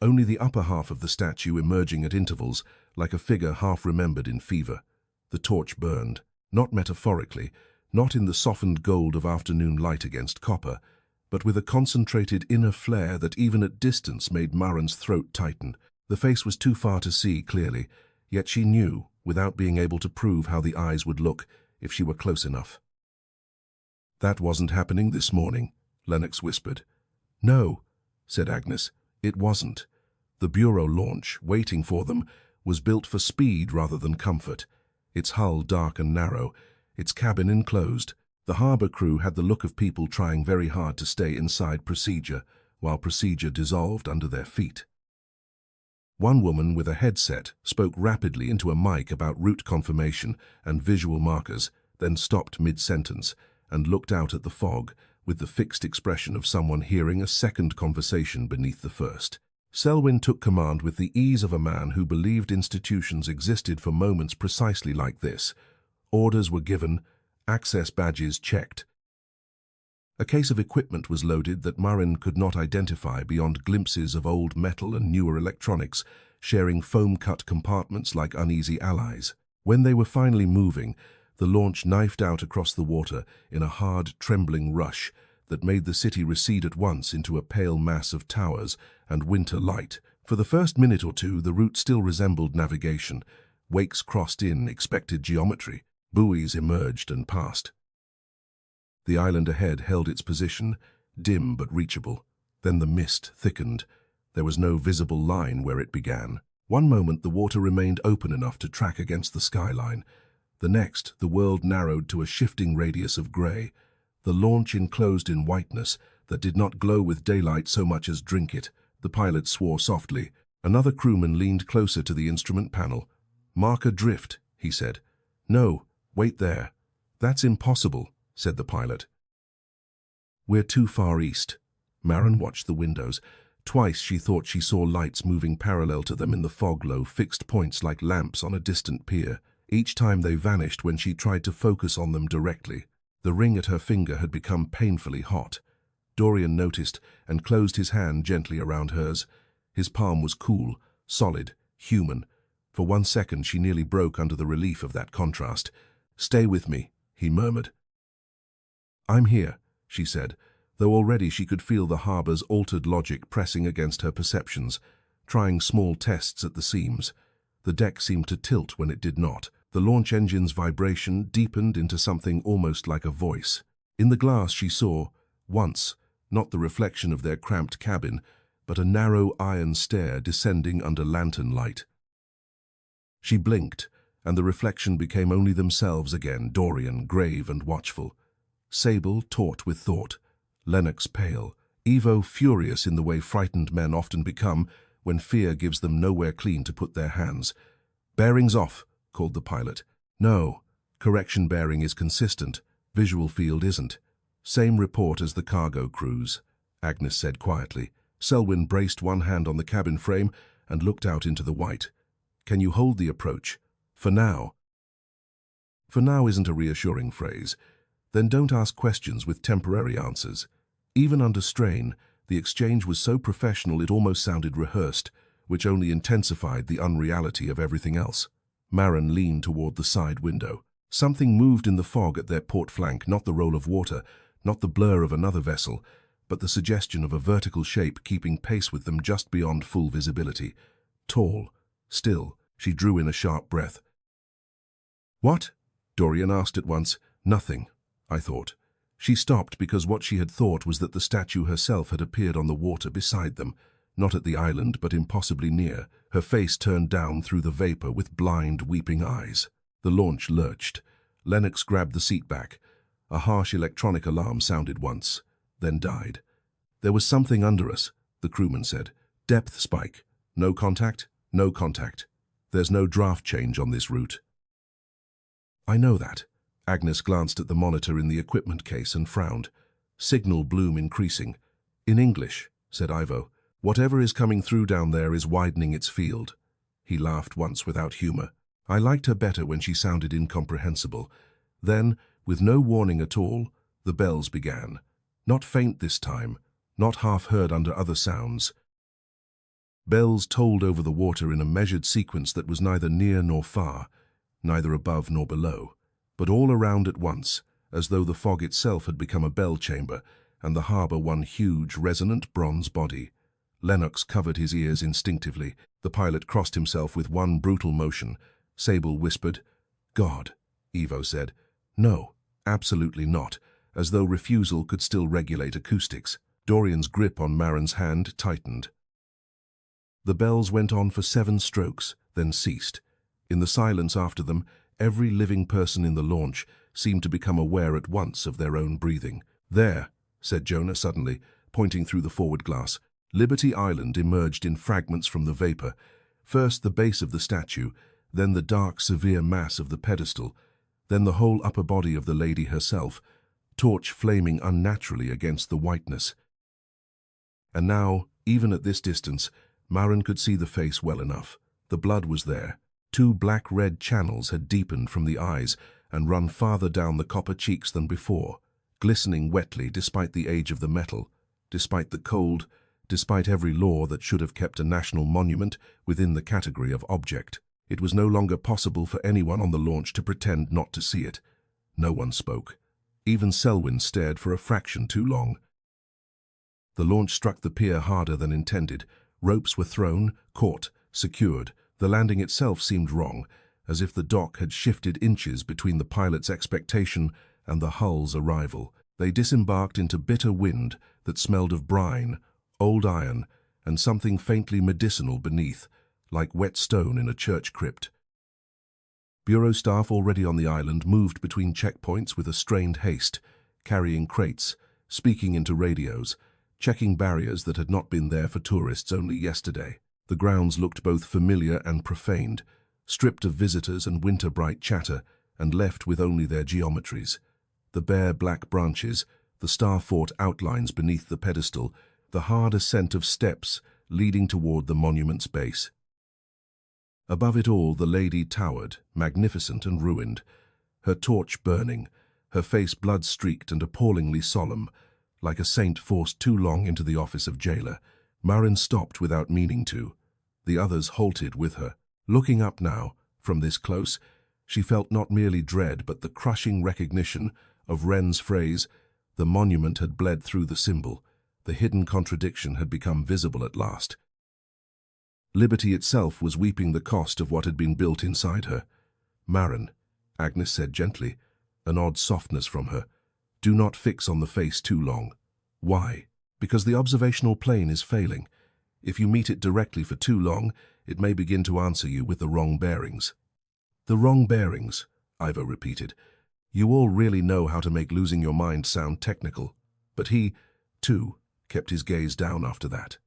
only the upper half of the statue emerging at intervals, like a figure half remembered in fever. The torch burned, not metaphorically, not in the softened gold of afternoon light against copper, but with a concentrated inner flare that even at distance made Maren's throat tighten. The face was too far to see clearly, yet she knew, without being able to prove how the eyes would look if she were close enough. "That wasn't happening this morning," Lennox whispered. "No," said Agnes, "it wasn't. The Bureau launch, waiting for them, was built for speed rather than comfort. Its hull dark and narrow, its cabin enclosed. The harbor crew had the look of people trying very hard to stay inside procedure, while procedure dissolved under their feet." One woman with a headset spoke rapidly into a mic about route confirmation and visual markers, then stopped mid-sentence and looked out at the fog with the fixed expression of someone hearing a second conversation beneath the first. Selwyn took command with the ease of a man who believed institutions existed for moments precisely like this. Orders were given, access badges checked. A case of equipment was loaded that Maren could not identify beyond glimpses of old metal and newer electronics, sharing foam-cut compartments like uneasy allies. When they were finally moving, the launch knifed out across the water in a hard, trembling rush that made the city recede at once into a pale mass of towers and winter light. For the first minute or two, the route still resembled navigation. Wakes crossed in expected geometry. Buoys emerged and passed. The island ahead held its position, dim but reachable. Then the mist thickened. There was no visible line where it began. One moment the water remained open enough to track against the skyline. The next, the world narrowed to a shifting radius of grey. The launch enclosed in whiteness that did not glow with daylight so much as drink it. The pilot swore softly. Another crewman leaned closer to the instrument panel. "Mark adrift," he said. "No, wait there." "That's impossible," said the pilot. "We're too far east." Maren watched the windows. Twice she thought she saw lights moving parallel to them in the fog glow, fixed points like lamps on a distant pier. Each time they vanished when she tried to focus on them directly. The ring at her finger had become painfully hot. Dorian noticed and closed his hand gently around hers. His palm was cool, solid, human. For 1 second she nearly broke under the relief of that contrast. "Stay with me," he murmured. "I'm here," she said, though already she could feel the harbor's altered logic pressing against her perceptions, trying small tests at the seams. The deck seemed to tilt when it did not. The launch engine's vibration deepened into something almost like a voice. In the glass she saw, once, not the reflection of their cramped cabin, but a narrow iron stair descending under lantern light. She blinked, and the reflection became only themselves again, Dorian, grave and watchful. Sable, taut with thought. Lennox, pale. Evo, furious in the way frightened men often become when fear gives them nowhere clean to put their hands. "Bearings off," called the pilot. "No. Correction bearing is consistent. Visual field isn't." "Same report as the cargo crews," Agnes said quietly. Selwyn braced one hand on the cabin frame and looked out into the white. "Can you hold the approach? For now." "For now" isn't a reassuring phrase. Then don't ask questions with temporary answers. Even under strain, the exchange was so professional it almost sounded rehearsed, which only intensified the unreality of everything else. Maren leaned toward the side window. Something moved in the fog at their port flank, not the roll of water, not the blur of another vessel, but the suggestion of a vertical shape keeping pace with them just beyond full visibility. Tall, still, she drew in a sharp breath. "What?" Dorian asked at once. "Nothing," I thought. She stopped because what she had thought was that the statue herself had appeared on the water beside them, not at the island but impossibly near, her face turned down through the vapor with blind, weeping eyes. The launch lurched. Lennox grabbed the seat back. A harsh electronic alarm sounded once, then died. "There was something under us," the crewman said. "Depth spike. No contact? No contact. There's no draft change on this route." "I know that." Agnes glanced at the monitor in the equipment case and frowned. "Signal bloom increasing." "In English," said Ivo. "Whatever is coming through down there is widening its field." He laughed once without humor. I liked her better when she sounded incomprehensible. Then, with no warning at all, the bells began. Not faint this time, not half heard under other sounds. Bells tolled over the water in a measured sequence that was neither near nor far, neither above nor below, but all around at once, as though the fog itself had become a bell chamber, and the harbour one huge, resonant bronze body. Lennox covered his ears instinctively. The pilot crossed himself with one brutal motion. Sable whispered, "God," Evo said. "No, absolutely not," as though refusal could still regulate acoustics. Dorian's grip on Marin's hand tightened. The bells went on for 7 strokes, then ceased. In the silence after them, every living person in the launch seemed to become aware at once of their own breathing. "There," said Jonah suddenly, pointing through the forward glass. Liberty Island emerged in fragments from the vapor. First the base of the statue, then the dark, severe mass of the pedestal, then the whole upper body of the lady herself, torch flaming unnaturally against the whiteness. And now, even at this distance, Marin could see the face well enough. The blood was there. 2 black-red channels had deepened from the eyes and run farther down the copper cheeks than before, glistening wetly despite the age of the metal, despite the cold, despite every law that should have kept a national monument within the category of object. It was no longer possible for anyone on the launch to pretend not to see it. No one spoke. Even Selwyn stared for a fraction too long. The launch struck the pier harder than intended. Ropes were thrown, caught, secured. The landing itself seemed wrong, as if the dock had shifted inches between the pilot's expectation and the hull's arrival. They disembarked into bitter wind that smelled of brine, old iron, and something faintly medicinal beneath, like wet stone in a church crypt. Bureau staff already on the island moved between checkpoints with a strained haste, carrying crates, speaking into radios, checking barriers that had not been there for tourists only yesterday. The grounds looked both familiar and profaned, stripped of visitors and winter-bright chatter, and left with only their geometries. The bare black branches, the star-fort outlines beneath the pedestal, the hard ascent of steps leading toward the monument's base. Above it all, the lady towered, magnificent and ruined, her torch burning, her face blood-streaked and appallingly solemn, like a saint forced too long into the office of jailer. Marin stopped without meaning to. The others halted with her. Looking up now, from this close, she felt not merely dread but the crushing recognition of Wren's phrase, "The monument had bled through the symbol." The hidden contradiction had become visible at last. Liberty itself was weeping the cost of what had been built inside her. "Marin," Agnes said gently, an odd softness from her, "do not fix on the face too long." "Why?" "Because the observational plane is failing. If you meet it directly for too long, it may begin to answer you with the wrong bearings." "The wrong bearings," Ivo repeated. "You all really know how to make losing your mind sound technical." But he, too, kept his gaze down after that.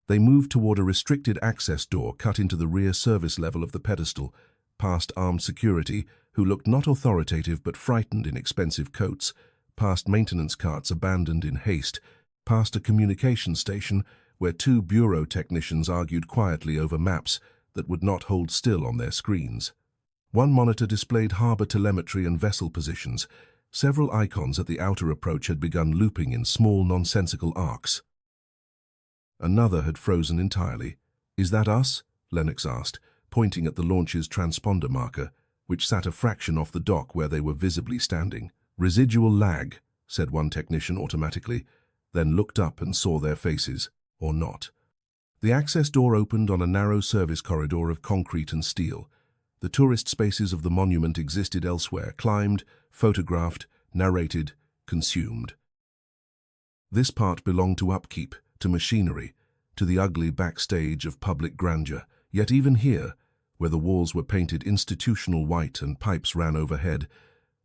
They moved toward a restricted access door cut into the rear service level of the pedestal, past armed security, who looked not authoritative but frightened in expensive coats, past maintenance carts abandoned in haste, past a communication station where 2 bureau technicians argued quietly over maps that would not hold still on their screens. One monitor displayed harbor telemetry and vessel positions. Several icons at the outer approach had begun looping in small, nonsensical arcs. Another had frozen entirely. "Is that us?" Lennox asked, pointing at the launch's transponder marker, which sat a fraction off the dock where they were visibly standing. "Residual lag," said one technician automatically, then looked up and saw their faces, or not. The access door opened on a narrow service corridor of concrete and steel. The tourist spaces of the monument existed elsewhere, climbed, photographed, narrated, consumed. This part belonged to upkeep, to machinery, to the ugly backstage of public grandeur. Yet even here, where the walls were painted institutional white and pipes ran overhead,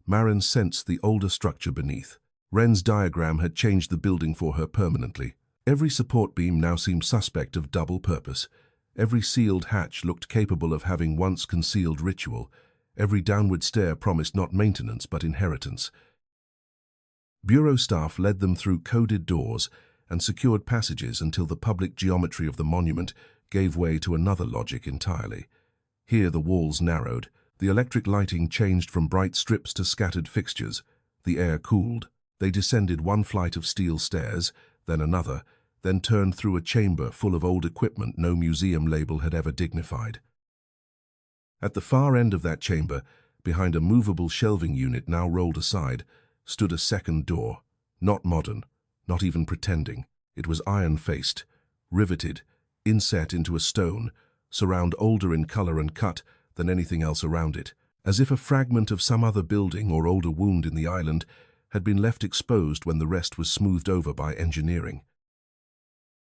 Marin sensed the older structure beneath. Wren's diagram had changed the building for her permanently. Every support beam now seemed suspect of double purpose. Every sealed hatch looked capable of having once concealed ritual. Every downward stair promised not maintenance but inheritance. Bureau staff led them through coded doors and secured passages until the public geometry of the monument gave way to another logic entirely. Here the walls narrowed. The electric lighting changed from bright strips to scattered fixtures. The air cooled. They descended one flight of steel stairs, then another, then turned through a chamber full of old equipment no museum label had ever dignified. At the far end of that chamber, behind a movable shelving unit now rolled aside, stood a second door, not modern, not even pretending. It was iron-faced, riveted, inset into a stone, surround older in color and cut than anything else around it, as if a fragment of some other building or older wound in the island had been left exposed when the rest was smoothed over by engineering.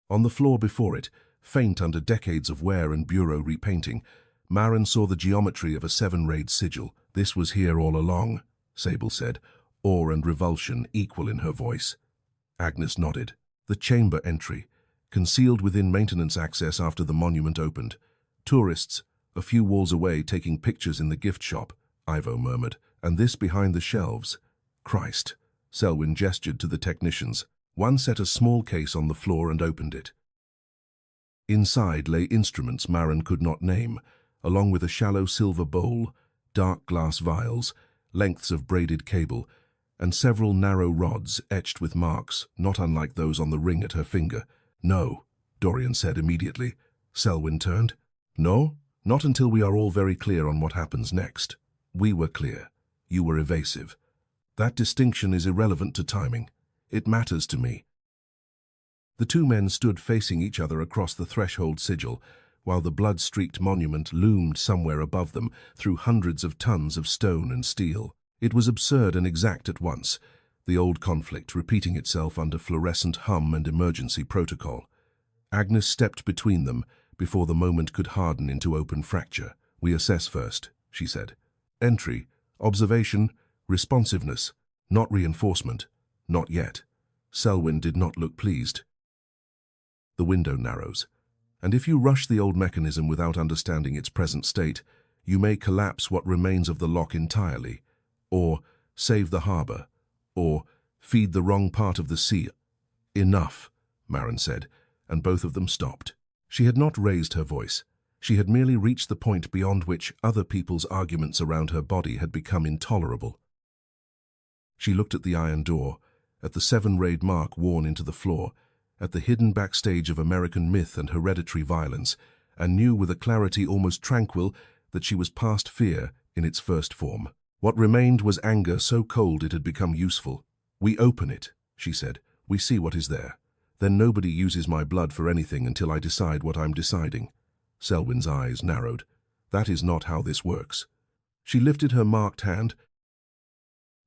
On the floor before it, faint under decades of wear and bureau repainting, Maren saw the geometry of a 7-rayed sigil. "This was here all along," Sable said, awe and revulsion equal in her voice. Agnes nodded. "The chamber entry, concealed within maintenance access after the monument opened. Tourists, a few walls away taking pictures in the gift shop," Ivo murmured. "And this behind the shelves. Christ." Selwyn gestured to the technicians. One set a small case on the floor and opened it. Inside lay instruments Maren could not name, along with a shallow silver bowl, dark glass vials, lengths of braided cable, and several narrow rods etched with marks, not unlike those on the ring at her finger. "No," Dorian said immediately. Selwyn turned. "No, not until we are all very clear on what happens next. We were clear. You were evasive. That distinction is irrelevant to timing. It matters to me." The two men stood facing each other across the threshold sigil, while the blood-streaked monument loomed somewhere above them through hundreds of tons of stone and steel. It was absurd and exact at once, the old conflict repeating itself under fluorescent hum and emergency protocol. Agnes stepped between them before the moment could harden into open fracture. "We assess first," she said. "Entry, observation, responsiveness, not reinforcement. Not yet." Selwyn did not look pleased. "The window narrows, and if you rush the old mechanism without understanding its present state, you may collapse what remains of the lock entirely, or save the harbor, or feed the wrong part of the sea." "Enough," Maren said, and both of them stopped. She had not raised her voice. She had merely reached the point beyond which other people's arguments around her body had become intolerable. She looked at the iron door, at the 7-rayed mark worn into the floor, at the hidden backstage of American myth and hereditary violence, and knew with a clarity almost tranquil that she was past fear in its first form. What remained was anger so cold it had become useful. "We open it," she said. "We see what is there. Then nobody uses my blood for anything until I decide what I'm deciding." Selwyn's eyes narrowed. "That is not how this works." She lifted her marked hand.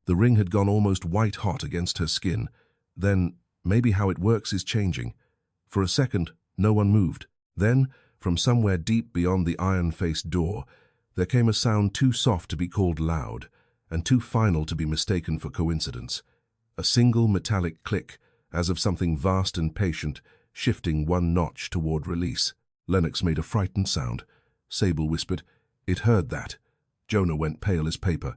The ring had gone almost white-hot against her skin. Then, maybe how it works is changing. For a second, no one moved. Then, from somewhere deep beyond the iron-faced door, there came a sound too soft to be called loud, and too final to be mistaken for coincidence. A single metallic click, as of something vast and patient, shifting one notch toward release. Lennox made a frightened sound. Sable whispered, "It heard that." Jonah went pale as paper.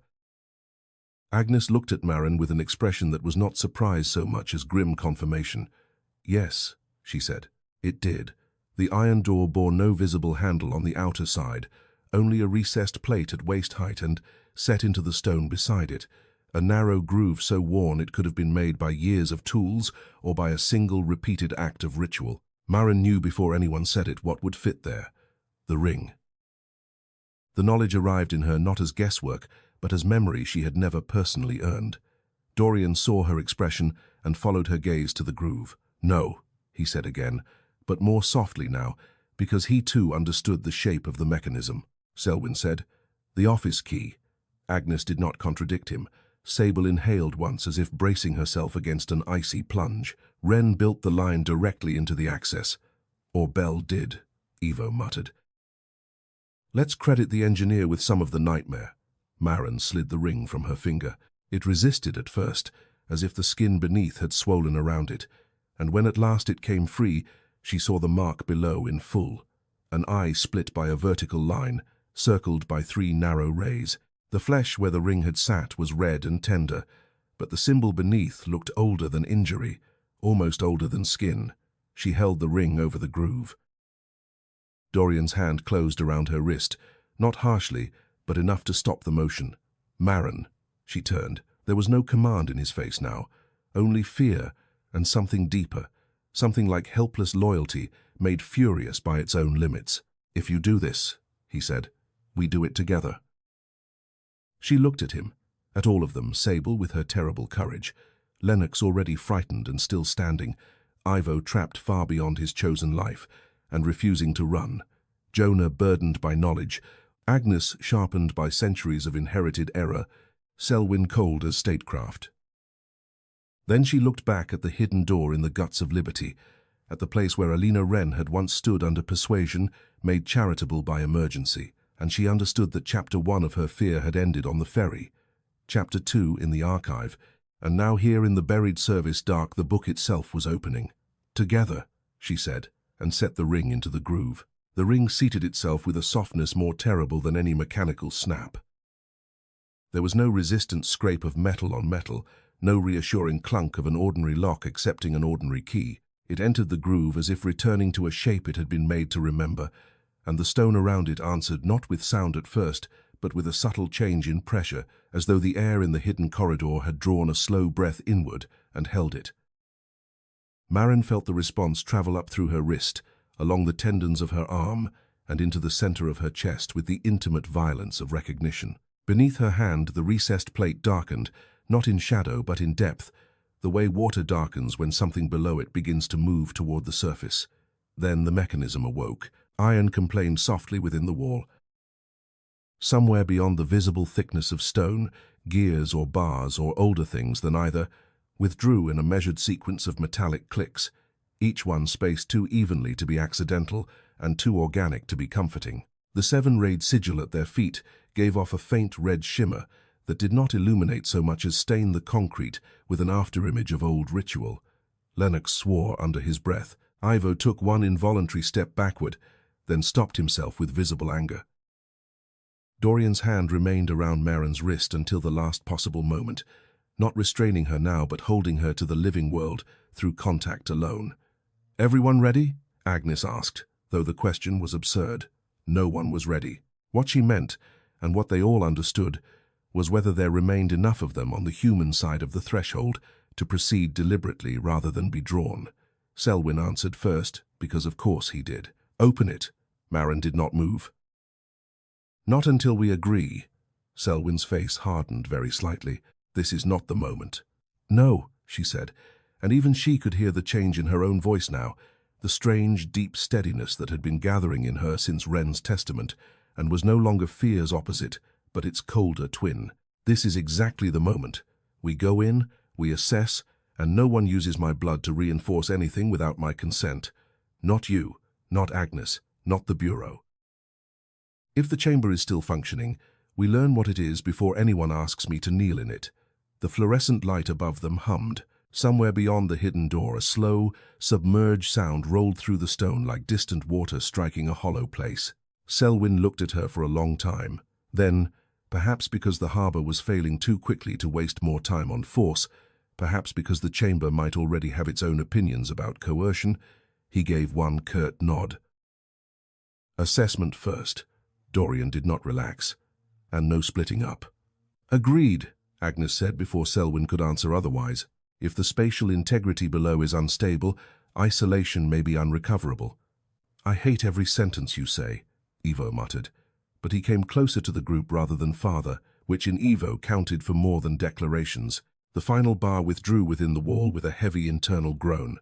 Agnes looked at Maren with an expression that was not surprise so much as grim confirmation. "Yes," she said, "it did." The iron door bore no visible handle on the outer side, only a recessed plate at waist height and, set into the stone beside it, a narrow groove so worn it could have been made by years of tools or by a single repeated act of ritual. Maren knew before anyone said it what would fit there: the ring. The knowledge arrived in her not as guesswork, but as memory she had never personally earned. Dorian saw her expression and followed her gaze to the groove. "No," he said again, but more softly now, because he too understood the shape of the mechanism. Selwyn said, "The office key." Agnes did not contradict him. Sable inhaled once as if bracing herself against an icy plunge. "Wren built the line directly into the access. Or Bell did," Ivo muttered. "Let's credit the engineer with some of the nightmare." Maren slid the ring from her finger. It resisted at first, as if the skin beneath had swollen around it, and when at last it came free, she saw the mark below in full. An eye split by a vertical line, circled by 3 narrow rays. The flesh where the ring had sat was red and tender, but the symbol beneath looked older than injury, almost older than skin. She held the ring over the groove. Dorian's hand closed around her wrist, not harshly, but enough to stop the motion. "Maren," she turned. There was no command in his face now, only fear and something deeper, something like helpless loyalty made furious by its own limits. "If you do this," he said, "we do it together." She looked at him, at all of them, Sable with her terrible courage, Lennox already frightened and still standing, Ivo trapped far beyond his chosen life and refusing to run, Jonah burdened by knowledge, Agnes sharpened by centuries of inherited error, Selwyn cold as statecraft. Then she looked back at the hidden door in the guts of Liberty, at the place where Alina Wren had once stood under persuasion, made charitable by emergency, and she understood that Chapter 1 of her fear had ended on the ferry, Chapter 2 in the archive, and now here in the buried service dark the book itself was opening. "Together," she said, and set the ring into the groove. The ring seated itself with a softness more terrible than any mechanical snap. There was no resistant scrape of metal on metal, no reassuring clunk of an ordinary lock accepting an ordinary key. It entered the groove as if returning to a shape it had been made to remember, and the stone around it answered not with sound at first, but with a subtle change in pressure, as though the air in the hidden corridor had drawn a slow breath inward and held it. Maren felt the response travel up through her wrist, along the tendons of her arm, and into the center of her chest with the intimate violence of recognition. Beneath her hand the recessed plate darkened, not in shadow but in depth, the way water darkens when something below it begins to move toward the surface. Then the mechanism awoke. Iron complained softly within the wall. Somewhere beyond the visible thickness of stone, gears or bars or older things than either, withdrew in a measured sequence of metallic clicks, each one spaced too evenly to be accidental and too organic to be comforting. The seven-rayed sigil at their feet gave off a faint red shimmer that did not illuminate so much as stain the concrete with an afterimage of old ritual. Lennox swore under his breath. Ivo took one involuntary step backward, then stopped himself with visible anger. Dorian's hand remained around Maren's wrist until the last possible moment, not restraining her now but holding her to the living world through contact alone. "Everyone ready?" Agnes asked, though the question was absurd. No one was ready. What she meant, and what they all understood, was whether there remained enough of them on the human side of the threshold to proceed deliberately rather than be drawn. Selwyn answered first, because of course he did. "Open it." Maren did not move. "Not until we agree." Selwyn's face hardened very slightly. "This is not the moment." "No," she said, and even she could hear the change in her own voice now, the strange, deep steadiness that had been gathering in her since Wren's testament, and was no longer fear's opposite, but its colder twin. "This is exactly the moment. We go in, we assess, and no one uses my blood to reinforce anything without my consent. Not you, not Agnes, not the Bureau. If the chamber is still functioning, we learn what it is before anyone asks me to kneel in it." The fluorescent light above them hummed. Somewhere beyond the hidden door, a slow, submerged sound rolled through the stone like distant water striking a hollow place. Selwyn looked at her for a long time. Then, perhaps because the harbor was failing too quickly to waste more time on force, perhaps because the chamber might already have its own opinions about coercion, he gave one curt nod. "Assessment first." Dorian did not relax. "And no splitting up." "Agreed," Agnes said before Selwyn could answer otherwise. "If the spatial integrity below is unstable, isolation may be unrecoverable." "I hate every sentence you say," Ivo muttered, but he came closer to the group rather than farther, which in Ivo counted for more than declarations. The final bar withdrew within the wall with a heavy internal groan.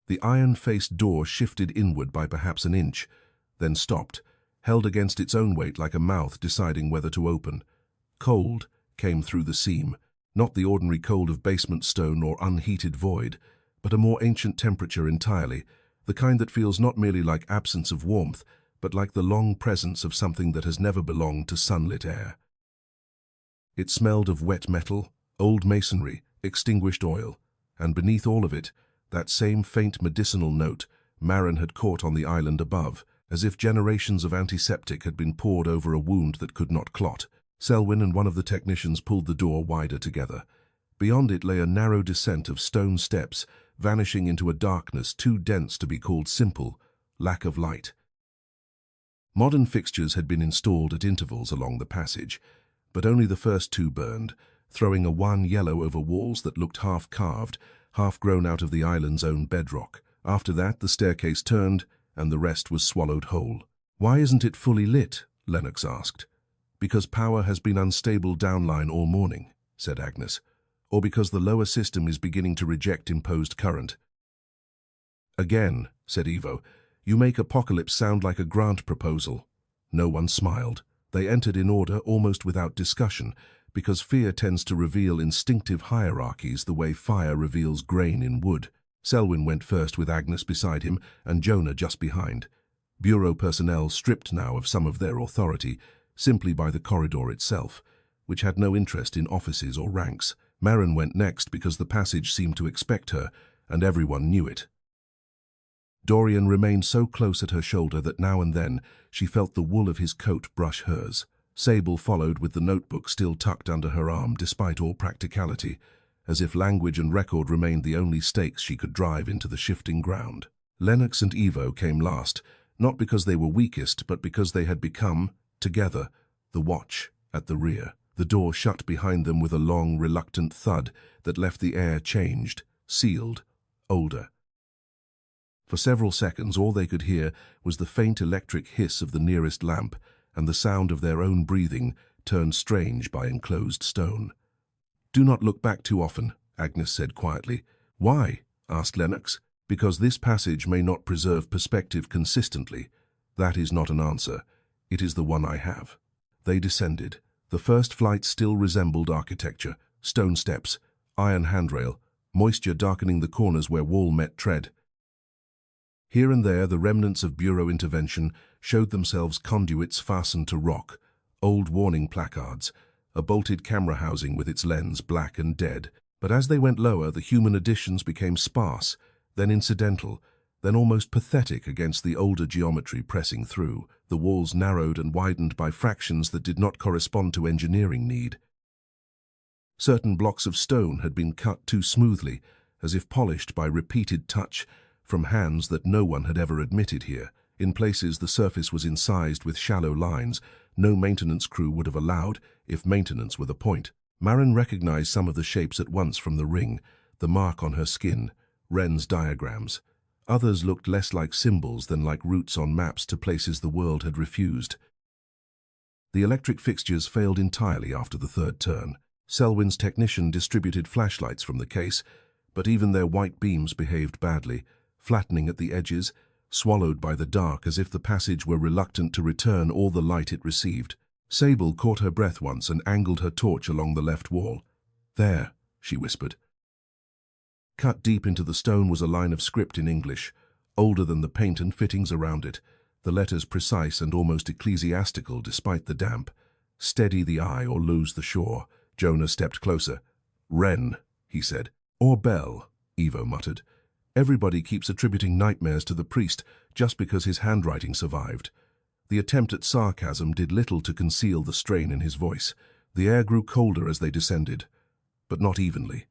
The iron-faced door shifted inward by perhaps an inch, then stopped, held against its own weight like a mouth deciding whether to open. Cold came through the seam, not the ordinary cold of basement stone or unheated void, but a more ancient temperature entirely, the kind that feels not merely like absence of warmth, but like the long presence of something that has never belonged to sunlit air. It smelled of wet metal, old masonry, extinguished oil, and beneath all of it, that same faint medicinal note Maren had caught on the island above, as if generations of antiseptic had been poured over a wound that could not clot. Selwyn and one of the technicians pulled the door wider together. Beyond it lay a narrow descent of stone steps, vanishing into a darkness too dense to be called simple, lack of light. Modern fixtures had been installed at intervals along the passage, but only the first two burned, throwing a wan yellow over walls that looked half-carved, half grown out of the island's own bedrock. After that, the staircase turned, and the rest was swallowed whole. "Why isn't it fully lit?" Lennox asked. "Because power has been unstable downline all morning," said Agnes. "Or because the lower system is beginning to reject imposed current." "Again," said Ivo, "you make Apocalypse sound like a grant proposal." No one smiled. They entered in order almost without discussion, because fear tends to reveal instinctive hierarchies the way fire reveals grain in wood. Selwyn went first with Agnes beside him and Jonah just behind. Bureau personnel stripped now of some of their authority simply by the corridor itself, which had no interest in offices or ranks. Maren went next because the passage seemed to expect her, and everyone knew it. Dorian remained so close at her shoulder that now and then she felt the wool of his coat brush hers. Sable followed with the notebook still tucked under her arm despite all practicality, as if language and record remained the only stakes she could drive into the shifting ground. Lennox and Ivo came last, not because they were weakest, but because they had become, together, the watch at the rear. The door shut behind them with a long, reluctant thud that left the air changed, sealed, older. For several seconds, all they could hear was the faint electric hiss of the nearest lamp and the sound of their own breathing turned strange by enclosed stone. "Do not look back too often," Agnes said quietly. "Why?" asked Lennox. "Because this passage may not preserve perspective consistently. That is not an answer. It is the one I have." They descended. The first flight still resembled architecture: stone steps, iron handrail, moisture darkening the corners where wall met tread. Here and there, the remnants of Bureau intervention showed themselves: conduits fastened to rock, old warning placards, a bolted camera housing with its lens black and dead. But as they went lower, the human additions became sparse, then incidental, then almost pathetic against the older geometry pressing through. The walls narrowed and widened by fractions that did not correspond to engineering need. Certain blocks of stone had been cut too smoothly, as if polished by repeated touch from hands that no one had ever admitted here. In places, the surface was incised with shallow lines no maintenance crew would have allowed if maintenance were the point. Maren recognized some of the shapes at once from the ring, the mark on her skin, Wren's diagrams. Others looked less like symbols than like routes on maps to places the world had refused. The electric fixtures failed entirely after the third turn. Selwyn's technician distributed flashlights from the case, but even their white beams behaved badly, flattening at the edges, swallowed by the dark as if the passage were reluctant to return all the light it received. Sable caught her breath once and angled her torch along the left wall. "There," she whispered. Cut deep into the stone was a line of script in English, older than the paint and fittings around it, the letters precise and almost ecclesiastical despite the damp. "Steady the eye or lose the shore." Jonah stepped closer. "Wren," he said. "Or Bell," Ivo muttered. Everybody keeps attributing nightmares to the priest just because his handwriting survived. The attempt at sarcasm did little to conceal the strain in his voice. The air grew colder as they descended, but not evenly.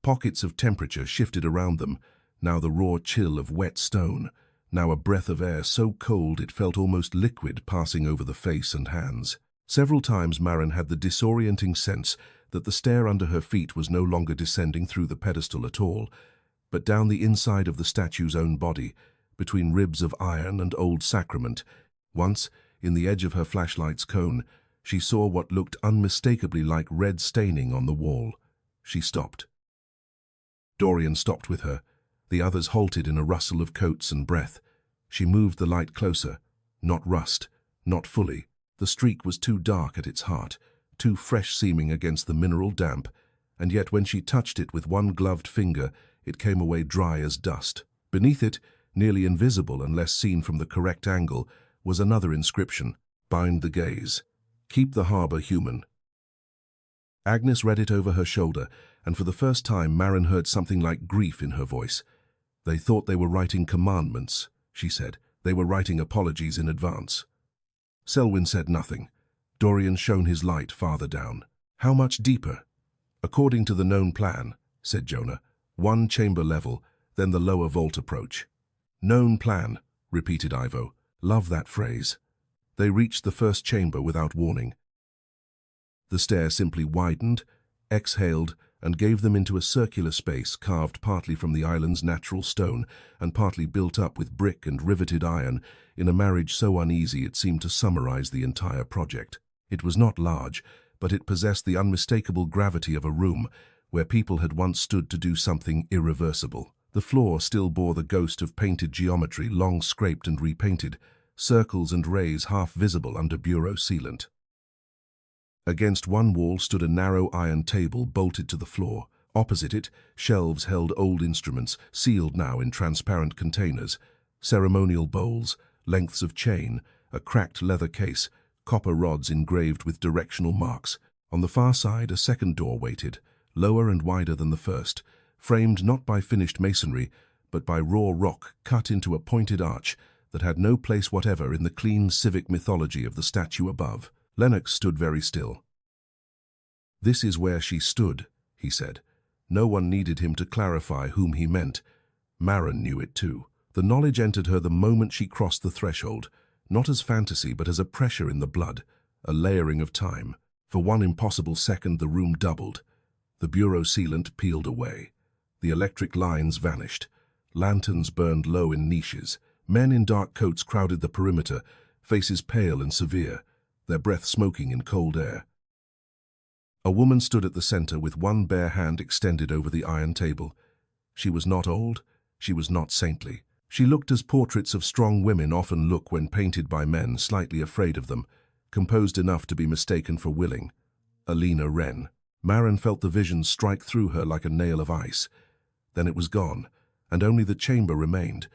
Pockets of temperature shifted around them, now the raw chill of wet stone, now a breath of air so cold it felt almost liquid passing over the face and hands. Several times Maren had the disorienting sense that the stair under her feet was no longer descending through the pedestal at all, but down the inside of the statue's own body, between ribs of iron and old sacrament. Once, in the edge of her flashlight's cone, she saw what looked unmistakably like red staining on the wall. She stopped. Dorian stopped with her. The others halted in a rustle of coats and breath. She moved the light closer. Not rust, not fully. The streak was too dark at its heart, too fresh-seeming against the mineral damp, and yet when she touched it with one gloved finger, it came away dry as dust. Beneath it, nearly invisible unless seen from the correct angle, was another inscription: "Bind the gaze. Keep the harbor human." Agnes read it over her shoulder, and for the first time Maren heard something like grief in her voice. "They thought they were writing commandments," she said. "They were writing apologies in advance." Selwyn said nothing. Dorian shone his light farther down. "How much deeper?" "According to the known plan," said Jonah. "One chamber level, then the lower vault approach." "Known plan," repeated Ivo. "Love that phrase." They reached the first chamber without warning. The stair simply widened, exhaled, and gave them into a circular space carved partly from the island's natural stone and partly built up with brick and riveted iron in a marriage so uneasy it seemed to summarize the entire project. It was not large, but it possessed the unmistakable gravity of a room where people had once stood to do something irreversible. The floor still bore the ghost of painted geometry, long scraped and repainted, circles and rays half visible under bureau sealant. Against one wall stood a narrow iron table bolted to the floor. Opposite it, shelves held old instruments, sealed now in transparent containers, ceremonial bowls, lengths of chain, a cracked leather case, copper rods engraved with directional marks. On the far side, a second door waited, lower and wider than the first, framed not by finished masonry, but by raw rock cut into a pointed arch that had no place whatever in the clean civic mythology of the statue above. Lennox stood very still. "This is where she stood," he said. No one needed him to clarify whom he meant. Maren knew it too. The knowledge entered her the moment she crossed the threshold, not as fantasy but as a pressure in the blood, a layering of time. For one impossible second the room doubled. The bureau sealant peeled away. The electric lines vanished. Lanterns burned low in niches. Men in dark coats crowded the perimeter, faces pale and severe, their breath smoking in cold air. A woman stood at the center with one bare hand extended over the iron table. She was not old, she was not saintly. She looked as portraits of strong women often look when painted by men slightly afraid of them, composed enough to be mistaken for willing. Alina Wren. Maren felt the vision strike through her like a nail of ice. Then it was gone, and only the chamber remained,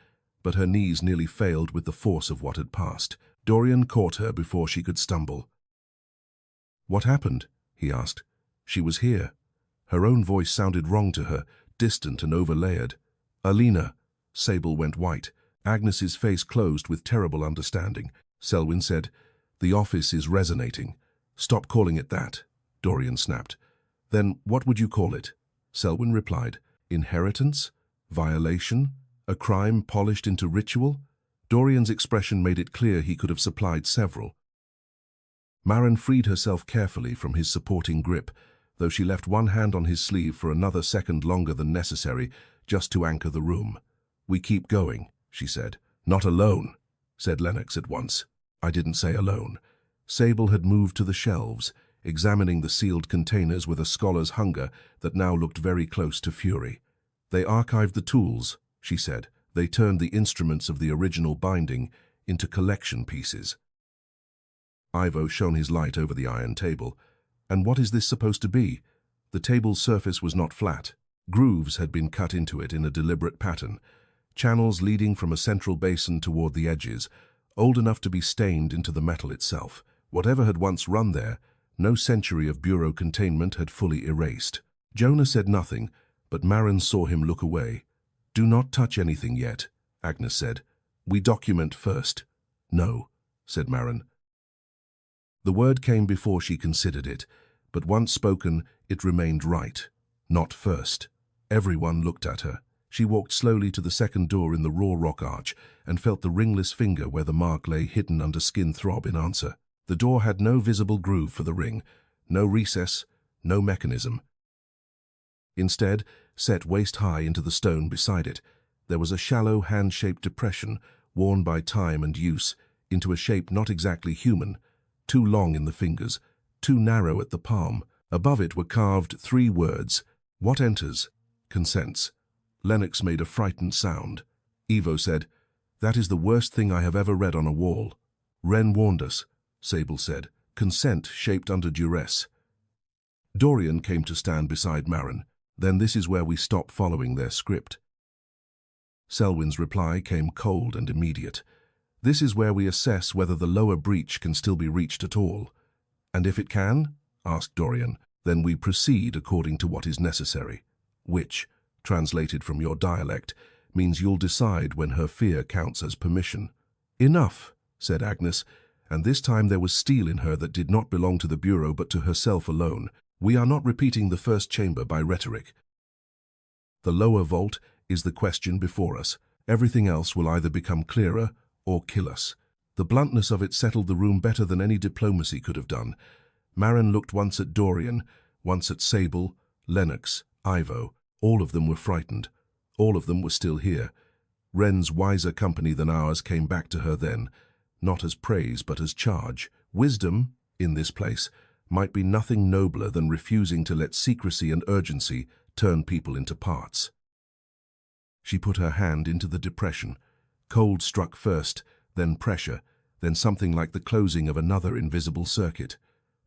but her knees nearly failed with the force of what had passed. Dorian caught her before she could stumble. "What happened?" he asked. She was here. Her own voice sounded wrong to her, distant and overlayered. "Alina." Sable went white. Agnes's face closed with terrible understanding. Selwyn said, "The office is resonating." "Stop calling it that," Dorian snapped. "Then what would you call it?" Selwyn replied, "Inheritance? Violation? A crime polished into ritual?" Dorian's expression made it clear he could have supplied several. Maren freed herself carefully from his supporting grip, though she left one hand on his sleeve for another second longer than necessary, just to anchor the room. "We keep going," she said. "Not alone," said Lennox at once. "I didn't say alone." Sable had moved to the shelves, examining the sealed containers with a scholar's hunger that now looked very close to fury. "They archived the tools," she said. "They turned the instruments of the original binding into collection pieces." Ivo shone his light over the iron table. "And what is this supposed to be?" The table's surface was not flat. Grooves had been cut into it in a deliberate pattern, channels leading from a central basin toward the edges, old enough to be stained into the metal itself. Whatever had once run there, no century of bureau containment had fully erased. Jonah said nothing, but Maren saw him look away. "Do not touch anything yet," Agnes said. "We document first." "No," said Maren. The word came before she considered it, but once spoken, it remained right. Not first. Everyone looked at her. She walked slowly to the second door in the raw rock arch and felt the ringless finger where the mark lay hidden under skin throb in answer. The door had no visible groove for the ring, no recess, no mechanism. Instead, set waist-high into the stone beside it, there was a shallow hand-shaped depression, worn by time and use, into a shape not exactly human, too long in the fingers, too narrow at the palm. Above it were carved 3 words: "What enters, consents." Lennox made a frightened sound. Ivo said, "That is the worst thing I have ever read on a wall." "Wren warned us," Sable said. "Consent shaped under duress." Dorian came to stand beside Maren. "Then this is where we stop following their script." Selwyn's reply came cold and immediate. "This is where we assess whether the lower breach can still be reached at all." "And if it can?" asked Dorian. "Then we proceed according to what is necessary." Which, translated from your dialect, means you'll decide when her fear counts as permission. "Enough," said Agnes, and this time there was steel in her that did not belong to the Bureau but to herself alone. "We are not repeating the first chamber by rhetoric. The lower vault is the question before us. Everything else will either become clearer or kill us." The bluntness of it settled the room better than any diplomacy could have done. Maren looked once at Dorian, once at Sable, Lennox, Ivo, all of them were frightened. All of them were still here. Wren's wiser company than ours came back to her then, not as praise but as charge. Wisdom, in this place, might be nothing nobler than refusing to let secrecy and urgency turn people into parts. She put her hand into the depression. Cold struck first, then pressure, then something like the closing of another invisible circuit.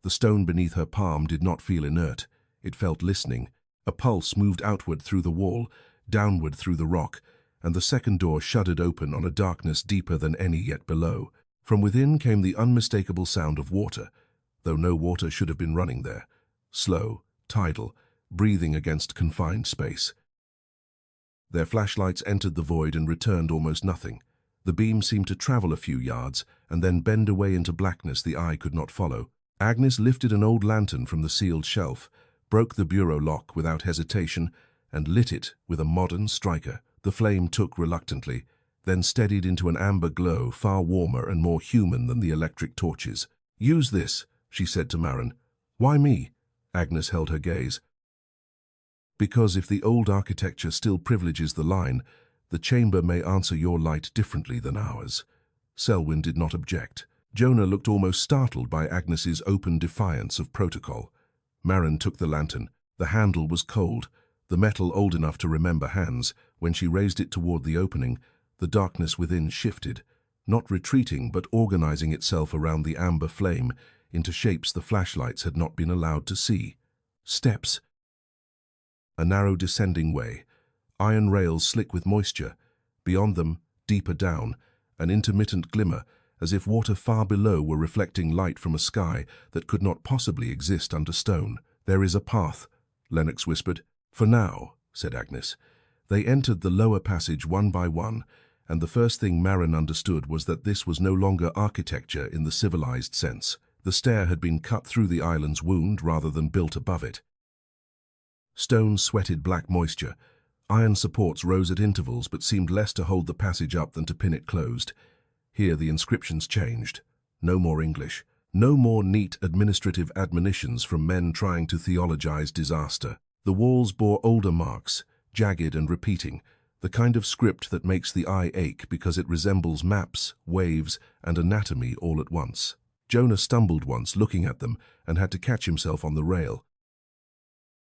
The stone beneath her palm did not feel inert. It felt listening. A pulse moved outward through the wall, downward through the rock, and the second door shuddered open on a darkness deeper than any yet below. From within came the unmistakable sound of water, though no water should have been running there. Slow, tidal, breathing against confined space. Their flashlights entered the void and returned almost nothing. The beam seemed to travel a few yards and then bend away into blackness the eye could not follow. Agnes lifted an old lantern from the sealed shelf, broke the bureau lock without hesitation, and lit it with a modern striker. The flame took reluctantly, then steadied into an amber glow far warmer and more human than the electric torches. "Use this," she said to Marin. "Why me?" Agnes held her gaze. "Because if the old architecture still privileges the line, the chamber may answer your light differently than ours." Selwyn did not object. Jonah looked almost startled by Agnes's open defiance of protocol. Marin took the lantern. The handle was cold, the metal old enough to remember hands. When she raised it toward the opening, the darkness within shifted, not retreating but organizing itself around the amber flame into shapes the flashlights had not been allowed to see. Steps. A narrow descending way, iron rails slick with moisture. Beyond them, deeper down, an intermittent glimmer, as if water far below were reflecting light from a sky that could not possibly exist under stone. "There is a path," Lennox whispered. "For now," said Agnes. They entered the lower passage one by one, and the first thing Marin understood was that this was no longer architecture in the civilized sense. The stair had been cut through the island's wound rather than built above it. Stone sweated black moisture. Iron supports rose at intervals but seemed less to hold the passage up than to pin it closed. Here the inscriptions changed. No more English. No more neat administrative admonitions from men trying to theologize disaster. The walls bore older marks, jagged and repeating, the kind of script that makes the eye ache because it resembles maps, waves, and anatomy all at once. Jonah stumbled once looking at them and had to catch himself on the rail.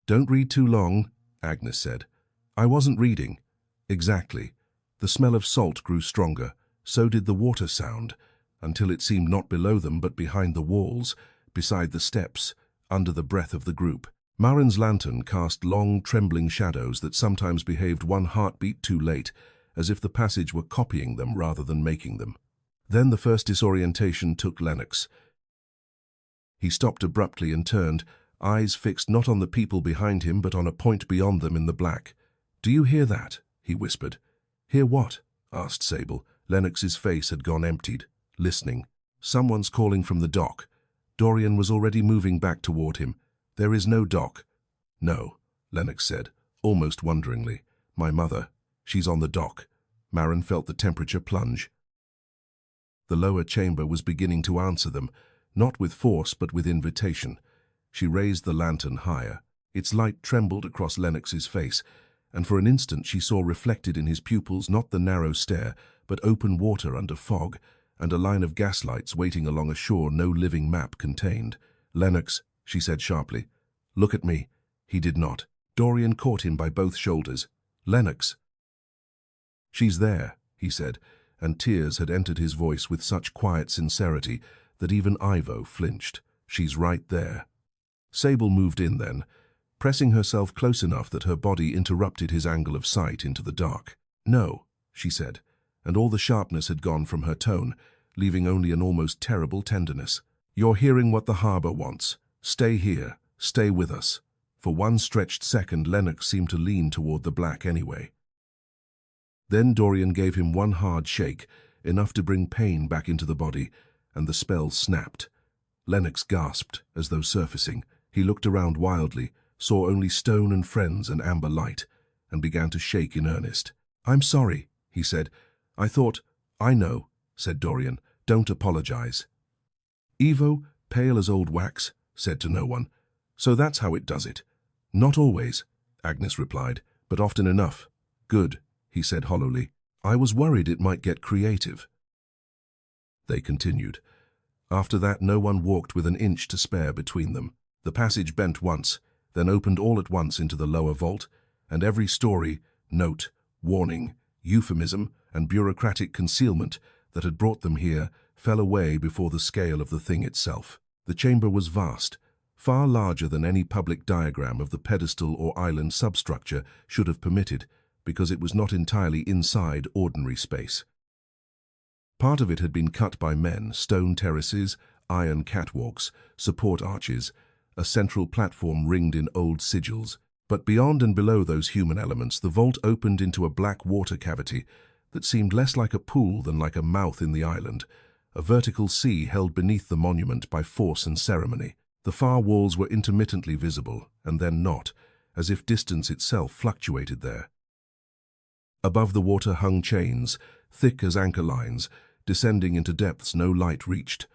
"Don't read too long," Agnes said. "I wasn't reading." Exactly. The smell of salt grew stronger. So did the water sound, until it seemed not below them but behind the walls, beside the steps, under the breath of the group. Marin's lantern cast long, trembling shadows that sometimes behaved one heartbeat too late, as if the passage were copying them rather than making them. Then the first disorientation took Lennox. He stopped abruptly and turned, eyes fixed not on the people behind him but on a point beyond them in the black. "Do you hear that?" he whispered. "Hear what?" asked Sable. Lennox's face had gone emptied, listening. "Someone's calling from the dock." Dorian was already moving back toward him. "There is no dock." "No," Lennox said, almost wonderingly. "My mother. She's on the dock." Marin felt the temperature plunge. The lower chamber was beginning to answer them, not with force but with invitation. She raised the lantern higher. Its light trembled across Lennox's face, and for an instant she saw reflected in his pupils not the narrow stair, but open water under fog, and a line of gaslights waiting along a shore no living map contained. "Lennox," she said sharply. "Look at me." He did not. Dorian caught him by both shoulders. "Lennox." "She's there," he said, and tears had entered his voice with such quiet sincerity that even Ivo flinched. "She's right there." Sable moved in then, pressing herself close enough that her body interrupted his angle of sight into the dark. "No," she said, and all the sharpness had gone from her tone, leaving only an almost terrible tenderness. "You're hearing what the harbor wants. Stay here. Stay with us." For one stretched second, Lennox seemed to lean toward the black anyway. Then Dorian gave him one hard shake, enough to bring pain back into the body, and the spell snapped. Lennox gasped, as though surfacing. He looked around wildly, saw only stone and friends and amber light, and began to shake in earnest. "I'm sorry," he said. "I thought—" "I know," said Dorian. "Don't apologize." Ivo, pale as old wax, said to no one. "So that's how it does it." Not always, Agnes replied, but often enough. Good, he said hollowly. I was worried it might get creative. They continued. After that, no one walked with an inch to spare between them. The passage bent once, then opened all at once into the lower vault, and every story, note, warning, euphemism, and bureaucratic concealment that had brought them here fell away before the scale of the thing itself. The chamber was vast, far larger than any public diagram of the pedestal or island substructure should have permitted, because it was not entirely inside ordinary space. Part of it had been cut by men, stone terraces, iron catwalks, support arches, a central platform ringed in old sigils. But beyond and below those human elements, the vault opened into a black water cavity that seemed less like a pool than like a mouth in the island, a vertical sea held beneath the monument by force and ceremony. The far walls were intermittently visible, and then not, as if distance itself fluctuated there. Above the water hung chains, thick as anchor lines, descending into depths no light reached.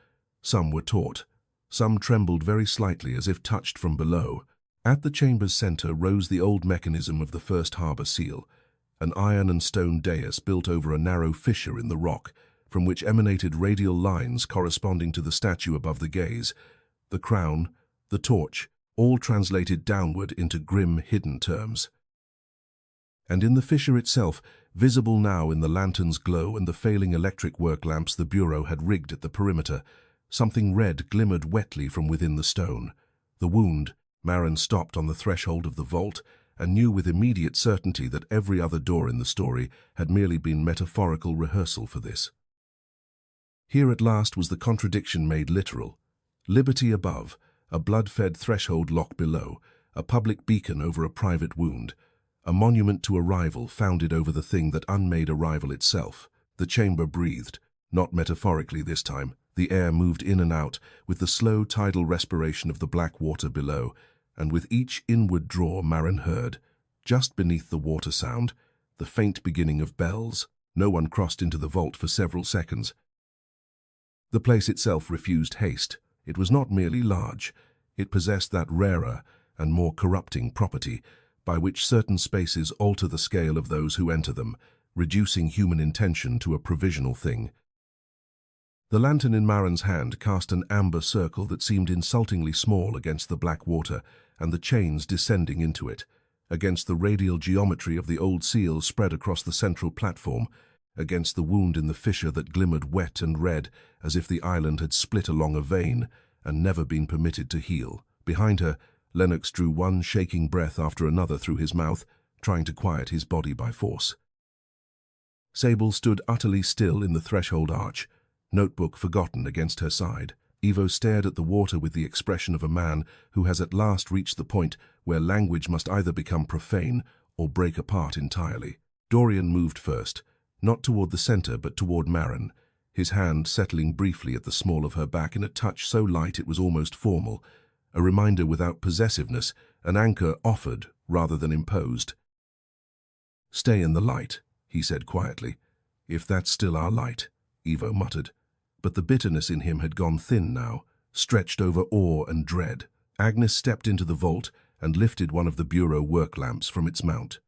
Some were taut. Some trembled very slightly as if touched from below. At the chamber's center rose the old mechanism of the first harbor seal, an iron and stone dais built over a narrow fissure in the rock, from which emanated radial lines corresponding to the statue above the gaze, the crown, the torch, all translated downward into grim, hidden terms. And in the fissure itself, visible now in the lantern's glow and the failing electric work lamps the bureau had rigged at the perimeter, something red glimmered wetly from within the stone. The wound. Maren stopped on the threshold of the vault and knew with immediate certainty that every other door in the story had merely been metaphorical rehearsal for this. Here at last was the contradiction made literal. Liberty above, a blood-fed threshold lock below, a public beacon over a private wound, a monument to a rival founded over the thing that unmade a rival itself. The chamber breathed, not metaphorically this time. The air moved in and out with the slow tidal respiration of the black water below, and with each inward draw Maren heard, just beneath the water sound, the faint beginning of bells. No one crossed into the vault for several seconds. The place itself refused haste. It was not merely large. It possessed that rarer and more corrupting property by which certain spaces alter the scale of those who enter them, reducing human intention to a provisional thing. The lantern in Maren's hand cast an amber circle that seemed insultingly small against the black water and the chains descending into it, against the radial geometry of the old seal spread across the central platform, against the wound in the fissure that glimmered wet and red as if the island had split along a vein and never been permitted to heal. Behind her, Lennox drew one shaking breath after another through his mouth, trying to quiet his body by force. Sable stood utterly still in the threshold arch, notebook forgotten against her side. Ivo stared at the water with the expression of a man who has at last reached the point where language must either become profane or break apart entirely. Dorian moved first, not toward the center but toward Maren, his hand settling briefly at the small of her back in a touch so light it was almost formal, a reminder without possessiveness, an anchor offered rather than imposed. "Stay in the light," he said quietly. "If that's still our light," Ivo muttered. But the bitterness in him had gone thin now, stretched over awe and dread. Agnes stepped into the vault and lifted one of the bureau work lamps from its mount.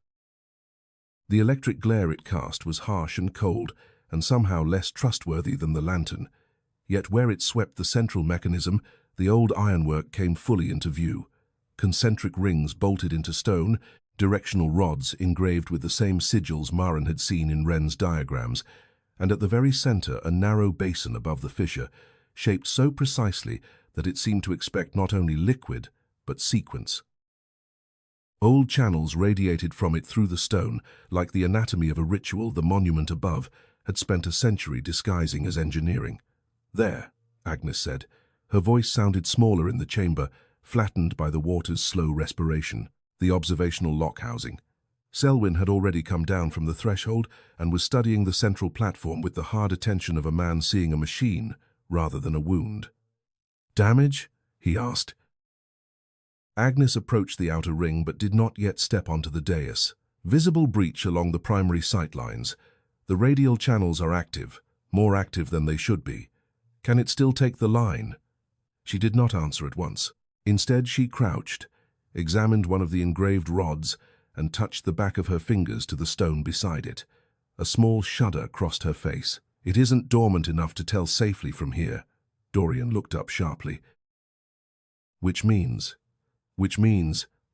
The electric glare it cast was harsh and cold, and somehow less trustworthy than the lantern. Yet where it swept the central mechanism, the old ironwork came fully into view. Concentric rings bolted into stone, directional rods engraved with the same sigils Maren had seen in Wren's diagrams, and at the very center a narrow basin above the fissure, shaped so precisely that it seemed to expect not only liquid, but sequence. Old channels radiated from it through the stone, like the anatomy of a ritual the monument above had spent a century disguising as engineering. "There," Agnes said. Her voice sounded smaller in the chamber, flattened by the water's slow respiration. The observational lock housing. Selwyn had already come down from the threshold and was studying the central platform with the hard attention of a man seeing a machine rather than a wound. "Damage?" he asked. Agnes approached the outer ring but did not yet step onto the dais. "Visible breach along the primary sight lines. The radial channels are active, more active than they should be. Can it still take the line?" She did not answer at once. Instead, she crouched, examined one of the engraved rods, and touched the back of her fingers to the stone beside it. A small shudder crossed her face. "It isn't dormant enough to tell safely from here." Dorian looked up sharply. Which means,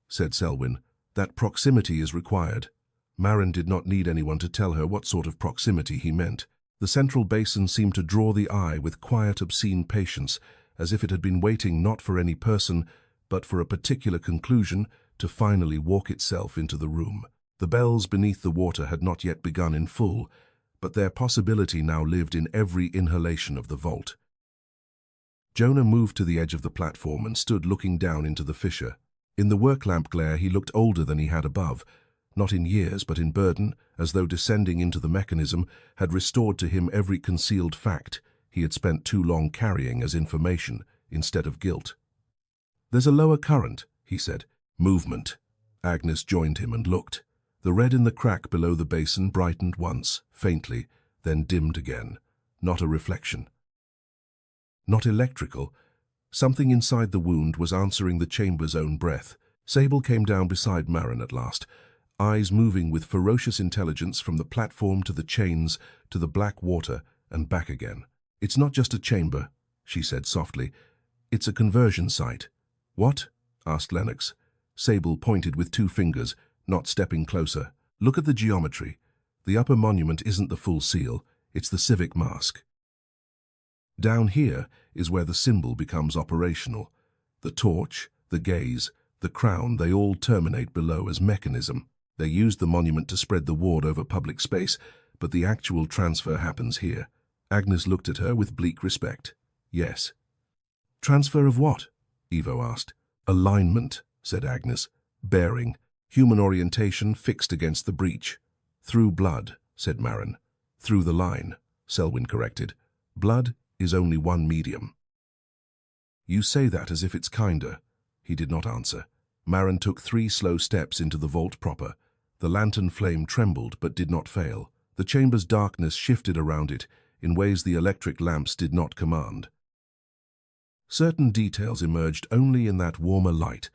said Selwyn, that proximity is required. Maren did not need anyone to tell her what sort of proximity he meant. The central basin seemed to draw the eye with quiet, obscene patience, as if it had been waiting not for any person, but for a particular conclusion to finally walk itself into the room. The bells beneath the water had not yet begun in full, but their possibility now lived in every inhalation of the vault. Jonah moved to the edge of the platform and stood looking down into the fissure. In the work lamp glare he looked older than he had above, not in years but in burden, as though descending into the mechanism had restored to him every concealed fact he had spent too long carrying as information instead of guilt. "There's a lower current," he said. "Movement." Agnes joined him and looked. The red in the crack below the basin brightened once, faintly, then dimmed again. Not a reflection. Not electrical. Something inside the wound was answering the chamber's own breath. Sable came down beside Maren at last, eyes moving with ferocious intelligence from the platform to the chains to the black water and back again. "It's not just a chamber," she said softly. "It's a conversion site." "What?" asked Lennox. Sable pointed with two fingers, not stepping closer. "Look at the geometry. The upper monument isn't the full seal, it's the civic mask. Down here is where the symbol becomes operational. The torch, the gaze, the crown, they all terminate below as mechanism. They use the monument to spread the ward over public space, but the actual transfer happens here." Agnes looked at her with bleak respect. "Yes." "Transfer of what?" Evo asked. "Alignment," said Agnes. "Bearing. Human orientation fixed against the breach." "Through blood," said Maren. "Through the line," Selwyn corrected. "Blood is only one medium." "You say that as if it's kinder." He did not answer. Maren took 3 slow steps into the vault proper. The lantern flame trembled but did not fail. The chamber's darkness shifted around it in ways the electric lamps did not command. Certain details emerged only in that warmer light.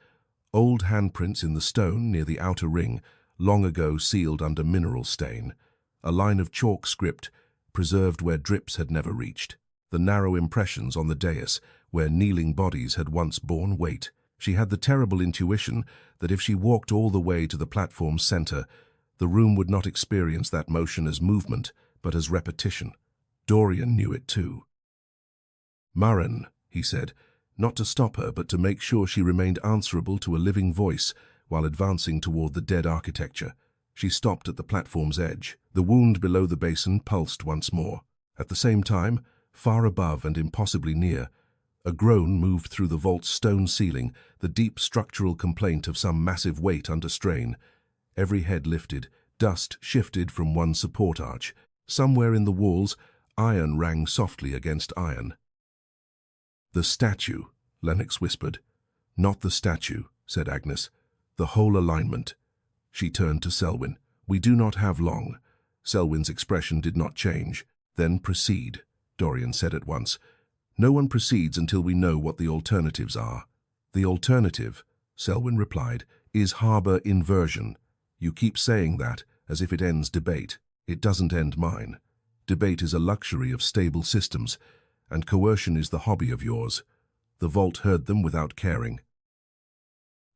Old handprints in the stone near the outer ring, long ago sealed under mineral stain. A line of chalk script, preserved where drips had never reached. The narrow impressions on the dais, where kneeling bodies had once borne weight. She had the terrible intuition that if she walked all the way to the platform's center, the room would not experience that motion as movement, but as repetition. Dorian knew it too. "Maren," he said, not to stop her, but to make sure she remained answerable to a living voice while advancing toward the dead architecture. She stopped at the platform's edge. The wound below the basin pulsed once more. At the same time, far above and impossibly near, a groan moved through the vault's stone ceiling, the deep structural complaint of some massive weight under strain. Every head lifted, dust shifted from one support arch. Somewhere in the walls, iron rang softly against iron. "The statue," Lennox whispered. "Not the statue," said Agnes. "The whole alignment." She turned to Selwyn. "We do not have long." Selwyn's expression did not change. "Then proceed," Dorian said at once. "No one proceeds until we know what the alternatives are." "The alternative," Selwyn replied, "is harbor inversion. You keep saying that, as if it ends debate. It doesn't end mine. Debate is a luxury of stable systems, and coercion is the hobby of yours." The vault heard them without caring.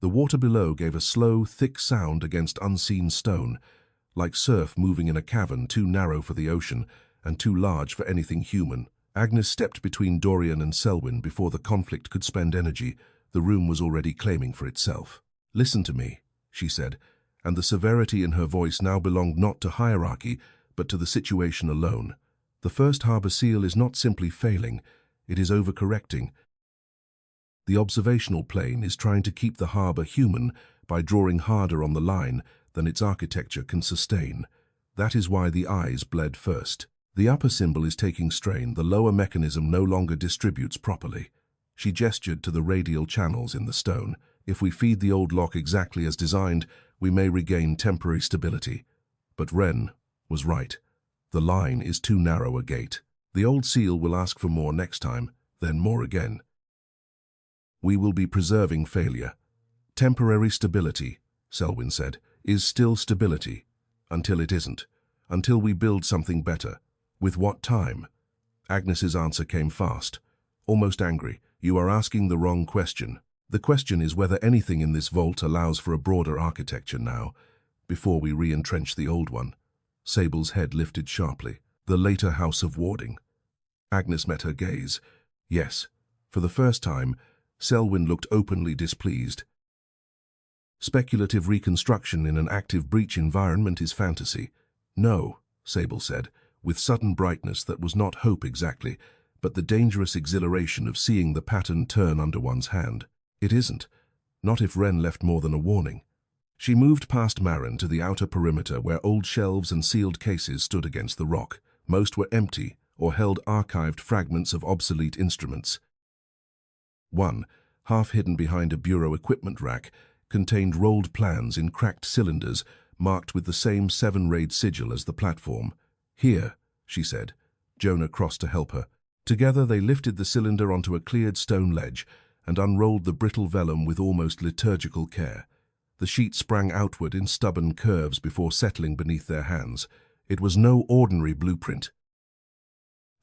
The water below gave a slow, thick sound against unseen stone, like surf moving in a cavern too narrow for the ocean and too large for anything human. Agnes stepped between Dorian and Selwyn before the conflict could spend energy. The room was already claiming for itself. "Listen to me," she said, and the severity in her voice now belonged not to hierarchy, but to the situation alone. "The first harbor seal is not simply failing, it is overcorrecting. The observational plane is trying to keep the harbor human by drawing harder on the line than its architecture can sustain. That is why the eyes bled first. The upper symbol is taking strain, the lower mechanism no longer distributes properly." She gestured to the radial channels in the stone. "If we feed the old lock exactly as designed, we may regain temporary stability." But Wren was right. The line is too narrow a gate. The old seal will ask for more next time, then more again. We will be preserving failure. Temporary stability, Selwyn said, is still stability. Until it isn't. Until we build something better. With what time? Agnes's answer came fast, almost angry. You are asking the wrong question. The question is whether anything in this vault allows for a broader architecture now, before we re-entrench the old one. Sable's head lifted sharply. The later House of Warding. Agnes met her gaze. Yes. For the first time, Selwyn looked openly displeased. Speculative reconstruction in an active breach environment is fantasy. No, Sable said, with sudden brightness that was not hope exactly, but the dangerous exhilaration of seeing the pattern turn under one's hand. It isn't. Not if Wren left more than a warning. She moved past Marin to the outer perimeter where old shelves and sealed cases stood against the rock. Most were empty or held archived fragments of obsolete instruments. One, half hidden behind a bureau equipment rack, contained rolled plans in cracked cylinders marked with the same 7-rayed sigil as the platform. Here, she said. Jonah crossed to help her. Together they lifted the cylinder onto a cleared stone ledge and unrolled the brittle vellum with almost liturgical care. The sheet sprang outward in stubborn curves before settling beneath their hands. It was no ordinary blueprint.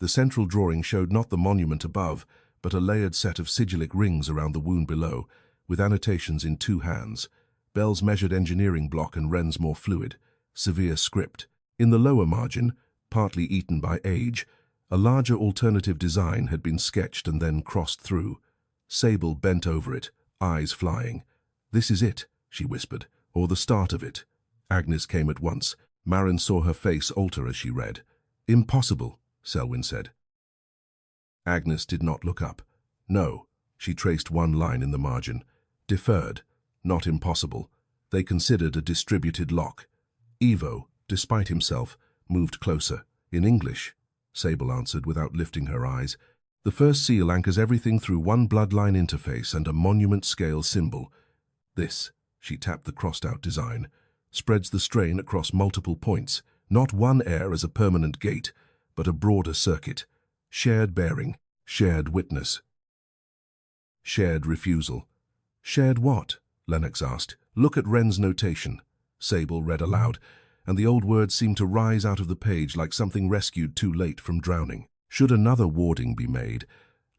The central drawing showed not the monument above, but a layered set of sigillic rings around the wound below, with annotations in 2 hands. Bell's measured engineering block and Wren's more fluid, severe script. In the lower margin, partly eaten by age, a larger alternative design had been sketched and then crossed through. Sable bent over it, eyes flying. This is it, she whispered, or the start of it. Agnes came at once. Marin saw her face alter as she read. Impossible, Selwyn said. Agnes did not look up. No, she traced one line in the margin. Deferred, not impossible. They considered a distributed lock. Evo, despite himself, moved closer. In English, Sable answered without lifting her eyes. The first seal anchors everything through one bloodline interface and a monument-scale symbol. This, she tapped the crossed-out design, spreads the strain across multiple points, not one air as a permanent gate, but a broader circuit. Shared bearing, shared witness. Shared refusal. Shared what? Lennox asked. Look at Wren's notation. Sable read aloud, and the old words seemed to rise out of the page like something rescued too late from drowning. Should another warding be made,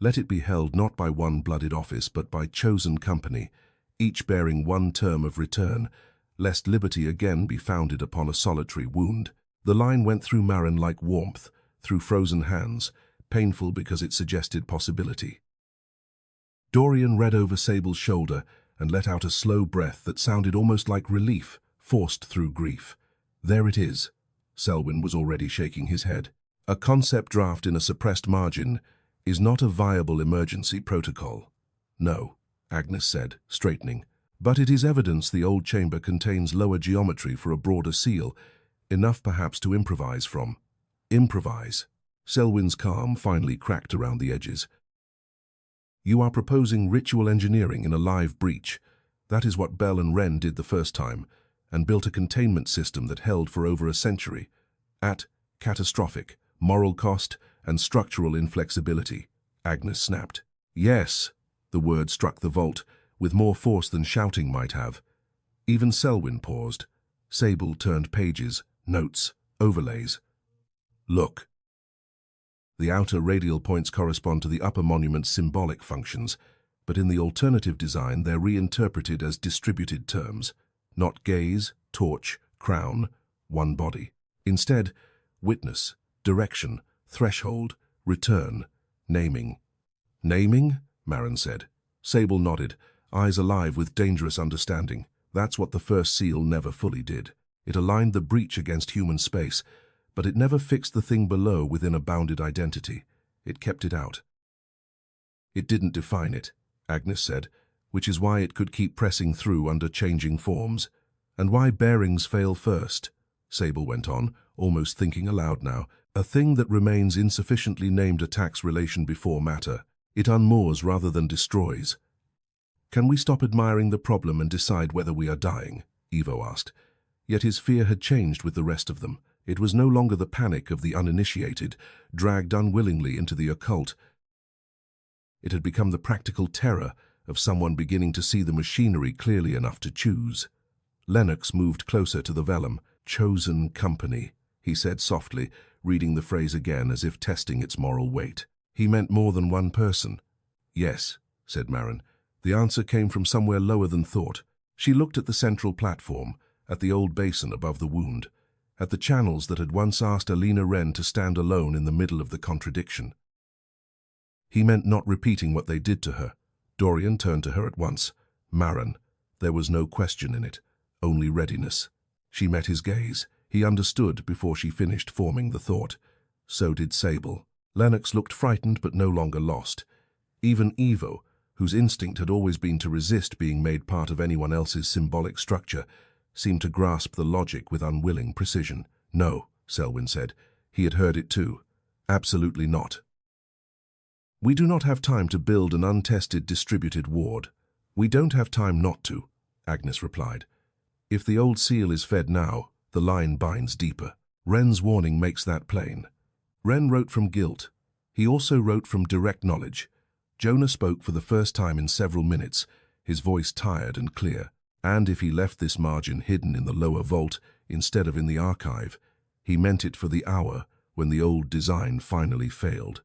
let it be held not by one blooded office but by chosen company, each bearing one term of return, lest liberty again be founded upon a solitary wound. The line went through Marin like warmth, through frozen hands, painful because it suggested possibility. Dorian read over Sable's shoulder and let out a slow breath that sounded almost like relief, forced through grief. There it is. Selwyn was already shaking his head. A concept draft in a suppressed margin is not a viable emergency protocol. No, Agnes said, straightening. But it is evidence the old chamber contains lower geometry for a broader seal, enough perhaps to improvise from. Improvise. Selwyn's calm finally cracked around the edges. You are proposing ritual engineering in a live breach. That is what Bell and Wren did the first time, and built a containment system that held for over a century. At catastrophic, moral cost, and structural inflexibility. Agnes snapped. Yes, the word struck the vault, with more force than shouting might have. Even Selwyn paused. Sable turned pages, notes, overlays. Look. The outer radial points correspond to the upper monument's symbolic functions, but in the alternative design they're reinterpreted as distributed terms. Not gaze, torch, crown, one body. Instead, witness, direction, threshold, return, naming. Naming? Marin said. Sable nodded, eyes alive with dangerous understanding. That's what the first seal never fully did. It aligned the breach against human space, but it never fixed the thing below within a bounded identity. It kept it out. It didn't define it, Agnes said, which is why it could keep pressing through under changing forms. And why bearings fail first, Sable went on, almost thinking aloud now. A thing that remains insufficiently named attacks relation before matter. It unmoors rather than destroys. Can we stop admiring the problem and decide whether we are dying? Evo asked. Yet his fear had changed with the rest of them. It was no longer the panic of the uninitiated, dragged unwillingly into the occult. It had become the practical terror of someone beginning to see the machinery clearly enough to choose. Lennox moved closer to the vellum. "Chosen company," he said softly, reading the phrase again as if testing its moral weight. He meant more than one person. "Yes," said Maren. The answer came from somewhere lower than thought. She looked at the central platform, at the old basin above the wound, at the channels that had once asked Alina Wren to stand alone in the middle of the contradiction. He meant not repeating what they did to her. Dorian turned to her at once. "Maren." There was no question in it, only readiness. She met his gaze. He understood before she finished forming the thought. So did Sable. Lennox looked frightened but no longer lost. Even Evo, whose instinct had always been to resist being made part of anyone else's symbolic structure, seemed to grasp the logic with unwilling precision. "No," Selwyn said. He had heard it too. "Absolutely not. We do not have time to build an untested distributed ward." "We don't have time not to," Agnes replied. "If the old seal is fed now, the line binds deeper. Wren's warning makes that plain." Wren wrote from guilt. He also wrote from direct knowledge. Jonah spoke for the first time in several minutes, his voice tired and clear. And if he left this margin hidden in the lower vault instead of in the archive, he meant it for the hour when the old design finally failed.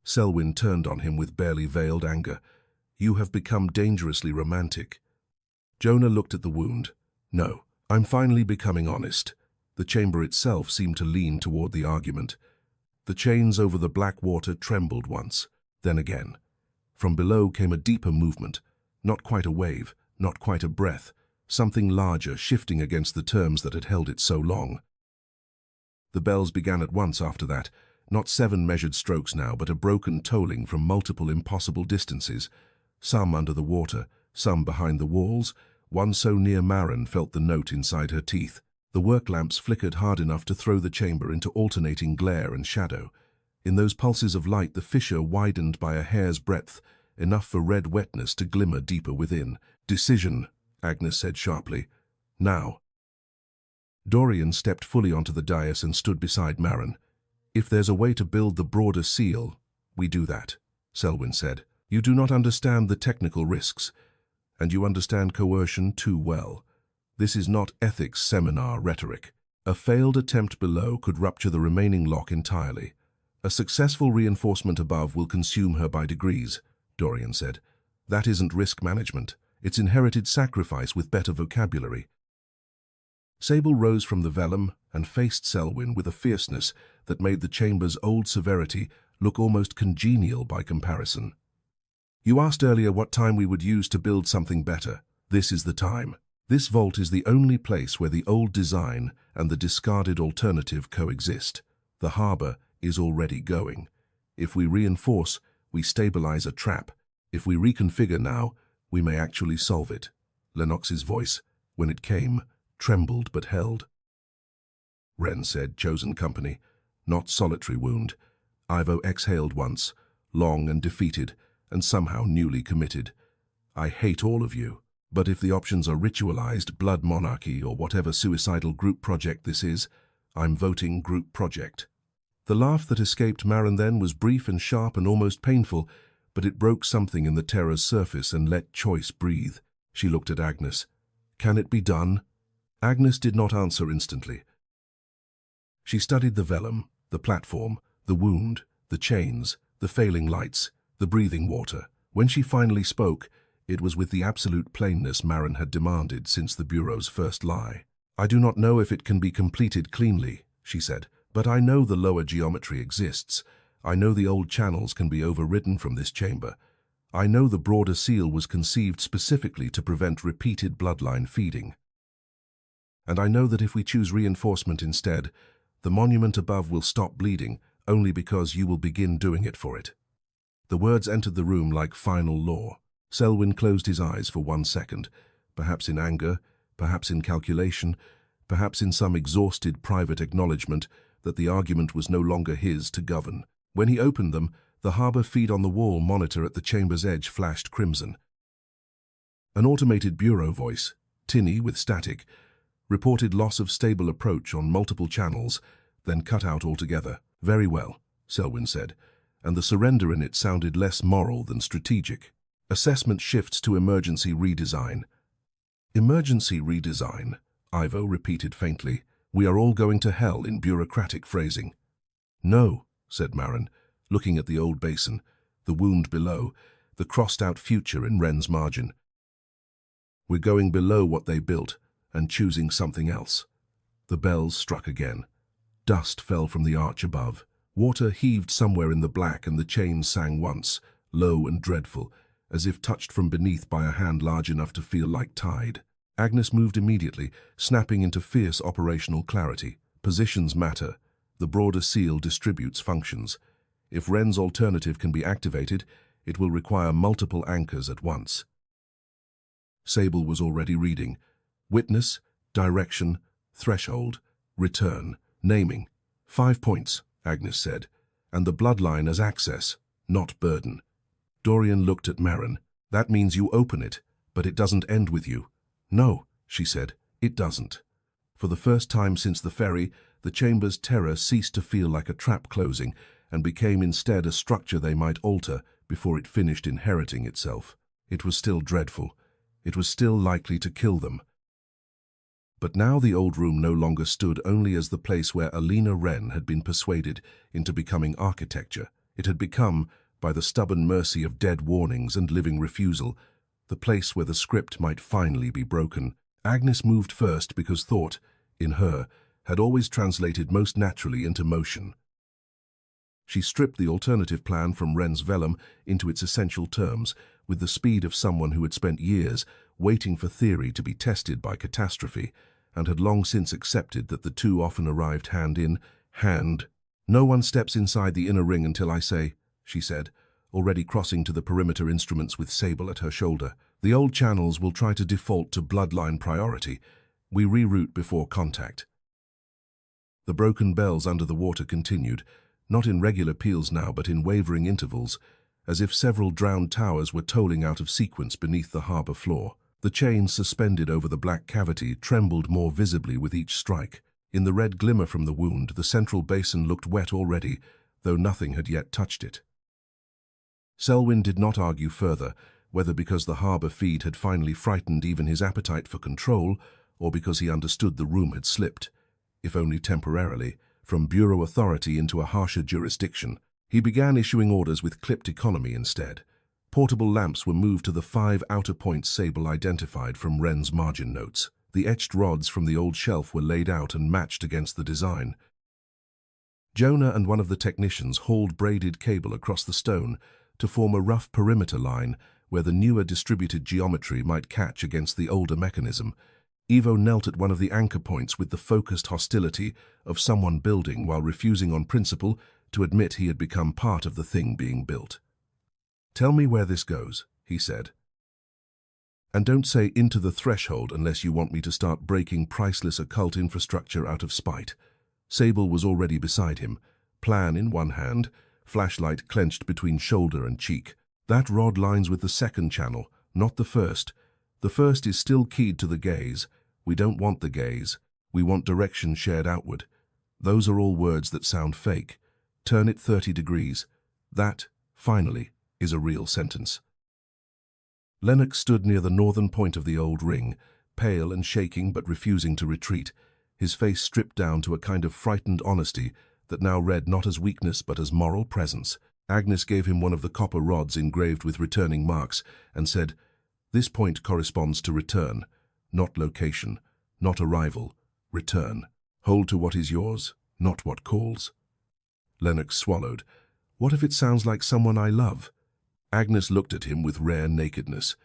Selwyn turned on him with barely veiled anger. "You have become dangerously romantic." Jonah looked at the wound. "No, I'm finally becoming honest." The chamber itself seemed to lean toward the argument. The chains over the black water trembled once, then again. From below came a deeper movement, not quite a wave, not quite a breath, something larger shifting against the terms that had held it so long. The bells began at once after that, not 7 measured strokes now, but a broken tolling from multiple impossible distances, some under the water, some behind the walls. One so near Maren felt the note inside her teeth. The work lamps flickered hard enough to throw the chamber into alternating glare and shadow. In those pulses of light the fissure widened by a hair's breadth, enough for red wetness to glimmer deeper within. "Decision," Agnes said sharply. "Now." Dorian stepped fully onto the dais and stood beside Maren. "If there's a way to build the broader seal, we do that," Selwyn said. "You do not understand the technical risks, and you understand coercion too well. This is not ethics seminar rhetoric. A failed attempt below could rupture the remaining lock entirely. A successful reinforcement above will consume her by degrees," Dorian said. "That isn't risk management. It's inherited sacrifice with better vocabulary." Sable rose from the vellum and faced Selwyn with a fierceness that made the chamber's old severity look almost congenial by comparison. "You asked earlier what time we would use to build something better. This is the time. This vault is the only place where the old design and the discarded alternative coexist. The harbor is already going. If we reinforce, we stabilize a trap. If we reconfigure now, we may actually solve it." Lennox's voice, when it came, trembled but held. Wren said, "Chosen company, not solitary wound." Ivo exhaled once, long and defeated, and somehow newly committed. "I hate all of you. But if the options are ritualized, blood monarchy, or whatever suicidal group project this is, I'm voting group project." The laugh that escaped Maren then was brief and sharp and almost painful, but it broke something in the terror's surface and let choice breathe. She looked at Agnes. "Can it be done?" Agnes did not answer instantly. She studied the vellum, the platform, the wound, the chains, the failing lights, the breathing water. When she finally spoke, it was with the absolute plainness Maren had demanded since the Bureau's first lie. "I do not know if it can be completed cleanly," she said, "but I know the lower geometry exists. I know the old channels can be overridden from this chamber. I know the broader seal was conceived specifically to prevent repeated bloodline feeding. And I know that if we choose reinforcement instead, the monument above will stop bleeding only because you will begin doing it for it." The words entered the room like final law. Selwyn closed his eyes for 1 second, perhaps in anger, perhaps in calculation, perhaps in some exhausted private acknowledgement that the argument was no longer his to govern. When he opened them, the harbor feed-on-the-wall monitor at the chamber's edge flashed crimson. An automated bureau voice, tinny with static, reported loss of stable approach on multiple channels, then cut out altogether. "Very well," Selwyn said, and the surrender in it sounded less moral than strategic. Assessment shifts to emergency redesign. Emergency redesign, Ivo repeated faintly. We are all going to hell in bureaucratic phrasing. No, said Marin, looking at the old basin, the wound below, the crossed-out future in Wren's margin. We're going below what they built and choosing something else. The bells struck again. Dust fell from the arch above. Water heaved somewhere in the black and the chains sang once, low and dreadful, as if touched from beneath by a hand large enough to feel like tide. Agnes moved immediately, snapping into fierce operational clarity. Positions matter. The broader seal distributes functions. If Wren's alternative can be activated, it will require multiple anchors at once. Sable was already reading. Witness, direction, threshold, return, naming. 5 points, Agnes said, and the bloodline as access, not burden. Dorian looked at Marin. That means you open it, but it doesn't end with you. No, she said, it doesn't. For the first time since the ferry, the chamber's terror ceased to feel like a trap closing and became instead a structure they might alter before it finished inheriting itself. It was still dreadful. It was still likely to kill them. But now the old room no longer stood only as the place where Alina Wren had been persuaded into becoming architecture. It had become, by the stubborn mercy of dead warnings and living refusal, the place where the script might finally be broken. Agnes moved first because thought, in her, had always translated most naturally into motion. She stripped the alternative plan from Wren's vellum into its essential terms, with the speed of someone who had spent years waiting for theory to be tested by catastrophe, and had long since accepted that the two often arrived hand in hand. No one steps inside the inner ring until I say, she said, already crossing to the perimeter instruments with Sable at her shoulder. The old channels will try to default to bloodline priority. We reroute before contact. The broken bells under the water continued, not in regular peals now but in wavering intervals, as if several drowned towers were tolling out of sequence beneath the harbour floor. The chains suspended over the black cavity trembled more visibly with each strike. In the red glimmer from the wound, the central basin looked wet already, though nothing had yet touched it. Selwyn did not argue further, whether because the harbour feed had finally frightened even his appetite for control, or because he understood the room had slipped, if only temporarily, from bureau authority into a harsher jurisdiction. He began issuing orders with clipped economy instead. Portable lamps were moved to the 5 outer points Sable identified from Wren's margin notes. The etched rods from the old shelf were laid out and matched against the design. Jonah and one of the technicians hauled braided cable across the stone to form a rough perimeter line where the newer distributed geometry might catch against the older mechanism. Ivo knelt at one of the anchor points with the focused hostility of someone building while refusing on principle to admit he had become part of the thing being built. Tell me where this goes, he said. And don't say into the threshold unless you want me to start breaking priceless occult infrastructure out of spite. Sable was already beside him, plan in one hand, flashlight clenched between shoulder and cheek. That rod lines with the second channel, not the first. The first is still keyed to the gaze. We don't want the gaze. We want direction shared outward. Those are all words that sound fake. Turn it 30 degrees. That, finally, is a real sentence. Lennox stood near the northern point of the old ring, pale and shaking but refusing to retreat, his face stripped down to a kind of frightened honesty that now read not as weakness but as moral presence. Agnes gave him one of the copper rods engraved with returning marks and said, "This point corresponds to return, not location, not arrival, return. Hold to what is yours, not what calls." Lennox swallowed. What if it sounds like someone I love? Agnes looked at him with rare nakedness.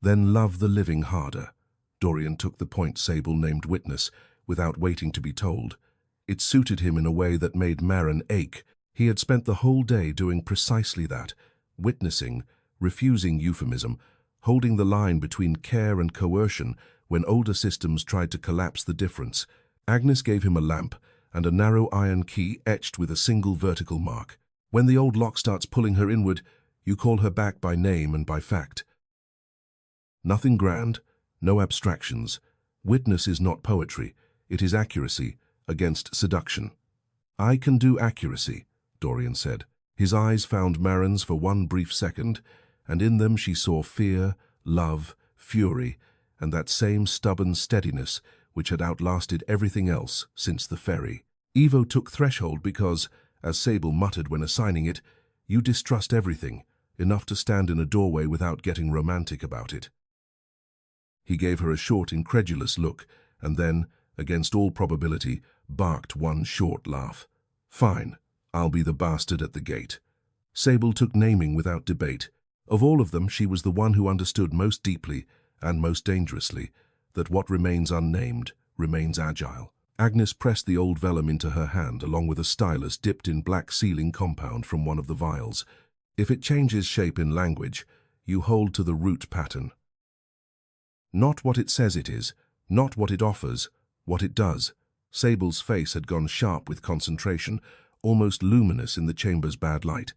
Then love the living harder. Dorian took the point Sable named Witness, without waiting to be told. It suited him in a way that made Marin ache. He had spent the whole day doing precisely that, witnessing, refusing euphemism, holding the line between care and coercion when older systems tried to collapse the difference. Agnes gave him a lamp and a narrow iron key etched with a single vertical mark. When the old lock starts pulling her inward, you call her back by name and by fact. Nothing grand, no abstractions. Witness is not poetry, it is accuracy against seduction. I can do accuracy, Dorian said. His eyes found Marin's for one brief second, and in them she saw fear, love, fury, and that same stubborn steadiness which had outlasted everything else since the ferry. Ivo took Threshold because, as Sable muttered when assigning it, you distrust everything, enough to stand in a doorway without getting romantic about it. He gave her a short, incredulous look, and then, against all probability, barked one short laugh. Fine, I'll be the bastard at the gate. Sable took naming without debate. Of all of them, she was the one who understood most deeply, and most dangerously, that what remains unnamed remains agile. Agnes pressed the old vellum into her hand along with a stylus dipped in black sealing compound from one of the vials. If it changes shape in language, you hold to the root pattern. Not what it says it is, not what it offers, what it does. Sable's face had gone sharp with concentration, almost luminous in the chamber's bad light.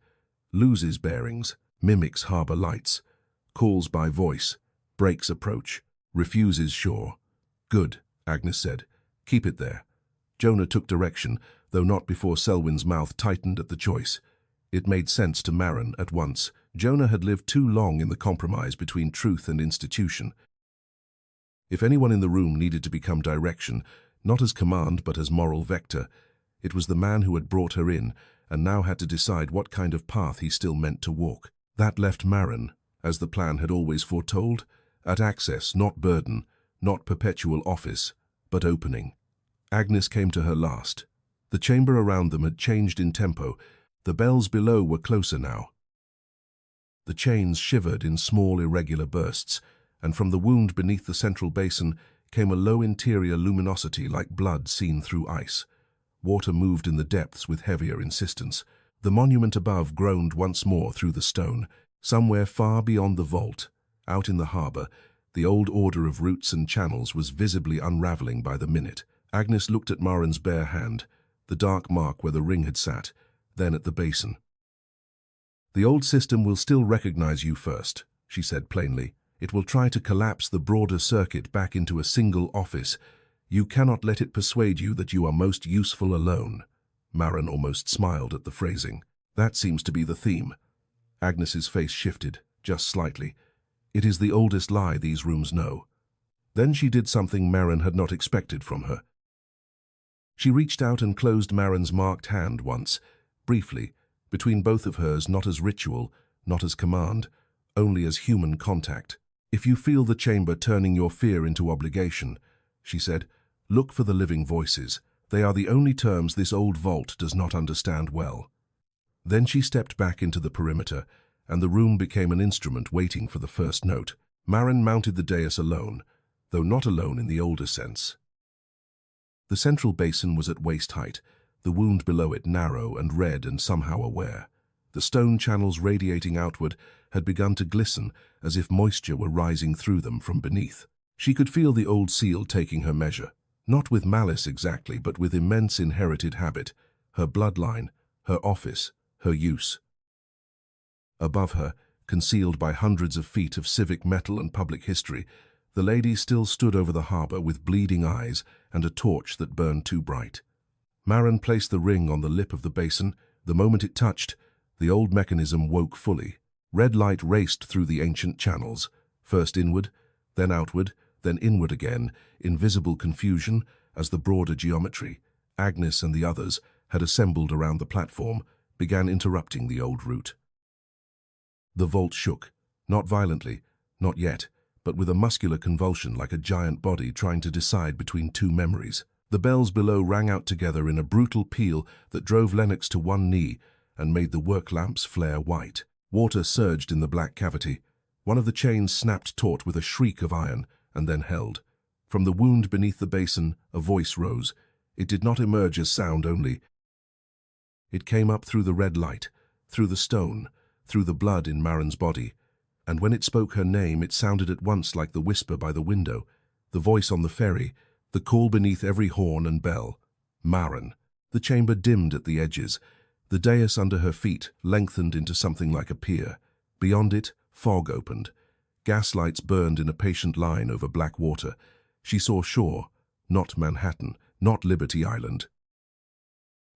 Loses bearings, mimics harbor lights, calls by voice, breaks approach, refuses shore. Good, Agnes said. Keep it there. Jonah took direction, though not before Selwyn's mouth tightened at the choice. It made sense to Maren at once. Jonah had lived too long in the compromise between truth and institution. If anyone in the room needed to become direction, not as command but as moral vector, it was the man who had brought her in and now had to decide what kind of path he still meant to walk. That left Maren, as the plan had always foretold, at access, not burden, not perpetual office, but opening. Agnes came to her last. The chamber around them had changed in tempo. The bells below were closer now. The chains shivered in small, irregular bursts, and from the wound beneath the central basin came a low interior luminosity like blood seen through ice. Water moved in the depths with heavier insistence. The monument above groaned once more through the stone. Somewhere far beyond the vault, out in the harbor, the old order of routes and channels was visibly unraveling by the minute. Agnes looked at Maren's bare hand, the dark mark where the ring had sat, then at the basin. The old system will still recognize you first, she said plainly. It will try to collapse the broader circuit back into a single office. You cannot let it persuade you that you are most useful alone. Maren almost smiled at the phrasing. That seems to be the theme. Agnes's face shifted, just slightly. It is the oldest lie these rooms know. Then she did something Maren had not expected from her. She reached out and closed Maren's marked hand once, briefly, between both of hers, not as ritual, not as command, only as human contact. If you feel the chamber turning your fear into obligation, she said, look for the living voices. They are the only terms this old vault does not understand well. Then she stepped back into the perimeter, and the room became an instrument waiting for the first note. Maren mounted the dais alone, though not alone in the older sense. The central basin was at waist height, the wound below it narrow and red and somehow aware. The stone channels radiating outward had begun to glisten as if moisture were rising through them from beneath. She could feel the old seal taking her measure, not with malice exactly, but with immense inherited habit, her bloodline, her office, her use. Above her, concealed by hundreds of feet of civic metal and public history, the lady still stood over the harbor with bleeding eyes and a torch that burned too bright. Maren placed the ring on the lip of the basin. The moment it touched, the old mechanism woke fully. Red light raced through the ancient channels, first inward, then outward, then inward again, in visible confusion as the broader geometry, Agnes and the others, had assembled around the platform, began interrupting the old route. The vault shook, not violently, not yet, but with a muscular convulsion like a giant body trying to decide between two memories. The bells below rang out together in a brutal peal that drove Lennox to one knee and made the work lamps flare white. Water surged in the black cavity. One of the chains snapped taut with a shriek of iron and then held. From the wound beneath the basin, a voice rose. It did not emerge as sound only. It came up through the red light, through the stone, through the blood in Maren's body. And when it spoke her name, it sounded at once like the whisper by the window, the voice on the ferry, the call beneath every horn and bell. Maren. The chamber dimmed at the edges. The dais under her feet lengthened into something like a pier. Beyond it, fog opened. Gaslights burned in a patient line over black water. She saw shore, not Manhattan, not Liberty Island.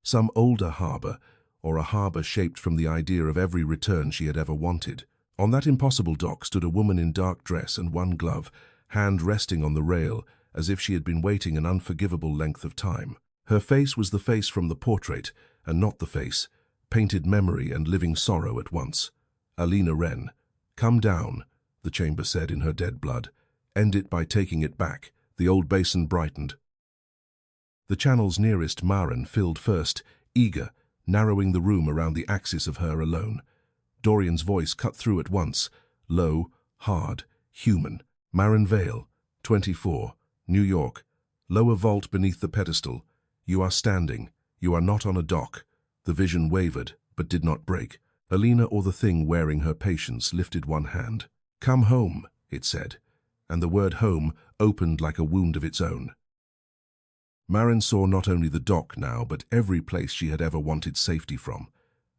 Some older harbor, or a harbor shaped from the idea of every return she had ever wanted. On that impossible dock stood a woman in dark dress and one glove, hand resting on the rail, as if she had been waiting an unforgivable length of time. Her face was the face from the portrait, and not the face, painted memory and living sorrow at once. Alina Wren. "Come down," the chamber said in her dead blood. "End it by taking it back." The old basin brightened. The channels nearest Maren filled first, eager, narrowing the room around the axis of her alone. Dorian's voice cut through at once, low, hard, human. "Maren Vale, 24, New York. Lower vault beneath the pedestal. You are standing. You are not on a dock." The vision wavered, but did not break. Alina, or the thing wearing her patience, lifted one hand. "Come home," it said, and the word home opened like a wound of its own. Maren saw not only the dock now, but every place she had ever wanted safety from.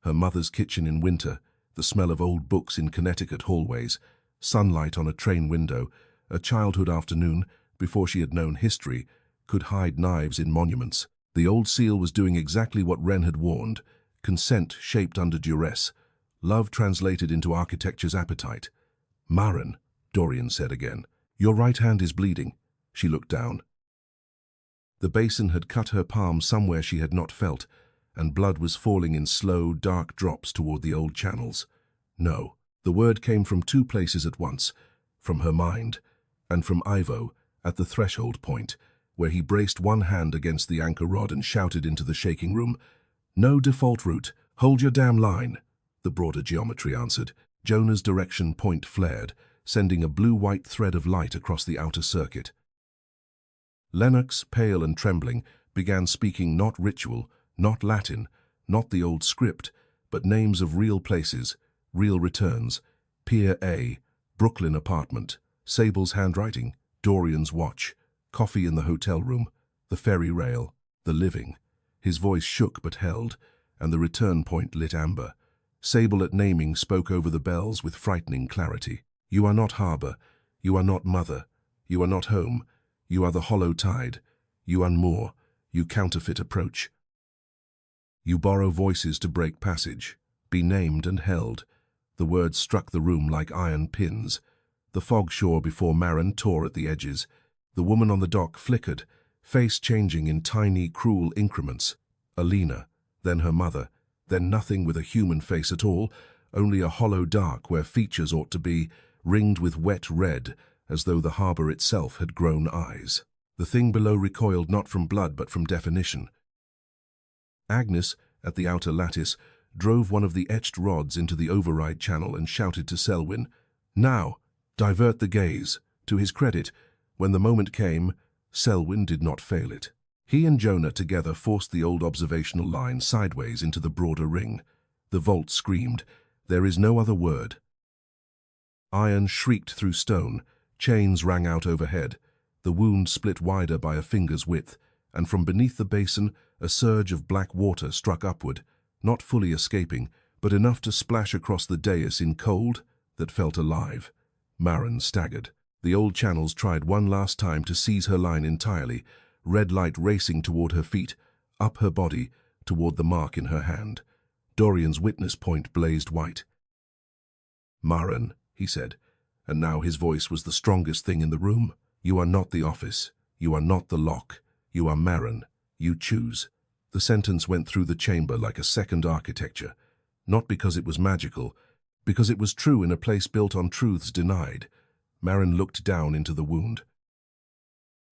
Her mother's kitchen in winter, the smell of old books in Connecticut hallways, sunlight on a train window, a childhood afternoon, before she had known history, could hide knives in monuments. The old seal was doing exactly what Wren had warned, consent shaped under duress, love translated into architecture's appetite. "Maren," Dorian said again, "your right hand is bleeding." She looked down. The basin had cut her palm somewhere she had not felt, and blood was falling in slow, dark drops toward the old channels. No, the word came from two places at once, from her mind, and from Ivo, at the threshold point, where he braced one hand against the anchor rod and shouted into the shaking room, "No default route, hold your damn line." The broader geometry answered. Jonah's direction point flared, sending a blue-white thread of light across the outer circuit. Lennox, pale and trembling, began speaking not ritual, not Latin, not the old script, but names of real places, real returns. Pier A, Brooklyn apartment, Sable's handwriting, Dorian's watch, coffee in the hotel room, the ferry rail, the living. His voice shook but held, and the return point lit amber. Sable at naming spoke over the bells with frightening clarity. "You are not harbor, you are not mother, you are not home, you are the hollow tide, you unmoor, you counterfeit approach. You borrow voices to break passage, be named and held." The words struck the room like iron pins. The fog shore before Maren tore at the edges. The woman on the dock flickered, face changing in tiny, cruel increments. Alina, then her mother, then nothing with a human face at all, only a hollow dark where features ought to be, ringed with wet red, as though the harbor itself had grown eyes. The thing below recoiled not from blood but from definition. Agnes, at the outer lattice, drove one of the etched rods into the override channel and shouted to Selwyn, "Now, divert the gaze." To his credit, when the moment came, Selwyn did not fail it. He and Jonah together forced the old observational line sideways into the broader ring. The vault screamed, "There is no other word." Iron shrieked through stone, chains rang out overhead. The wound split wider by a finger's width, and from beneath the basin a surge of black water struck upward, not fully escaping, but enough to splash across the dais in cold that felt alive. Maren staggered. The old channels tried one last time to seize her line entirely, red light racing toward her feet, up her body, toward the mark in her hand. Dorian's witness point blazed white. "Maren," he said, and now his voice was the strongest thing in the room. "You are not the office. You are not the lock. You are Maren. You choose." The sentence went through the chamber like a second architecture, not because it was magical, because it was true in a place built on truths denied. Maren looked down into the wound.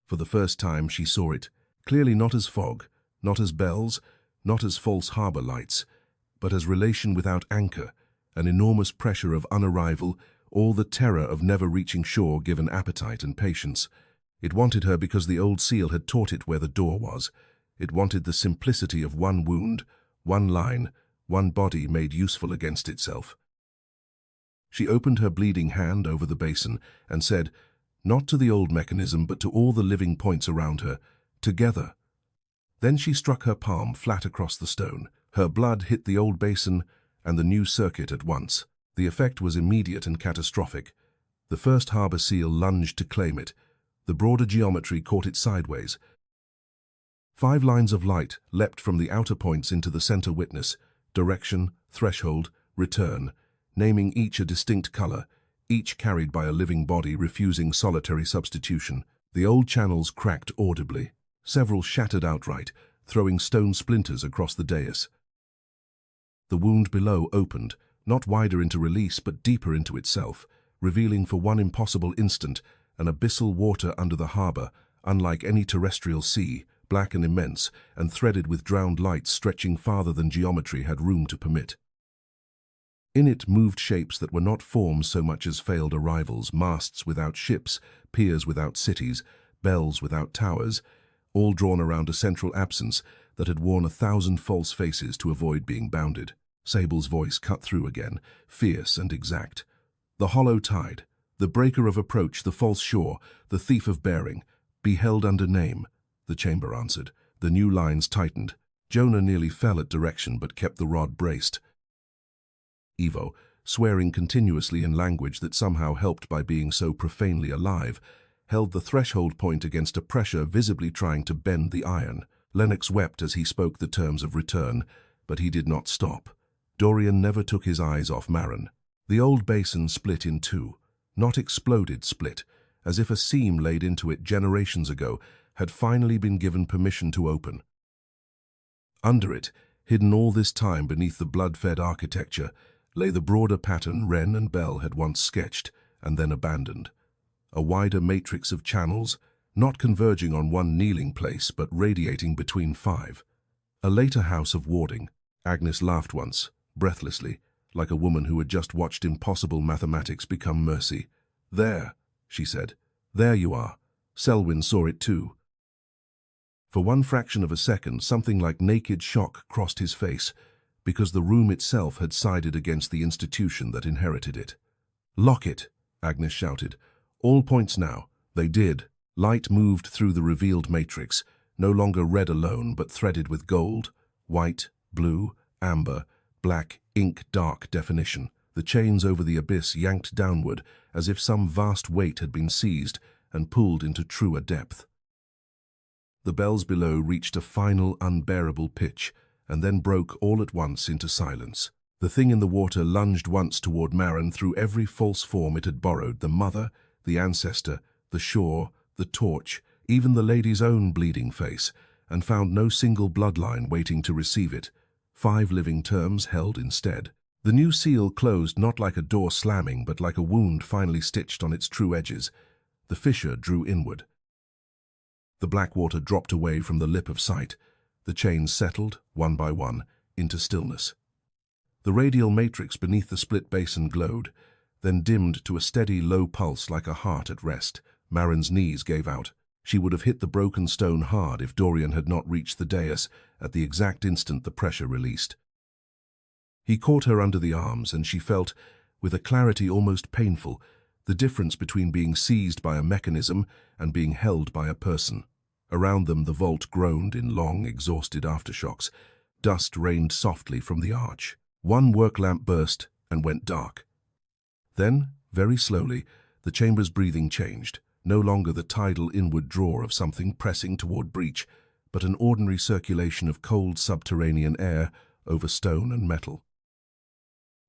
For the first time she saw it, clearly not as fog, not as bells, not as false harbor lights, but as relation without anchor, an enormous pressure of unarrival, all the terror of never reaching shore given appetite and patience. It wanted her because the old seal had taught it where the door was. It wanted the simplicity of one wound, one line, one body made useful against itself. She opened her bleeding hand over the basin and said, not to the old mechanism but to all the living points around her, "Together." Then she struck her palm flat across the stone. Her blood hit the old basin and the new circuit at once. The effect was immediate and catastrophic. The first harbor seal lunged to claim it. The broader geometry caught it sideways. 5 lines of light leapt from the outer points into the center witness, direction, threshold, return. naming each a distinct color, each carried by a living body refusing solitary substitution. The old channels cracked audibly. Several shattered outright, throwing stone splinters across the dais. The wound below opened, not wider into release but deeper into itself, revealing for one impossible instant an abyssal water under the harbor, unlike any terrestrial sea, black and immense, and threaded with drowned lights stretching farther than geometry had room to permit. In it moved shapes that were not forms so much as failed arrivals, masts without ships, piers without cities, bells without towers, all drawn around a central absence that had worn 1,000 false faces to avoid being bounded. Sable's voice cut through again, fierce and exact. The hollow tide, the breaker of approach, the false shore, the thief of bearing, be held under name, the chamber answered. The new lines tightened. Jonah nearly fell at direction but kept the rod braced. Evo, swearing continuously in language that somehow helped by being so profanely alive, held the threshold point against a pressure visibly trying to bend the iron. Lennox wept as he spoke the terms of return, but he did not stop. Dorian never took his eyes off Maren. The old basin split in two, not exploded, split, as if a seam laid into it generations ago had finally been given permission to open. Under it, hidden all this time beneath the blood-fed architecture, lay the broader pattern Wren and Bell had once sketched and then abandoned. A wider matrix of channels, not converging on one kneeling place but radiating between 5. A later house of warding. Agnes laughed once, breathlessly, like a woman who had just watched impossible mathematics become mercy. "There," she said. "There you are." Selwyn saw it too. For one fraction of a second, something like naked shock crossed his face, because the room itself had sided against the institution that inherited it. "Lock it," Agnes shouted. "All points now." They did. Light moved through the revealed matrix, no longer red alone but threaded with gold, white, blue, amber, black, ink dark definition. The chains over the abyss yanked downward as if some vast weight had been seized and pulled into truer depth. The bells below reached a final, unbearable pitch and then broke all at once into silence. The thing in the water lunged once toward Maren through every false form it had borrowed, the mother, the ancestor, the shore, the torch, even the lady's own bleeding face, and found no single bloodline waiting to receive it. 5 living terms held instead. The new seal closed not like a door slamming, but like a wound finally stitched on its true edges. The fissure drew inward. The black water dropped away from the lip of sight. The chains settled, one by one, into stillness. The radial matrix beneath the split basin glowed, then dimmed to a steady, low pulse like a heart at rest. Maren's knees gave out. She would have hit the broken stone hard if Dorian had not reached the dais at the exact instant the pressure released. He caught her under the arms, and she felt, with a clarity almost painful, the difference between being seized by a mechanism and being held by a person. Around them the vault groaned in long, exhausted aftershocks. Dust rained softly from the arch. One work lamp burst and went dark. Then, very slowly, the chamber's breathing changed. No longer the tidal inward draw of something pressing toward breach, but an ordinary circulation of cold subterranean air over stone and metal.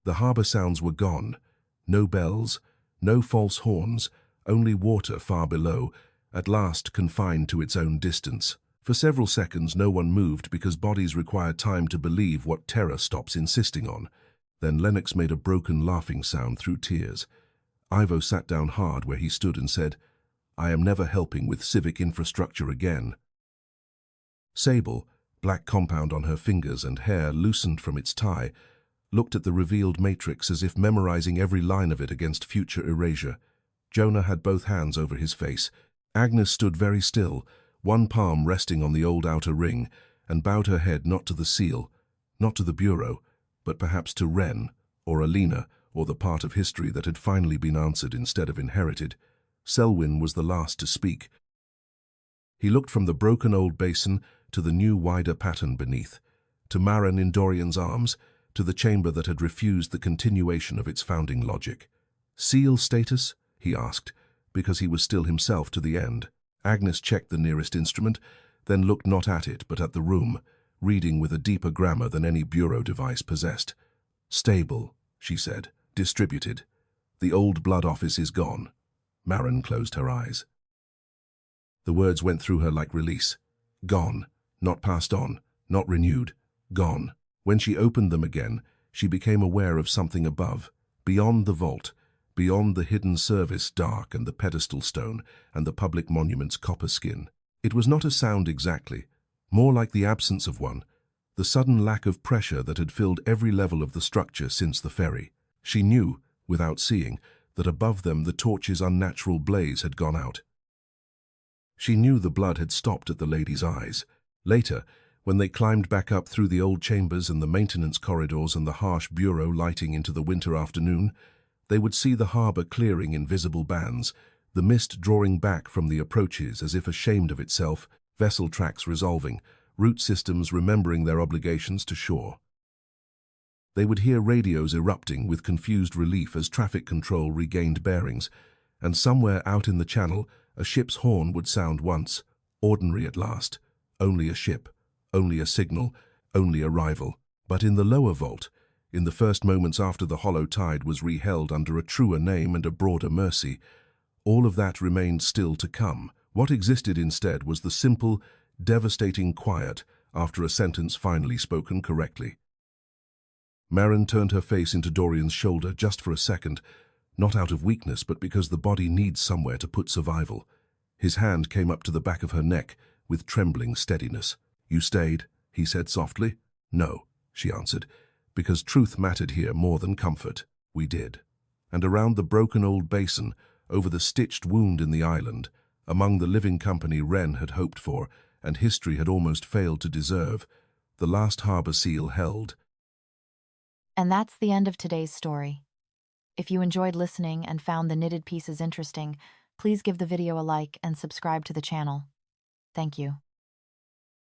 The harbor sounds were gone. No bells, no false horns, only water far below, at last confined to its own distance. For several seconds no one moved because bodies require time to believe what terror stops insisting on. Then Lennox made a broken laughing sound through tears. Ivo sat down hard where he stood and said, "I am never helping with civic infrastructure again." Sable, black compound on her fingers and hair loosened from its tie, looked at the revealed matrix as if memorizing every line of it against future erasure. Jonah had both hands over his face. Agnes stood very still, one palm resting on the old outer ring, and bowed her head not to the seal, not to the bureau, but perhaps to Wren, or Alina, or the part of history that had finally been answered instead of inherited. Selwyn was the last to speak. He looked from the broken old basin to the new wider pattern beneath, to Maren in Dorian's arms, to the chamber that had refused the continuation of its founding logic. "Seal status?" he asked, because he was still himself to the end. Agnes checked the nearest instrument, then looked not at it but at the room, reading with a deeper grammar than any bureau device possessed. "Stable," she said. Distributed. The old blood office is gone. Maren closed her eyes. The words went through her like release. Gone. Not passed on. Not renewed. Gone. When she opened them again, she became aware of something above, beyond the vault, beyond the hidden service dark and the pedestal stone and the public monument's copper skin. It was not a sound exactly, more like the absence of one, the sudden lack of pressure that had filled every level of the structure since the ferry. She knew, without seeing, that above them the torch's unnatural blaze had gone out. She knew the blood had stopped at the lady's eyes. Later, when they climbed back up through the old chambers and the maintenance corridors and the harsh bureau lighting into the winter afternoon, they would see the harbour clearing in visible bands, the mist drawing back from the approaches as if ashamed of itself, vessel tracks resolving, route systems remembering their obligations to shore. They would hear radios erupting with confused relief as traffic control regained bearings, and somewhere out in the channel a ship's horn would sound once, ordinary at last, only a ship, only a signal, only a rival. But in the lower vault, in the first moments after the hollow tide was reheld under a truer name and a broader mercy, all of that remained still to come. What existed instead was the simple, devastating quiet after a sentence finally spoken correctly. Maren turned her face into Dorian's shoulder just for a second, not out of weakness but because the body needs somewhere to put survival. His hand came up to the back of her neck with trembling steadiness. "You stayed," he said softly. "No," she answered, "because truth mattered here more than comfort." "We did." And around the broken old basin, over the stitched wound in the island, among the living company Wren had hoped for and history had almost failed to deserve, the last harbour seal held. And that's the end of today's story. If you enjoyed listening and found the knitted pieces interesting, please give the video a like and subscribe to the channel. Thank you.